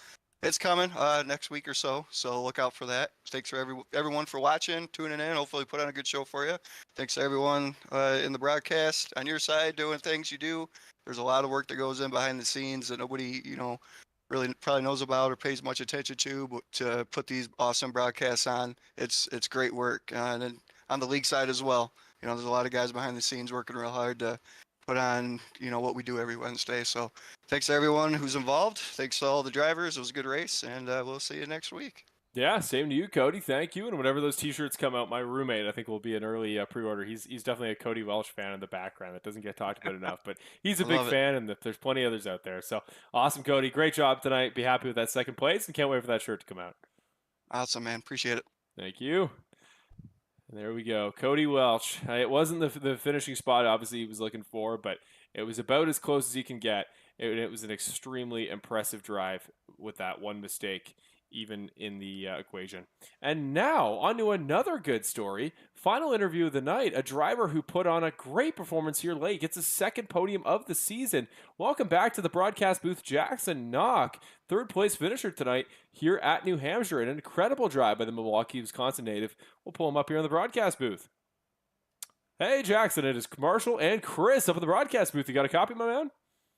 it's coming next week or so. So look out for that. Thanks for everyone for watching, tuning in. Hopefully put on a good show for you. Thanks to everyone in the broadcast on your side doing things you do. There's a lot of work that goes in behind the scenes that nobody, really probably knows about or pays much attention to, but to put these awesome broadcasts on, it's great work. And then on the league side as well, there's a lot of guys behind the scenes working real hard to put on, what we do every Wednesday. So thanks to everyone who's involved. Thanks to all the drivers. It was a good race, and we'll see you next week. Yeah, same to you, Cody. Thank you. And whenever those T-shirts come out, my roommate, I think, will be an early pre-order. He's definitely a Cody Welch fan in the background. That doesn't get talked about enough, but he's a big fan, and there's plenty others out there. So awesome, Cody. Great job tonight. Be happy with that second place, and can't wait for that shirt to come out. Awesome, man. Appreciate it. Thank you. And there we go. Cody Welch. It wasn't the finishing spot, obviously, he was looking for, but it was about as close as he can get. It was an extremely impressive drive with that one mistake, even in the equation. And now, on to another good story. Final interview of the night. A driver who put on a great performance here late gets a second podium of the season. Welcome back to the broadcast booth, Jackson Knock. Third place finisher tonight here at New Hampshire. An incredible drive by the Milwaukee, Wisconsin native. We'll pull him up here in the broadcast booth. Hey, Jackson. It is Marshall and Chris up in the broadcast booth. You got a copy, my man?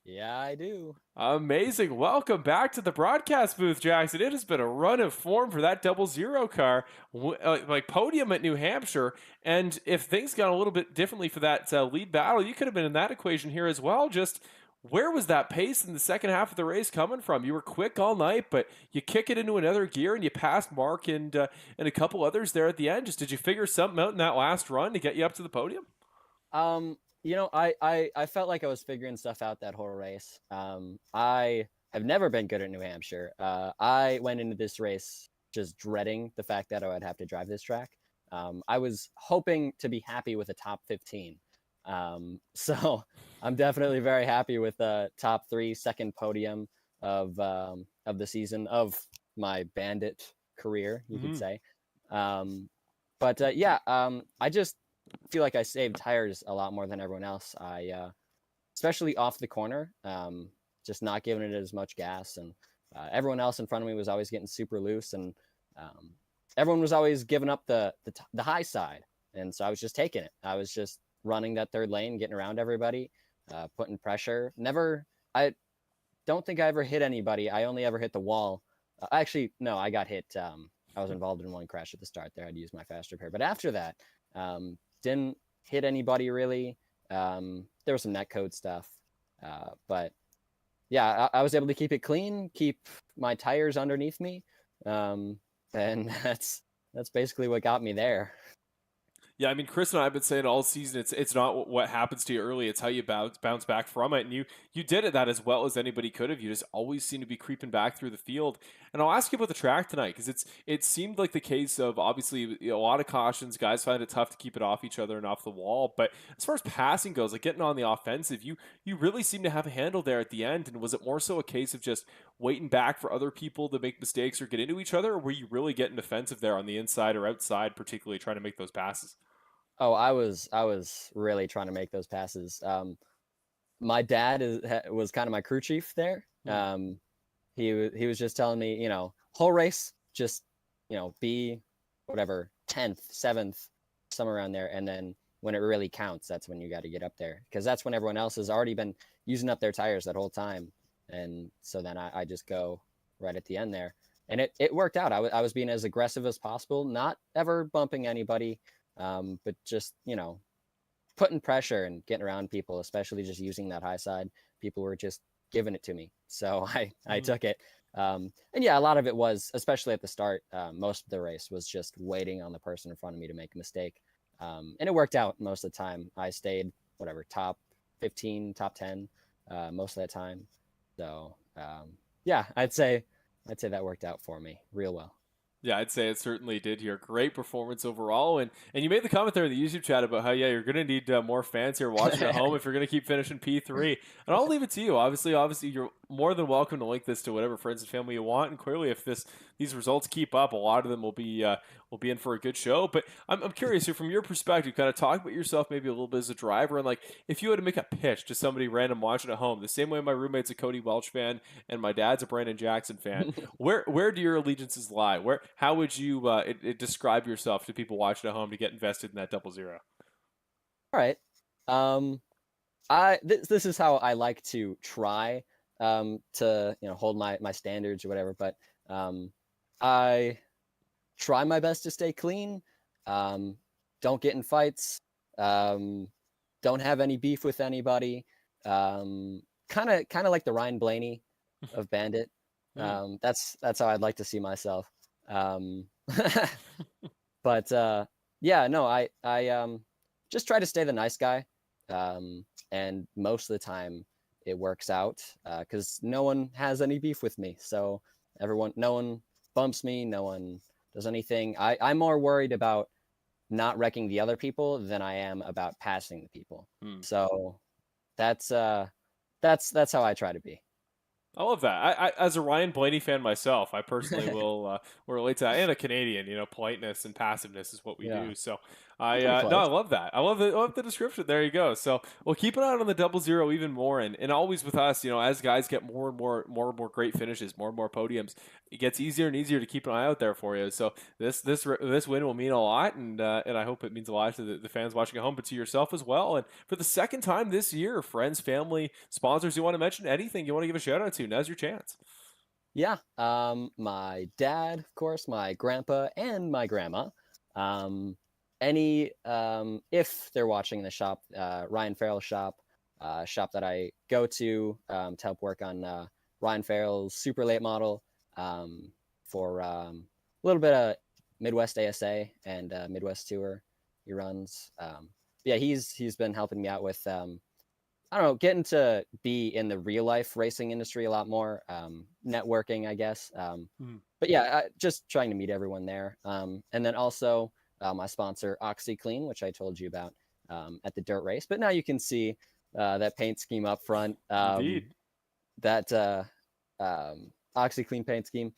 Yeah, I do. Amazing. Welcome back to the broadcast booth, Jackson. It has been a run of form for that 00 car, like podium at New Hampshire. And if things got a little bit differently for that lead battle, you could have been in that equation here as well. Just where was that pace in the second half of the race coming from? You were quick all night, but you kick it into another gear and you passed Mark and a couple others there at the end. Just did you figure something out in that last run to get you up to the podium? I felt like I was figuring stuff out that whole race. I have never been good at New Hampshire. I went into this race just dreading the fact that I would have to drive this track. I was hoping to be happy with a top 15. So I'm definitely very happy with the top 3, second podium of the season, of my Bandit career, you could say. I just feel like I saved tires a lot more than everyone else. Especially off the corner, just not giving it as much gas, and everyone else in front of me was always getting super loose, and everyone was always giving up the high side, and so I was just taking it. I was just running that third lane, getting around everybody, putting pressure. I don't think I ever hit anybody. I only ever hit the wall. Actually, no, I got hit. I was involved in one crash at the start there. I had to use my fast repair, but after that, didn't hit anybody really. There was some netcode stuff, but yeah, I was able to keep it clean, keep my tires underneath me, and that's basically what got me there. Yeah, I mean, Chris and I have been saying all season, it's not what happens to you early, it's how you bounce back from it. And you did it that as well as anybody could have. You just always seem to be creeping back through the field. And I'll ask you about the track tonight because it seemed like the case of obviously a lot of cautions. Guys find it tough to keep it off each other and off the wall. But as far as passing goes, like getting on the offensive, you really seem to have a handle there at the end. And was it more so a case of just waiting back for other people to make mistakes or get into each other, or were you really getting defensive there on the inside or outside, particularly trying to make those passes? Oh, I was really trying to make those passes. My dad was kind of my crew chief there. He was just telling me, whole race, just be whatever 10th, 7th, somewhere around there, and then when it really counts, that's when you got to get up there, because that's when everyone else has already been using up their tires that whole time, and so then I just go right at the end there, and it worked out. I was being as aggressive as possible, not ever bumping anybody, but just putting pressure and getting around people, especially just using that high side. People were just giving it to me, so I took it. And yeah, a lot of it was, especially at the start, most of the race was just waiting on the person in front of me to make a mistake, and it worked out most of the time. I stayed whatever top 15, top 10 most of the time. So yeah, I'd say that worked out for me real well. Yeah, I'd say it certainly did here. Great performance overall. And you made the comment there in the YouTube chat about how, yeah, you're going to need more fans here watching at home if you're going to keep finishing P3. And I'll leave it to you. Obviously, you're more than welcome to link this to whatever friends and family you want. And clearly, if these results keep up, a lot of them will be in for a good show. But I'm curious here, from your perspective, kind of talk about yourself maybe a little bit as a driver. And like, if you had to make a pitch to somebody random watching at home, the same way my roommate's a Cody Welch fan and my dad's a Brandon Jackson fan, where do your allegiances lie? How would you describe yourself to people watching at home to get invested in that 00? All right. This is how I like to try to hold my standards or whatever, but I try my best to stay clean, don't get in fights, don't have any beef with anybody, kind of like the Ryan Blaney of Bandit. That's how I'd like to see myself. But yeah, no, I just try to stay the nice guy, and most of the time it works out, because no one has any beef with me, so no one bumps me, no one does anything. I'm more worried about not wrecking the other people than I am about passing the people. So that's how I try to be. I love that. I as a Ryan Blaney fan myself, I personally will relate to that. And a Canadian, politeness and passiveness is what we do. So I love that. I love the description. There you go. So we'll keep an eye on the 00 even more, and always with us, as guys get more and more great finishes, more and more podiums, it gets easier and easier to keep an eye out there for you. So this win will mean a lot, and I hope it means a lot to the fans watching at home, but to yourself as well. And for the second time this year, friends, family, sponsors you want to mention, anything you want to give a shout out to, now's your chance. Yeah, my dad, of course, my grandpa, and my grandma. If they're watching the shop, Ryan Farrell's shop that I go to help work on Ryan Farrell's super late model, for a little bit of Midwest ASA and Midwest Tour he runs. Yeah, he's been helping me out with I don't know, getting to be in the real life racing industry a lot more, networking, I guess. But yeah, just trying to meet everyone there. And then also my sponsor, OxyClean, which I told you about at the dirt race. But now you can see that paint scheme up front. Indeed. That OxyClean paint scheme.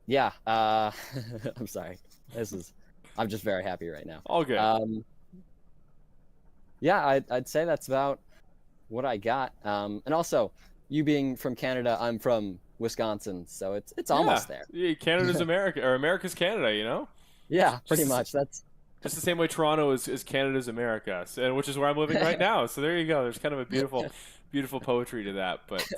Yeah, I'm sorry. I'm just very happy right now. All good. Yeah, I'd say that's about what I got. And also, you being from Canada, I'm from Wisconsin, so it's almost there. Yeah, Canada's America, or America's Canada, Yeah, pretty much. That's just the same way Toronto is Canada's America, and which is where I'm living right now. So there you go. There's kind of a beautiful poetry to that. But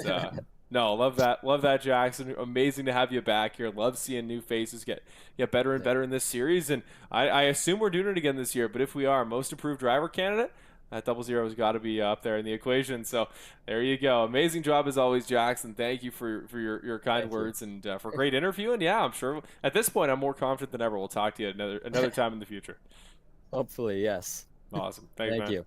no, love that, Jackson. Amazing to have you back here. Love seeing new faces get better and better in this series. And I assume we're doing it again this year. But if we are, most improved driver candidate, that 00 has got to be up there in the equation. So there you go. Amazing job as always, Jackson. Thank you for your kind words and for a great interview. And yeah, I'm sure at this point I'm more confident than ever we'll talk to you another time in the future. Hopefully, yes. Awesome. Thank you.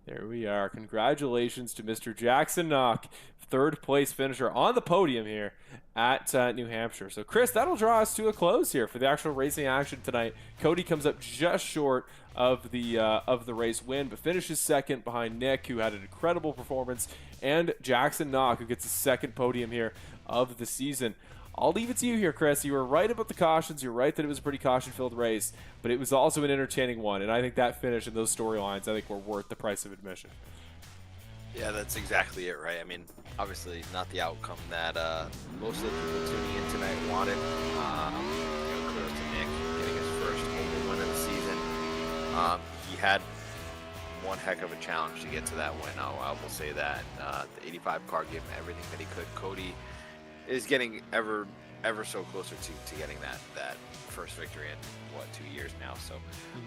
There we are. Congratulations to Mr. Jackson Knock, third place finisher on the podium here at New Hampshire. So, Chris, that'll draw us to a close here for the actual racing action tonight. Cody comes up just short of the race win, but finishes second behind Nick, who had an incredible performance, and Jackson Knock, who gets his second podium here of the season. I'll leave it to you here, Chris. You were right about the cautions. You're right that it was a pretty caution-filled race, but it was also an entertaining one, and I think that finish and those storylines, I think, were worth the price of admission. Yeah, that's exactly it, right? I mean, obviously not the outcome that most of the people tuning in tonight wanted. Kudos to Nick getting his first open win of the season. He had one heck of a challenge to get to that win. I will say that. The 85 car gave him everything that he could. Cody is getting ever so closer to getting that first victory in 2 years now. So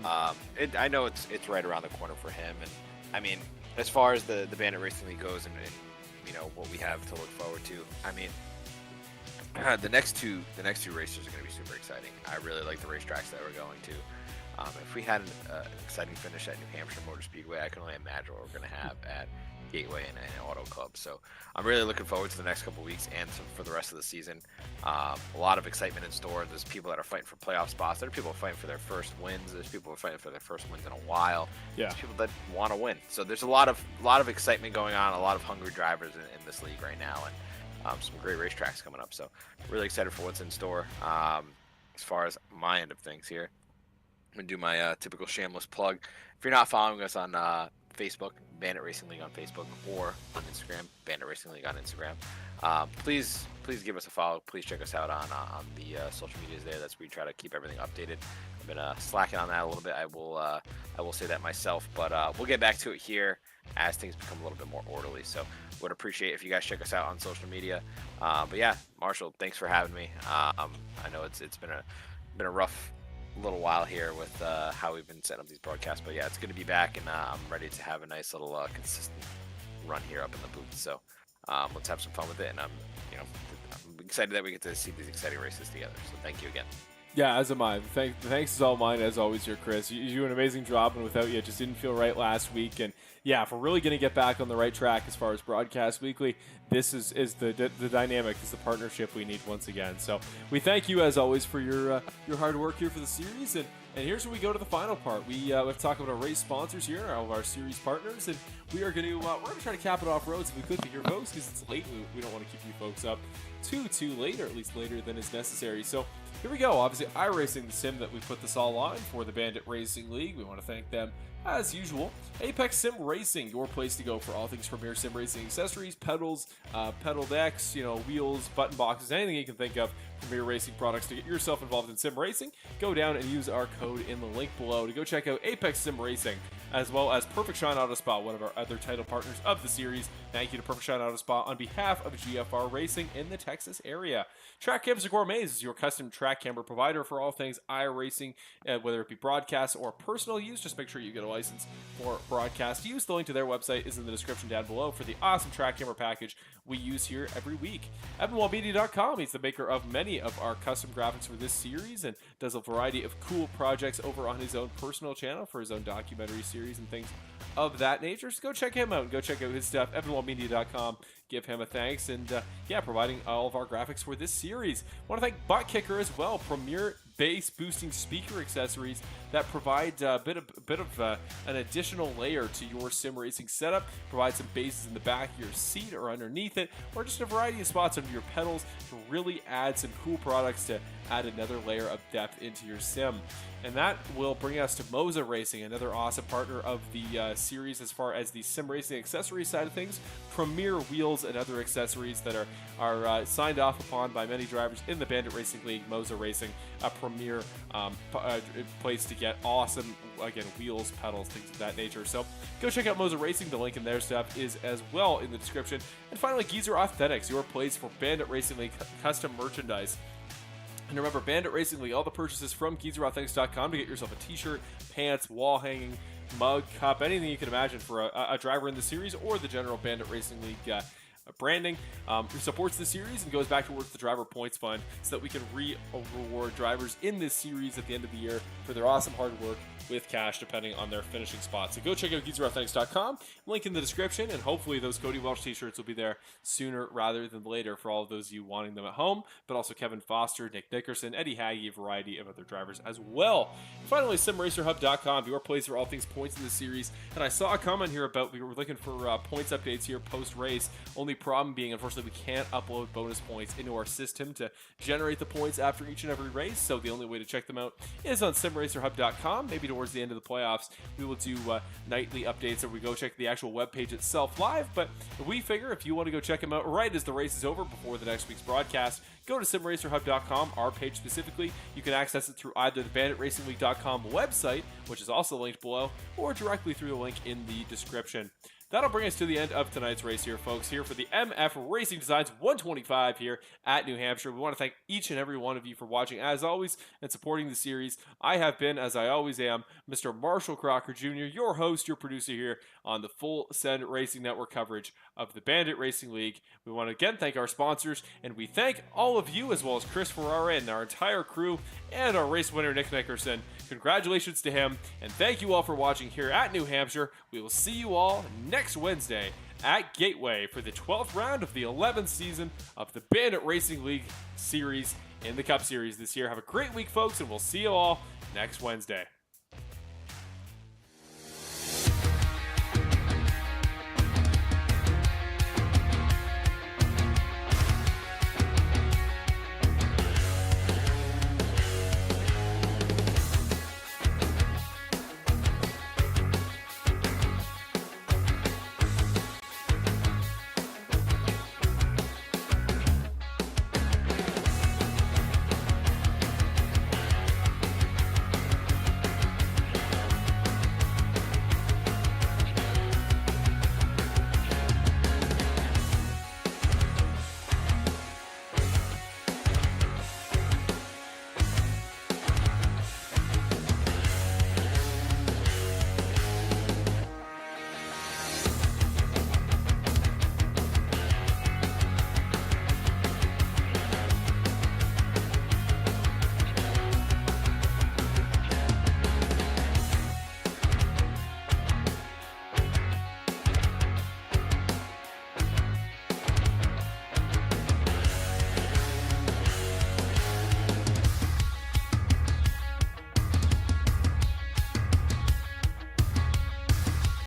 I know it's right around the corner for him. And I mean, as far as the Bandit Racing League goes, and what we have to look forward to, I mean, the next two races are going to be super exciting. I really like the racetracks that we're going to. If we had an exciting finish at New Hampshire Motor Speedway, I can only imagine what we're going to have at Gateway and Auto Club. So I'm really looking forward to the next couple of weeks and for the rest of the season. A lot of excitement in store. There's people that are fighting for playoff spots. There are people fighting for their first wins. There's people fighting for their first wins in a while. Yeah. There's people that want to win. So there's a lot of excitement going on. A lot of hungry drivers in this league right now, and some great racetracks coming up. So really excited for what's in store. As far as my end of things here, I'm gonna do my typical shameless plug. If you're not following us on Facebook, Bandit Racing League on Facebook, or on Instagram, Bandit Racing League on Instagram, please give us a follow. Please check us out on the social medias there. That's where we try to keep everything updated. I've been slacking on that a little bit. I will say that myself, but we'll get back to it here as things become a little bit more orderly. So would appreciate if you guys check us out on social media. But yeah, Marshall, thanks for having me. I know it's been a rough little while here with how we've been setting up these broadcasts, but yeah, it's good to be back, and I'm ready to have a nice little consistent run here up in the booth. So let's have some fun with it, and I'm excited that we get to see these exciting races together. So thank you again. Yeah, as am I. Thanks is all mine, as always, here, Chris. You do an amazing job, and without you, it just didn't feel right last week. And yeah, if we're really going to get back on the right track as far as Broadcast Weekly, this is the dynamic, is the partnership we need once again. So we thank you, as always, for your hard work here for the series. And here's where we go to the final part. We have to talk about our race sponsors here, all of our series partners, and we are going to try to cap it off roads if we could here, folks, because it's late. We don't want to keep you folks up too late, or at least later than is necessary. So here we go. Obviously, iRacing, the sim that we put this all on for the Bandit Racing League. We want to thank them as usual. Apex Sim Racing, your place to go for all things Premier Sim Racing accessories, pedals, pedal decks, wheels, button boxes, anything you can think of. Premier Racing products to get yourself involved in sim racing. Go down and use our code in the link below to go check out Apex Sim Racing, as well as Perfect Shine Auto Spa, one of our other title partners of the series. Thank you to Perfect Shine Auto Spa on behalf of GFR Racing in the Texas area. Track Cams and Gourmets is your custom track camera provider for all things iRacing, whether it be broadcast or personal use. Just make sure you get a license for broadcast use. The link to their website is in the description down below for the awesome track camera package we use here every week. EvanWallmedia.com, he's the maker of many of our custom graphics for this series and does a variety of cool projects over on his own personal channel for his own documentary series and things of that nature. So go check him out and go check out his stuff. EvanWallmedia.com. Give him a thanks, and providing all of our graphics for this series. I want to thank Butt Kicker as well, premier bass boosting speaker accessories that provide a bit of an additional layer to your sim racing setup. Provide some basses in the back of your seat or underneath it, or just a variety of spots under your pedals to really add some cool products to add another layer of depth into your sim. And that will bring us to Moza Racing, another awesome partner of the series as far as the sim racing accessory side of things. Premier wheels and other accessories that are signed off upon by many drivers in the Bandit Racing League. Moza Racing, a premier place to get awesome, again, wheels, pedals, things of that nature. So go check out Moza Racing. The link in their stuff is as well in the description. And finally, Geezer Authentics, your place for Bandit Racing League custom merchandise. And remember, Bandit Racing League, all the purchases from GeezerAuthentics.com to get yourself a t-shirt, pants, wall hanging, mug, cup, anything you can imagine for a driver in the series or the general Bandit Racing League Branding, who supports the series and goes back towards the driver points fund so that we can reward drivers in this series at the end of the year for their awesome hard work with cash depending on their finishing spot. So go check out geezerauthentics.com, link in the description, and hopefully those Cody Welch t-shirts will be there sooner rather than later for all of those of you wanting them at home, but also Kevin Foster, Nick Nickerson, Eddie Haggy, a variety of other drivers as well. And finally, simracerhub.com, your place for all things points in the series. And I saw a comment here about we were looking for points updates here post-race. Only problem being, unfortunately, we can't upload bonus points into our system to generate the points after each and every race, so the only way to check them out is on simracerhub.com. Maybe towards the end of the playoffs, we will do nightly updates, or we go check the actual webpage itself live. But we figure if you want to go check them out right as the race is over before the next week's broadcast, go to simracerhub.com, our page specifically. You can access it through either the banditracingleague.com website, which is also linked below, or directly through the link in the description. That'll bring us to the end of tonight's race here, folks, here for the MF Racing Designs 125 here at New Hampshire. We want to thank each and every one of you for watching, as always, and supporting the series. I have been, as I always am, Mr. Marshall Crocker Jr., your host, your producer here on the Full Send Racing Network coverage of the Bandit Racing League. We want to again thank our sponsors, and we thank all of you, as well as Chris Ferreira and our entire crew, and our race winner, Nick Nickerson. Congratulations to him, and thank you all for watching here at New Hampshire. We will see you all next Wednesday at Gateway for the 12th round of the 11th season of the Bandit Racing League series in the Cup Series this year. Have a great week, folks, and we'll see you all next Wednesday.